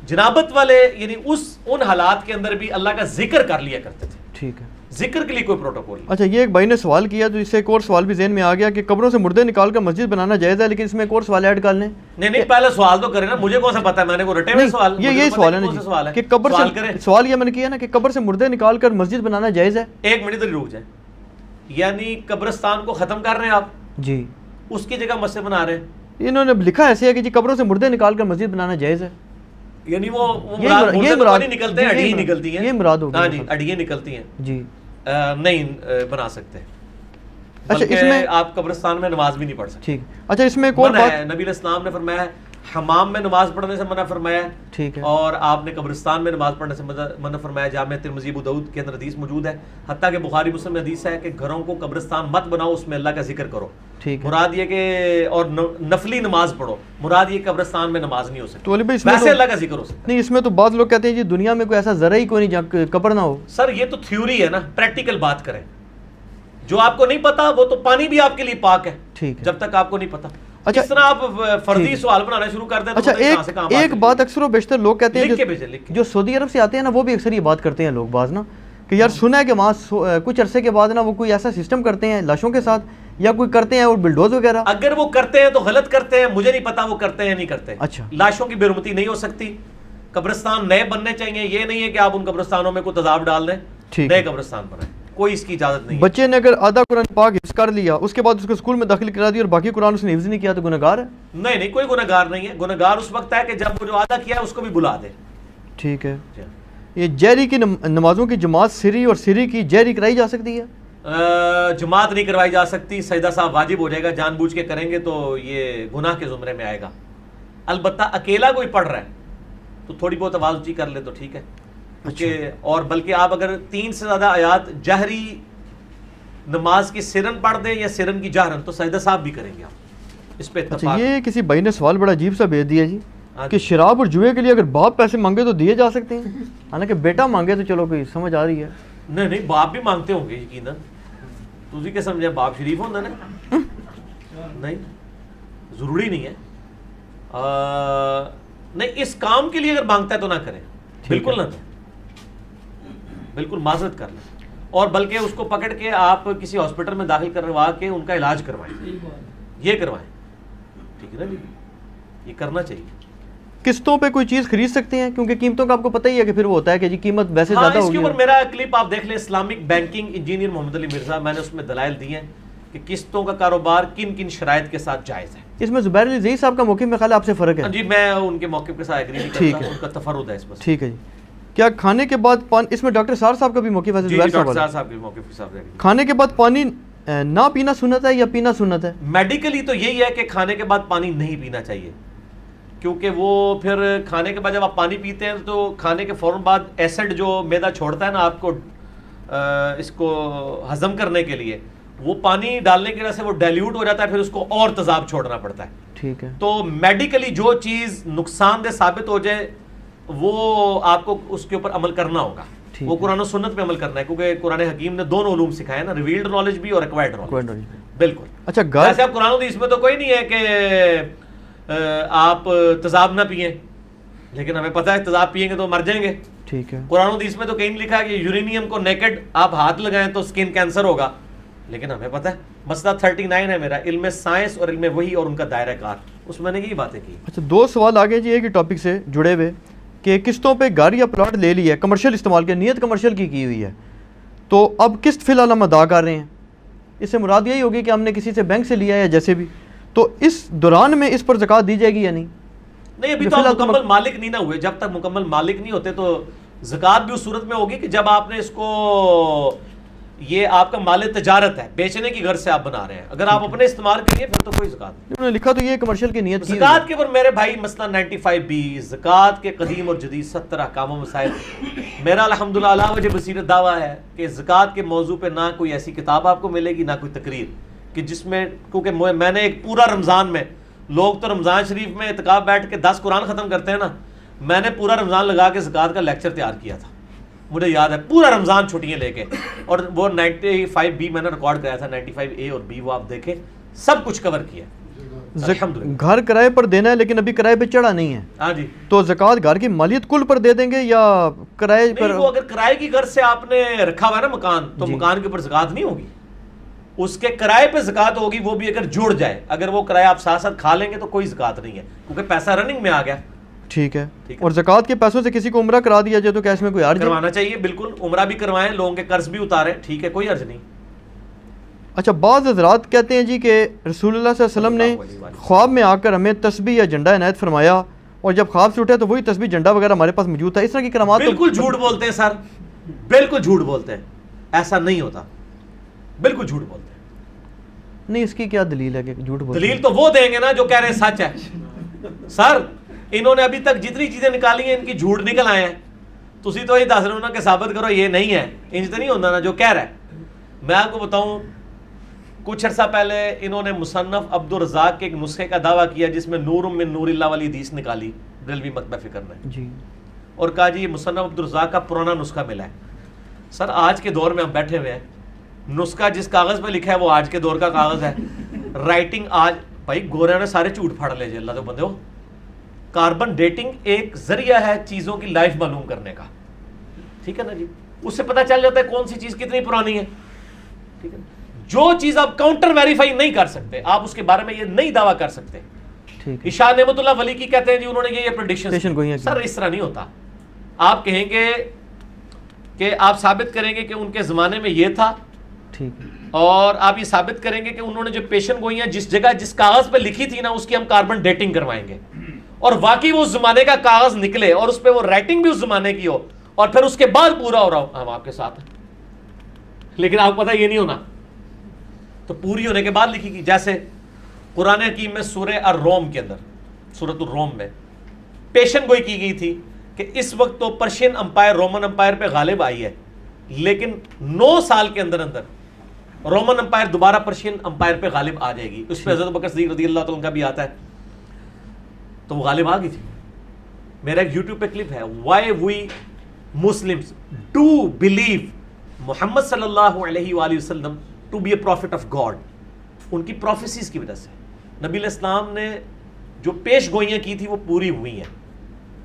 جنابت والے یعنی ان حالات کے اندر بھی اللہ کا ذکر کر لیا کرتے تھے. ٹھیک ہے, ذکر کے لیے کوئی پروٹوکول نہیں. اچھا, یہ ایک بھائی نے سوال کیا تو اس سے ایک اور سوال بھی ذہن میں آ گیا کہ قبروں سے مردے نکال کر مسجد بنانا جائز ہے, لیکن اس میں ایک اور سوال ایڈ کر لیں. نہیں پہلے سوال تو کریں نا, مجھے کون سا پتا ہے, میں نے کوئی رٹے ہوئے سوال. یہی سوال ہے نا جی کہ قبر سے سوال یہ میں نے کیا نا کہ قبر سے مردے نکال کر مسجد بنانا جائز ہے. ایک منٹ ادھر رک جائیں, یعنی قبرستان کو ختم کر رہے ہیں آپ جی, اس کی جگہ مسجد بنا رہے ہیں. انہوں نے لکھا ایسے ہے کہ جی قبروں سے مردے نکال کر مسجد بنانا جائز ہے, یعنی وہ مراد نکلتے ہیں, ہڈیاں نکلتی ہیں. یہ مراد ہوگی. ہاں جی, ہڈیاں نکلتی ہیں جی, نہیں بنا سکتے. اچھا, اس میں آپ قبرستان میں نماز بھی نہیں پڑھ سکتے. ٹھیک. اچھا, اس میں ایک اور بات, نبی علیہ السلام نے فرمایا حمام میں نماز پڑھنے سے منع فرمایا. ٹھیک ہے, اور آپ نے قبرستان میں نماز پڑھنے سے منع فرمایا. جامعہ ترمذی ابو داؤد کے اندر حدیث موجود ہے, حتیٰ کہ بخاری مسلم میں حدیث ہے کہ گھروں کو قبرستان مت بناؤ, اس میں اللہ کا ذکر کرو. ٹھیک ہے, مراد یہ کہ اور نفلی نماز پڑھو, مراد یہ قبرستان میں نماز نہیں ہو سکتی. تو علی بھائی ویسے اللہ کا ذکر ہو سکتا ہے. نہیں, اس میں تو بعض لوگ کہتے ہیں جی دنیا میں کوئی ایسا ذرا ہی کوئی نہیں جہاں قبر نہ ہو. سر یہ تو تھیوری ہے نا, پریکٹیکل بات کریں. جو آپ کو نہیں پتا وہ تو پانی بھی آپ کے لیے پاک ہے. ٹھیک ہے, جب تک آپ کو نہیں پتا. اچھا, اس طرح آپ فرضی سوال بنانا شروع کر دیں. اچھا, ایک بات اکثر و بیشتر لوگ کہتے ہیں جو سعودی عرب سے آتے ہیں نا, وہ بھی اکثر یہ بات کرتے ہیں لوگ بعض نا, کہ یار سنا ہے کہ وہاں کچھ عرصے کے بعد نا وہ کوئی ایسا سسٹم کرتے ہیں لاشوں کے ساتھ, یا کوئی کرتے ہیں اور بلڈوز وغیرہ. اگر وہ کرتے ہیں تو غلط کرتے ہیں, مجھے نہیں پتا وہ کرتے ہیں یا نہیں کرتے. اچھا, لاشوں کی بے رحمتی نہیں ہو سکتی. قبرستان نئے بننے چاہیے, یہ نہیں ہے کہ آپ ان قبرستانوں میں کوئی تضاب ڈال دیں, نئے قبرستان بنائیں, کوئی اس کی اجازت نہیں. بچے نے اگر آدھا قرآن پاک حفظ کر لیا, اس کے بعد اس کو اسکول میں داخل کرا دیا اور باقی قرآن اس نے حفظ نہیں کیا, تو گنہگار ہے؟ نہیں, کوئی گنہگار نہیں ہے. گنہگار اس وقت ہے کہ جب وہ جو آدھا کیا ہے اس کو بھی بلا دے. ٹھیک ہے. یہ جہری کی نمازوں کی جماعت سری اور سری کی جہری کرائی جا سکتی ہے؟ جماعت نہیں کروائی جا سکتی. سجدہ صاحب واجب ہو جائے گا, جان بوجھ کے کریں گے تو یہ گناہ کے زمرے میں آئے گا. البتہ اکیلا کوئی پڑھ رہا ہے تو تھوڑی بہت آواز اونچی کر لے تو ٹھیک ہے. اور بلکہ آپ اگر 3 سے زیادہ آیات جہری نماز کی سرن پڑھ دیں یا سرن کی جہرن, تو سجدہ صاحب بھی کریں گے آپ. اس پہ اتفاق. یہ کسی بھائی نے سوال بڑا عجیب سا بھیج دیا جی کہ شراب اور جوئے کے لیے اگر باپ پیسے مانگے تو دیے جا سکتے ہیں, حالانکہ بیٹا مانگے تو چلو کوئی سمجھ آ رہی ہے. نہیں, باپ بھی مانگتے ہوں گے یقیناً. تجھے کیا سمجھے, باپ شریف ہوتا نا, نہیں ضروری نہیں ہے. نہیں, اس کام کے لیے اگر مانگتا ہے تو نہ کریں, بالکل نہ دیں, بالکل معذرت کر لیں. اور بلکہ اس کو پکڑ کے آپ کسی ہاسپٹل میں داخل کروا کے ان کا علاج کروائیں, یہ کروائیں. ٹھیک ہے نا جی, یہ کرنا چاہیے. قسطوں پہ کوئی چیز خرید سکتے ہیں, کیونکہ قیمتوں کا آپ کو پتہ ہی ہے کہ پھر وہ ہوتا ہے کہ جی قیمت ویسے زیادہ ہوگی. اس کے اوپر میرا کلپ آپ دیکھ لیں, اسلامک بینکنگ انجینئر محمد علی مرزا, میں نے اس میں دلائل دی ہیں کہ قسطوں کا کاروبار کن کن شرائط کے ساتھ جائز ہے. اس میں زبیر علی زئی صاحب کا موقف میں خیال آپ سے فرق ہے. جی, میں ان کے موقف کے ساتھ ایگری نہیں کرتا, ان کا تفرد ہے اس پر. ٹھیک ہے جی. کیا کھانے کے بعد اس میں ڈاکٹر سار صاحب کا بھی موقف ہے؟ ڈاکٹر صاحب کے موقف کے ساتھ کھانے کے بعد پانی نہ پینا سنت ہے یا پینا سنت ہے؟ میڈیکلی تو یہی ہے کہ کھانے کے بعد پانی نہیں پینا چاہیے، کیونکہ وہ پھر کھانے کے بعد جب آپ پانی پیتے ہیں تو کھانے کے فوراً بعد ایسڈ جو میدا چھوڑتا ہے نا آپ کو اس کو ہضم کرنے کے لیے، وہ پانی ڈالنے کی وجہ سے وہ ڈائلیوٹ ہو جاتا ہے، پھر اس کو اور تیزاب چھوڑنا پڑتا ہے. ٹھیک ہے. تو میڈیکلی جو چیز نقصان دہ ثابت ہو جائے وہ آپ کو اس کے اوپر عمل کرنا ہوگا، وہ قرآن و سنت پہ عمل کرنا ہے، کیونکہ قرآن حکیم نے دونوں علوم سکھائے نا، ریویلڈ نالج بھی اور ایکوائرڈ نالج. بالکل. اچھا ایسے آپ قرآن حدیث میں تو کوئی نہیں ہے کہ آپ تیزاب نہ پئیں، لیکن ہمیں پتہ ہے تیزاب پئیں گے تو مر جائیں گے. ٹھیک ہے. قرآن حدیث میں تو کہیں لکھا ہے کہ یورینیم کو نیکڈ آپ ہاتھ لگائیں تو اسکن کینسر ہوگا، لیکن ہمیں پتہ ہے. مسئلہ 39 ہے میرا، علم سائنس اور علم وحی اور ان کا دائرہ کار، اس میں نے یہی باتیں کی. اچھا 2 سوال آگے جی ایک ہی ٹاپک سے جڑے ہوئے کہ قسطوں پہ گھر یا پلاٹ لے لیا ہے، کمرشل استعمال کی نیت کمرشل کی ہوئی ہے، تو اب قسط فی الحال ہم ادا کر رہے ہیں، اس سے مراد یہی ہوگی کہ ہم نے کسی سے بینک سے لیا ہے یا جیسے بھی، تو اس دوران میں اس پر زکوٰۃ دی جائے گی یا نہیں؟ نہیں، ابھی تو آپ مکمل مالک نہیں نہ ہوئے، جب تک مکمل مالک نہیں ہوتے تو زکوٰۃ بھی اس صورت میں ہوگی کہ جب آپ نے اس کو، یہ آپ کا مال تجارت ہے، بیچنے کی غرض سے آپ بنا رہے ہیں، اگر آپ اپنے استعمال کے لیے پھر تو کوئی زکوٰۃ نہیں. انہوں نے لکھا تو یہ کمرشل کی نیت کی. زکوٰۃ کے اوپر میرے بھائی مسئلہ 95B زکوٰۃ کے قدیم اور جدید 70 احکام و مسائل. میرا الحمدللہ علی وجہ بصیرت دعویٰ ہے کہ زکوٰۃ کے موضوع پہ نہ کوئی ایسی کتاب آپ کو ملے گی، نہ کوئی تقریر، کہ جس میں، کیونکہ میں نے ایک پورا رمضان میں، لوگ تو رمضان شریف میں اعتکاف بیٹھ کے 10 قرآن ختم کرتے ہیں نا، میں نے پورا رمضان لگا کے زکوٰۃ کا لیکچر تیار کیا تھا، مجھے یاد ہے پورا رمضان چھٹیاں لے کے، اور وہ 95B میں نے ریکارڈ کرایا تھا، 95A اور B وہ آپ دیکھیں، سب کچھ کور کیا. گھر کرائے پر دینا ہے لیکن ابھی کرائے پہ چڑھا نہیں ہے. ہاں جی. تو زکوٰۃ گھر کی مالیت کل پر دے دیں گے یا کرائے پر؟ وہ اگر کرائے کی غرض سے آپ نے رکھا ہوا ہے نا مکان، تو مکان کے اوپر زکوٰۃ نہیں ہوگی، اس کے کرائے پہ زکوٰۃ ہوگی، وہ بھی اگر جڑ جائے، اگر وہ کرایہ آپ ساتھ ساتھ کھا لیں گے تو کوئی زکوٰۃ نہیں ہے، کیونکہ پیسہ رننگ میں آ گیا. ٹھیک ہے. اور زکوٰۃ کے پیسوں سے کسی کو عمرہ کرا دیا جائے تو کیا اس میں کوئی حرج ہے؟ کروانا چاہیے، بالکل، عمرہ بھی کروائیں، لوگوں کے قرض بھی اتاریں، ٹھیک ہے، کوئی حرج نہیں. اچھا بعض حضرات کہتے ہیں جی کہ رسول اللہ صلی اللہ علیہ وسلم نے خواب میں آ کر ہمیں تسبیح یا جھنڈا عنایت فرمایا، اور جب خواب سے اٹھے تو وہی تسبیح جھنڈا وغیرہ ہمارے پاس موجود تھا. اس طرح کی کرامات بالکل جھوٹ بولتے ہیں سر، بالکل جھوٹ بولتے ہیں، ایسا نہیں ہوتا، بالکل جھوٹ بولتے ہیں. نہیں، اس کی کیا دلیل ہے کہ جھوٹ بولتے ہیں؟ دلیل تو وہ دیں گے نا جو کہہ رہے ہیں سچ ہے. سر انہوں نے ابھی تک جتنی چیزیں نکالی ہیں ان کی جھوٹ نکل آئے ہیں، تسی تو یہ دس رہے ہو نا کہ ثابت کرو یہ نہیں ہے، انج تو نہیں ہوتا نا جو کہہ رہا ہے. میں آپ کو بتاؤں، کچھ عرصہ پہلے انہوں نے مصنف عبدالرزاق کے ایک نسخے کا دعویٰ کیا جس میں نور من نور اللہ والی حدیث نکالی بریلوی مکتبہ فکر نے جی، اور کہا جی یہ مصنف عبدالرزاق کا پرانا نسخہ ملا ہے. سر آج کے دور میں ہم بیٹھے ہوئے ہیں، نسخہ جس کاغذ پہ لکھا ہے وہ آج کے دور کا کاغذ ہے، رائٹنگ آج، بھائی گوریاں نے سارے جھوٹ پھاڑ لے جی، اللہ تو بندے ہو. کاربن ڈیٹنگ ایک ذریعہ ہے چیزوں کی لائف معلوم کرنے کا، ٹھیک ہے نا جی، اس سے پتہ چل جاتا ہے کون سی چیز کتنی پرانی ہے، ٹھیک ہے. جو چیز آپ کاؤنٹر ویریفائی نہیں کر سکتے، آپ اس کے بارے میں یہ نہیں دعویٰ کر سکتے. عشاء نعمت اللہ ولی کی کہتے ہیں جی انہوں نے یہ پریڈکشن، سر اس طرح نہیں ہوتا. آپ کہیں گے کہ آپ ثابت کریں گے کہ ان کے زمانے میں یہ تھا، اور آپ یہ ثابت کریں گے کہ انہوں نے جو پیشن گوئیاں جس جگہ جس کاغذ پہ لکھی تھی نا اس کی ہم کاربن ڈیٹنگ کروائیں گے، اور واقعی وہ اس زمانے کا کاغذ نکلے اور اس پہ وہ رائٹنگ بھی اس زمانے کی ہو، اور پھر اس کے بعد پورا ہو رہا ہو، ہم آپ کے ساتھ ہیں. لیکن آپ کو پتہ یہ نہیں ہونا، تو پوری ہونے کے بعد لکھی گئی. جیسے قرآن حکیم میں سورہ الروم کے اندر، سورۃ الروم میں پیشن گوئی کی گئی تھی کہ اس وقت تو پرشین امپائر رومن امپائر پہ غالب آئی ہے، لیکن 9 سال کے اندر اندر رومن امپائر دوبارہ پرشین امپائر پہ غالب آ جائے گی. اس پہ حضرت بکر صدیق رضی اللہ عنہ کا بھی آتا ہے، تو وہ غالب آ گئی تھی. میرا ایک یوٹیوب پہ کلپ ہے، why we Muslims do believe Muhammad صلی اللہ علیہ وآلہ وسلم to be a prophet of God. ان کی پروفیسیز کی وجہ سے نبی علیہ السلام نے جو پیش گوئیاں کی تھی وہ پوری ہوئی ہیں،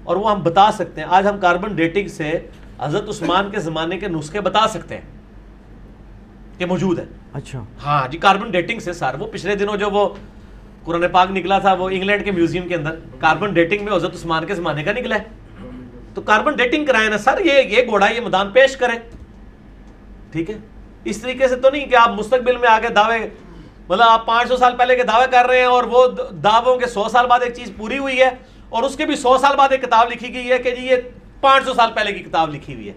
اور وہ ہم بتا سکتے ہیں. آج ہم کاربن ڈیٹنگ سے حضرت عثمان کے زمانے کے نسخے بتا سکتے ہیں کہ موجود ہے. اچھا ہاں جی، کاربن ڈیٹنگ سے. سر وہ پچھلے دنوں جو وہ قرآن پاک نکلا تھا وہ انگلینڈ کے میوزیم کے اندر، کاربن ڈیٹنگ میں حضرت عثمان کے زمانے کا نکلا ہے. تو کاربن ڈیٹنگ کرائیں نا سر، یہ گھوڑا یہ میدان پیش کریں، ٹھیک ہے. اس طریقے سے تو نہیں کہ آپ مستقبل میں آگے دعوے، مطلب آپ 500 سال پہلے کے دعوے کر رہے ہیں اور وہ دعووں کے 100 سال بعد ایک چیز پوری ہوئی ہے، اور اس کے بھی 100 سال بعد ایک کتاب لکھی گئی ہے کہ جی یہ 500 سال پہلے کی کتاب لکھی ہوئی ہے،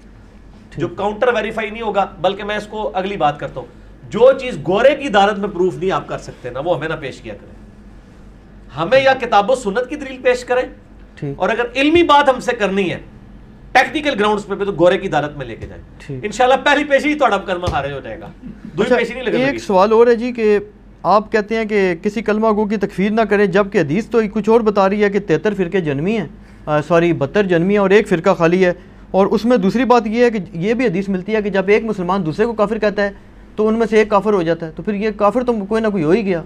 جو کاؤنٹر ویریفائی نہیں ہوگا. بلکہ میں اس کو اگلی بات کرتا ہوں، جو چیز گورے کی عدالت میں پروف نہیں آپ کر سکتے نا، وہ ہمیں نہ پیش کیا کریں. ہمیں یا کتاب و سنت کی دلیل پیش کریں، اور اگر علمی بات ہم سے کرنی ہے ٹیکنیکل گراؤنڈز پہ تو گورے کی عدالت میں لے کے جائیں. انشاءاللہ پہلی پیشی تھوڑا کلمہ خارج ہو جائے گا. ایک سوال اور ہے جی کہ آپ کہتے ہیں کہ کسی کلمہ گو کی تکفیر نہ کریں، جبکہ حدیث تو کچھ اور بتا رہی ہے کہ 73 فرقے جنمی ہیں، 72 جنمی ہیں اور ایک فرقہ خالی ہے. اور اس میں دوسری بات یہ ہے کہ یہ بھی حدیث ملتی ہے کہ جب ایک مسلمان دوسرے کو کافر کہتا ہے تو ان میں سے ایک کافر ہو جاتا ہے، تو پھر یہ کافر تو کوئی نہ کوئی ہو ہی گیا.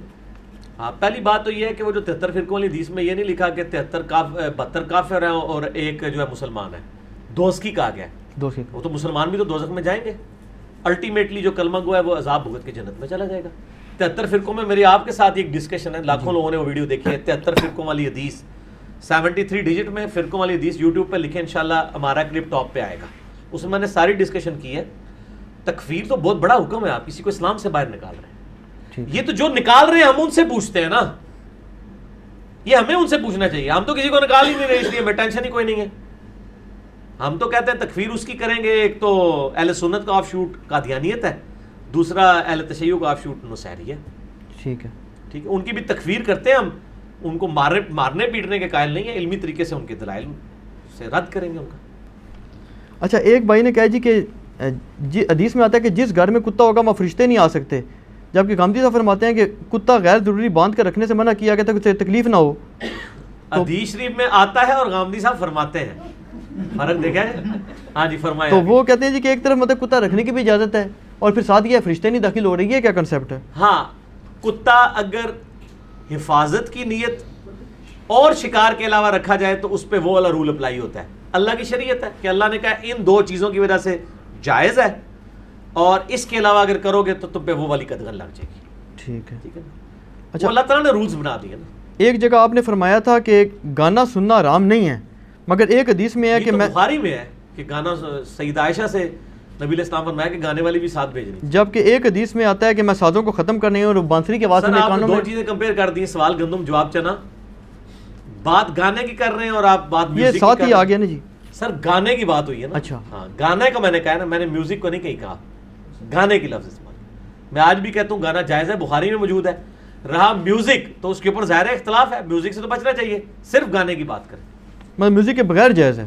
پہلی بات تو یہ ہے کہ وہ جو 73 فرقوں والی حدیث میں یہ نہیں لکھا کہ 72 کافر ہیں اور ایک جو ہے مسلمان ہے. دوزخی کہا گیا ہے، وہ تو مسلمان بھی تو دوزخ میں جائیں گے. الٹیمیٹلی جو کلمہ گو ہے وہ عذاب بھگت کے جنت میں چلا جائے گا. 73 فرقوں میں میری آپ کے ساتھ ایک ڈسکشن ہے، لاکھوں لوگوں نے وہ ویڈیو دیکھی ہے. 73 فرقوں والی حدیث 73 ڈیجٹ میں فرقوں والی حدیث یوٹیوب پہ لکھیں، انشاءاللہ ہمارا کلپ ٹاپ پہ آئے گا. اس میں نے ساری ڈسکشن کی ہے. تکفیر تو بہت بڑا حکم ہے، آپ کسی کو اسلام سے باہر نکال رہے ہیں. یہ تو جو نکال رہے ہیں ہم ان سے پوچھتے ہیں نا، یہ ہمیں ان سے پوچھنا چاہیے. ہم تو کسی کو نکال ہی نہیں رہے، اس لیے ہمیں ٹینشن ہی کوئی نہیں ہے. ہم تو کہتے ہیں تکفیر اس کی کریں گے، ایک تو اہل سنت کا آف شوٹ قادیانیت ہے، دوسرا اہل تشیع کا آف شوٹ نصیری ہے. ٹھیک ہے، ان کی بھی تکفیر کرتے ہیں ہم، ان کو مارنے پیٹنے کے قائل نہیں ہیں، علمی طریقے سے ان کے دلائل سے رد کریں گے ان کا. اچھا، ایک بھائی نے کہا جی کہ حدیث میں آتا ہے کہ جس گھر میں کتا ہوگا وہاں فرشتے نہیں آ سکتے، جبکہ غامدی صاحب فرماتے ہیں کہ کتا غیر ضروری باندھ کر رکھنے سے منع کیا گیا تھا کہ اسے تکلیف نہ ہو. حدیث شریف میں آتا ہے اور غامدی صاحب فرماتے ہیں، فرق دیکھا ہے. ہاں جی فرمائیں. تو وہ کہتے ہیں جی کہ ایک طرف مطلب کتا رکھنے کی بھی اجازت ہے اور پھر ساتھ یہ فرشتے نہیں داخل ہو رہی ہے، کیا کنسیپٹ ہے؟ ہاں، کتا اگر حفاظت کی نیت اور شکار کے علاوہ رکھا جائے تو اس پہ وہ والا رول اپلائی ہوتا ہے. اللہ کی شریعت ہے کہ اللہ نے کہا ان دو چیزوں کی وجہ سے جائز ہے، اور اس کے علاوہ اگر کرو گے تو تم پہ وہ والی قدغن لگ جائے گی. ٹھیک ہے. اچھا، اللہ تعالیٰ نے رولز بنا دیے نا. ایک جگہ آپ نے فرمایا تھا کہ گانا سننا حرام نہیں ہے، مگر ایک حدیث میں ہے کہ بخاری میں ہے کہ گانا سیدہ عائشہ سے نبی علیہ السلام فرمایا کہ گانے والی بھی ساتھ بھیجنی، جبکہ ایک حدیث میں آتا ہے کہ میں سازوں کو ختم کرنے اور بانسری کی آواز میں کانوں میں. دو چیزیں کمپیئر کر دی، سوال گندم جواب چنا. بات گانے کی کر رہے ہیں اور آپ بات یہ ساتھ ہی آ گیا نا جی. سر گانے کی بات ہوئی ہے نا. اچھا ہاں، گانے کا میں نے کہا نا، میں نے میوزک کو نہیں کہیں کہا، گانے کی لفظ استعمال. میں آج بھی کہتا ہوں گانا جائز ہے، بخاری میں موجود ہے. رہا میوزک تو اس کے اوپر ظاہر اختلاف ہے، میوزک سے تو بچنا چاہیے، صرف گانے کی بات کریں. میں میوزک کے بغیر جائز ہے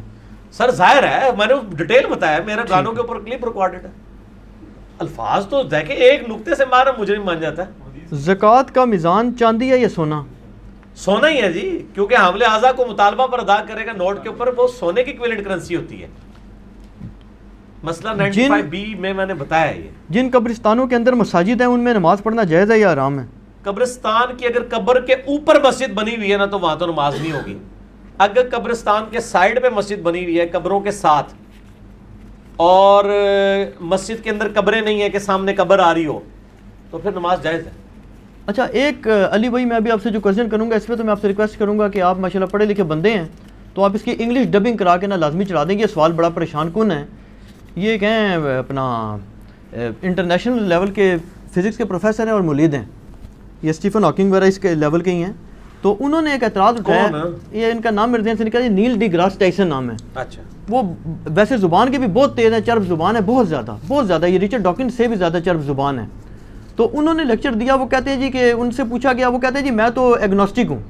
سر، ظاہر ہے، میں نے ڈیٹیل بتایا، میرا گانوں کے اوپر کلپ ریکارڈڈ ہے. الفاظ تو دیکھیں ایک نقطے سے مارا مجرم مان جاتا ہے. زکوٰۃ کا میزان چاندی ہے یا سونا؟ سونا ہی ہے جی، کیونکہ حامل اعضا کو مطالبہ پر ادا کرے گا نوٹ کے اوپر، وہ سونے کی ایکویلنٹ کرنسی ہوتی ہے. مسئلہ 95B میں نے بتایا ہے. یہ جن قبرستانوں کے اندر مساجد ہیں ان میں نماز پڑھنا جائز ہے یا حرام ہے؟ قبرستان کی اگر قبر کے اوپر مسجد بنی ہوئی ہے نا تو وہاں تو نماز نہیں ہوگی. اگر قبرستان کے سائڈ پہ مسجد بنی ہوئی ہے قبروں کے ساتھ، اور مسجد کے اندر قبریں نہیں ہیں کہ سامنے قبر آ رہی ہو، تو پھر نماز جائز ہے. اچھا، ایک علی بھائی میں ابھی آپ سے جو کویسچن کروں گا اس پہ تو میں آپ سے ریکویسٹ کروں گا کہ آپ ماشاءاللہ پڑھے لکھے بندے ہیں، تو آپ اس کی انگلش ڈبنگ کرا کے نا لازمی چڑھا دیں گے. یہ سوال بڑا پریشان کن ہے. یہ کہیں اپنا انٹرنیشنل لیول کے فزکس کے پروفیسر ہیں اور مولید ہیں، یہ اسٹیفن ہاکنگ وغیرہ اس کے لیول کے ہی ہیں. تو انہوں نے ایک اعتراض اٹھایا، یہ ان کا نام میرے ذہن سے نکلا، نیل ڈی گراس ٹائسن نام ہے. اچھا، وہ ویسے زبان کے بھی بہت تیز ہے، چرب زبان ہے، بہت زیادہ، یہ رچرڈ ڈاکنز سے بھی زیادہ چرب زبان ہے. تو انہوں نے لیکچر دیا، وہ کہتے ہیں جی کہ ان سے پوچھا گیا، وہ کہتے ہیں جی میں تو ایگنوسٹک ہوں،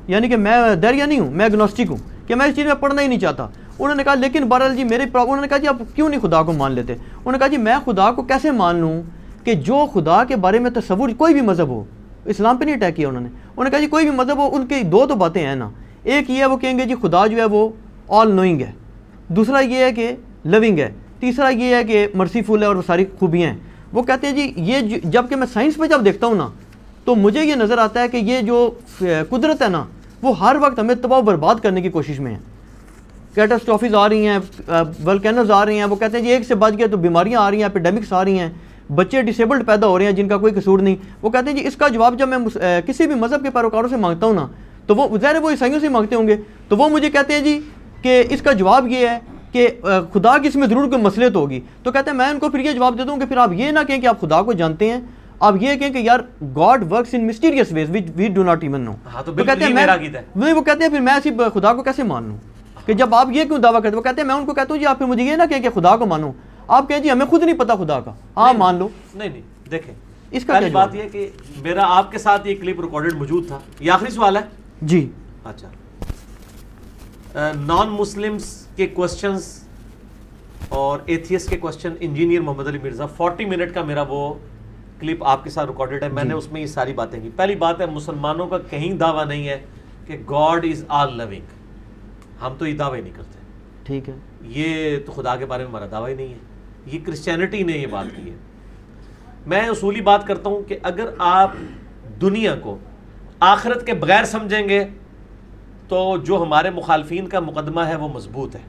یعنی کہ میں دریا نہیں ہوں، میں ایگنوسٹک ہوں کہ میں اس چیز میں پڑھنا ہی نہیں چاہتا. انہوں نے کہا لیکن بہرحال جی انہوں نے کہا جی آپ کیوں نہیں خدا کو مان لیتے؟ انہوں نے کہا جی میں خدا کو کیسے مان لوں کہ جو خدا کے بارے میں تصور کوئی بھی مذہب ہو، اسلام پہ نہیں اٹیک کیا انہوں نے کہا جی کوئی بھی مذہب ہو، ان کی دو تو باتیں ہیں نا. ایک یہ ہے وہ کہیں گے جی خدا جو ہے وہ آل نوئنگ ہے، دوسرا یہ ہے کہ لونگ ہے، تیسرا یہ ہے کہ مرسیفل ہے اور وہ ساری خوبیاں ہیں. وہ کہتے ہیں جی یہ جب کہ میں سائنس پہ جب دیکھتا ہوں نا تو مجھے یہ نظر آتا ہے کہ یہ جو قدرت ہے نا وہ ہر وقت ہمیں تباہ و برباد کرنے کی کوشش میں ہے. کیٹاسٹرافیز آ رہی ہیں، ولکینوز آ رہی ہیں، وہ کہتے ہیں جی ایک سے بچ گئے تو بیماریاں آ رہی ہیں، ایپیڈیمکس آ رہی ہیں، بچے ڈسیبلڈ پیدا ہو رہے ہیں جن کا کوئی قصور نہیں. وہ کہتے ہیں جی اس کا جواب جب میں کسی بھی مذہب کے پیروکاروں سے مانگتا ہوں نا تو وہ ظاہر وہ عیسائیوں سے مانگتے ہوں گے، تو وہ مجھے کہتے ہیں جی کہ اس کا جواب یہ ہے کہ خدا کی اس میں ضرور کوئی مصلحت ہوگی. تو کہتے ہیں میں ان کو پھر یہ جواب دیتا ہوں کہ پھر آپ یہ نہ کہیں کہ آپ خدا کو جانتے ہیں، آپ یہ کہیں کہ یار God works in mysterious ways which we do not even know. تو کہتے ہیں وہ کہتے ہیں پھر میں اسی خدا کو کیسے مان لوں کہ جب آپ یہ کیوں دعویٰ کرتے ہیں؟ وہ کہتے ہیں میں ان کو کہتا ہوں جی آپ پھر مجھے یہ نہ کہیں کہ خدا کو مانو، آپ کہیں جی ہمیں خود نہیں پتا خدا کا، ہاں مان لو. نہیں دیکھیں اس کا پہلی بات یہ کہ میرا آپ کے ساتھ یہ کلپ ریکارڈڈ موجود تھا. یہ آخری سوال ہے جی. اچھا, نان مسلمس کے کوسچنز اور ایتھیس کے کوسچن انجینئر محمد علی مرزا 40 منٹ کا میرا وہ کلپ آپ کے ساتھ ریکارڈڈ ہے. میں نے اس میں یہ ساری باتیں کی. پہلی بات ہے مسلمانوں کا کہیں دعویٰ نہیں ہے کہ گاڈ از آل لونگ. ہم تو یہ دعوے نہیں کرتے. ٹھیک ہے, یہ تو خدا کے بارے میں ہمارا دعویٰ ہی نہیں ہے. یہ کرسچینٹی نے یہ بات کی ہے. میں اصولی بات کرتا ہوں کہ اگر آپ دنیا کو آخرت کے بغیر سمجھیں گے تو جو ہمارے مخالفین کا مقدمہ ہے وہ مضبوط ہے,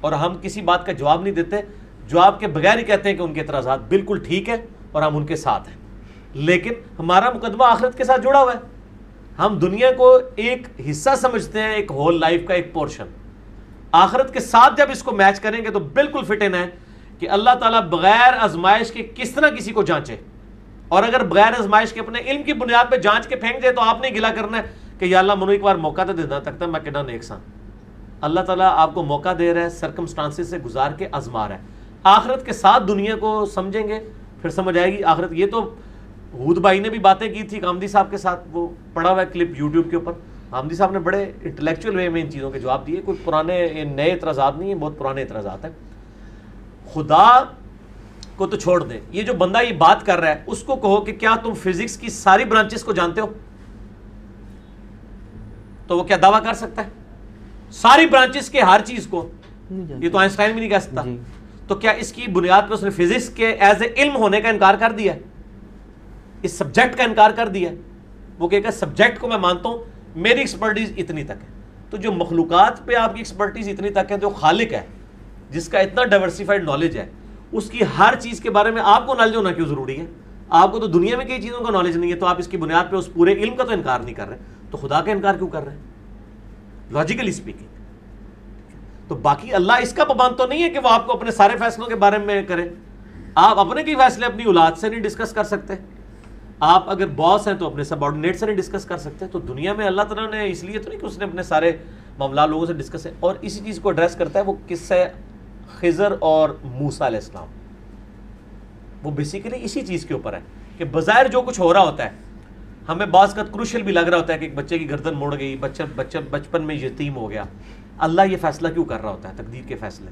اور ہم کسی بات کا جواب نہیں دیتے. جواب کے بغیر ہی کہتے ہیں کہ ان کے اعتراضات بالکل ٹھیک ہے اور ہم ان کے ساتھ ہیں. لیکن ہمارا مقدمہ آخرت کے ساتھ جڑا ہوا ہے. ہم دنیا کو ایک حصہ سمجھتے ہیں, ایک ہول لائف کا ایک پورشن. آخرت کے ساتھ جب اس کو میچ کریں گے تو بالکل فٹ ان ہے کہ اللہ تعالیٰ بغیر آزمائش کے کس طرح کسی کو جانچے, اور اگر بغیر آزمائش کے اپنے علم کی بنیاد پہ جانچ کے پھینک دے تو آپ نے گلا کرنا ہے کہ یا اللہ منو ایک بار موقع تو دینا تکتا میں کہنا نیک سان. اللہ تعالیٰ آپ کو موقع دے رہا ہے, سرکمسٹانسز سے گزار کے آزما رہا ہے. آخرت کے ساتھ دنیا کو سمجھیں گے پھر سمجھ آئے گی آخرت. یہ تو ہود بھائی نے بھی باتیں کی تھی کامدی صاحب کے ساتھ, وہ پڑا ہوا ہے کلپ یوٹیوب کے اوپر. کامدی صاحب نے بڑے انٹلیکچوئل وے میں ان چیزوں کے جواب دیے. کوئی پرانے نئے اعتراضات نہیں ہیں, بہت پرانے اعتراضات ہیں. خدا کو تو چھوڑ دیں, یہ جو بندہ یہ بات کر رہا ہے اس کو کہو کہ کیا تم فزکس کی ساری برانچز کو جانتے ہو, تو وہ کیا دعویٰ کر سکتا ہے ساری برانچز کے ہر چیز کو؟ یہ تو آئنسٹائن بھی نہیں کہہ سکتا. تو کیا اس کی بنیاد پہ اس نے فزکس کے ایز اے علم ہونے کا انکار کر دیا ہے, اس سبجیکٹ کا انکار کر دیا ہے؟ وہ کہے گا سبجیکٹ کو میں مانتا ہوں, میری ایکسپرٹیز اتنی تک ہے. تو جو مخلوقات پہ آپ کی ایکسپرٹیز اتنی تک ہے, جو خالق ہے جس کا اتنا ڈائیورسیفائڈ نالج ہے, اس کی ہر چیز کے بارے میں آپ کو نالج ہونا کیوں ضروری ہے؟ آپ کو تو دنیا میں کئی چیزوں کا نالج نہیں ہے, تو آپ اس کی بنیاد پہ اس پورے علم کا تو انکار نہیں کر رہے, تو خدا کا انکار کیوں کر رہے ہیں لاجیکلی اسپیکنگ؟ تو باقی اللہ اس کا پابند تو نہیں ہے کہ وہ آپ کو اپنے سارے فیصلوں کے بارے میں کرے. آپ اپنے کئی فیصلے اپنی اولاد سے نہیں ڈسکس کر سکتے, آپ اگر باس ہیں تو اپنے سب آرڈینیٹ سے نہیں ڈسکس کر سکتے. تو دنیا میں اللہ تعالیٰ نے اس لیے تو نہیں کہ اس نے اپنے سارے معاملات لوگوں سے ڈسکس ہے, اور اسی چیز کو ایڈریس کرتا ہے. وہ قصہ خضر اور موسیٰ علیہ السلام, وہ بیسیکلی اسی چیز کے اوپر ہے کہ بظاہر جو کچھ ہو رہا ہوتا ہے ہمیں بعض کا کروشل بھی لگ رہا ہوتا ہے کہ ایک بچے کی گردن مڑ گئی, بچہ بچپن میں یتیم ہو گیا. اللہ یہ فیصلہ کیوں کر رہا ہوتا ہے؟ تقدیر کے فیصلے.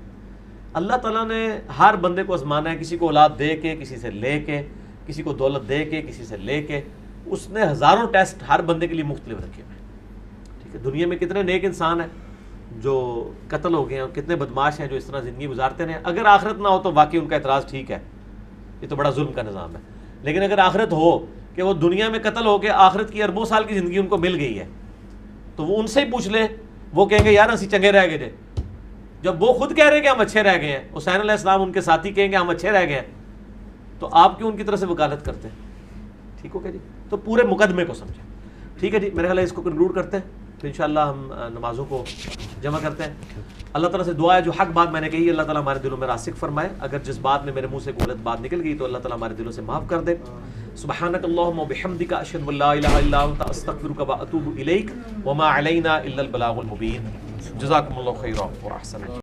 اللہ تعالیٰ نے ہر بندے کو آزمانا ہے, کسی کو اولاد دے کے, کسی سے لے کے, کسی کو دولت دے کے, کسی سے لے کے. اس نے ہزاروں ٹیسٹ ہر بندے کے لیے مختلف رکھے ہوئے. ٹھیک ہے, دنیا میں کتنے نیک انسان ہیں جو قتل ہو گئے ہیں, اور کتنے بدماش ہیں جو اس طرح زندگی گزارتے رہے ہیں. اگر آخرت نہ ہو تو واقعی ان کا اعتراض ٹھیک ہے, یہ تو بڑا ظلم کا نظام ہے. لیکن اگر آخرت ہو کہ وہ دنیا میں قتل ہو کے آخرت کی اربوں سال کی زندگی ان کو مل گئی ہے, تو وہ ان سے ہی پوچھ لیں, وہ کہیں گے یار اسی چنگے رہ گئے تھے. جب وہ خود کہہ رہے ہیں کہ ہم اچھے رہ گئے ہیں, حسین علیہ السلام ان کے ساتھی کہیں گے ہم اچھے رہ گئے ہیں, تو آپ کیوں ان کی طرف سے وکالت کرتے ہیں؟ ٹھیک ہو گیا جی. تو پورے مقدمے کو سمجھیں. ٹھیک ہے جی, میرے خیال ہے اس کو کنکلوڈ کرتے ہیں, تو انشاءاللہ ہم نمازوں کو جمع کرتے ہیں. اللہ تعالیٰ سے دعا ہے جو حق بات میں نے کہی اللہ تعالیٰ ہمارے دلوں میں راسخ فرمائے. اگر جس بات میں میرے منہ سے غلط بات نکل گئی تو اللہ تعالیٰ ہمارے دلوں سے معاف کر دے. سبحانک اللہم و بحمدک اشہد ان لا الہ الا انت استغفرک و اتوب الیک وما علینا الا البلاغ المبین. جزاکم اللہ خیرا و احسن.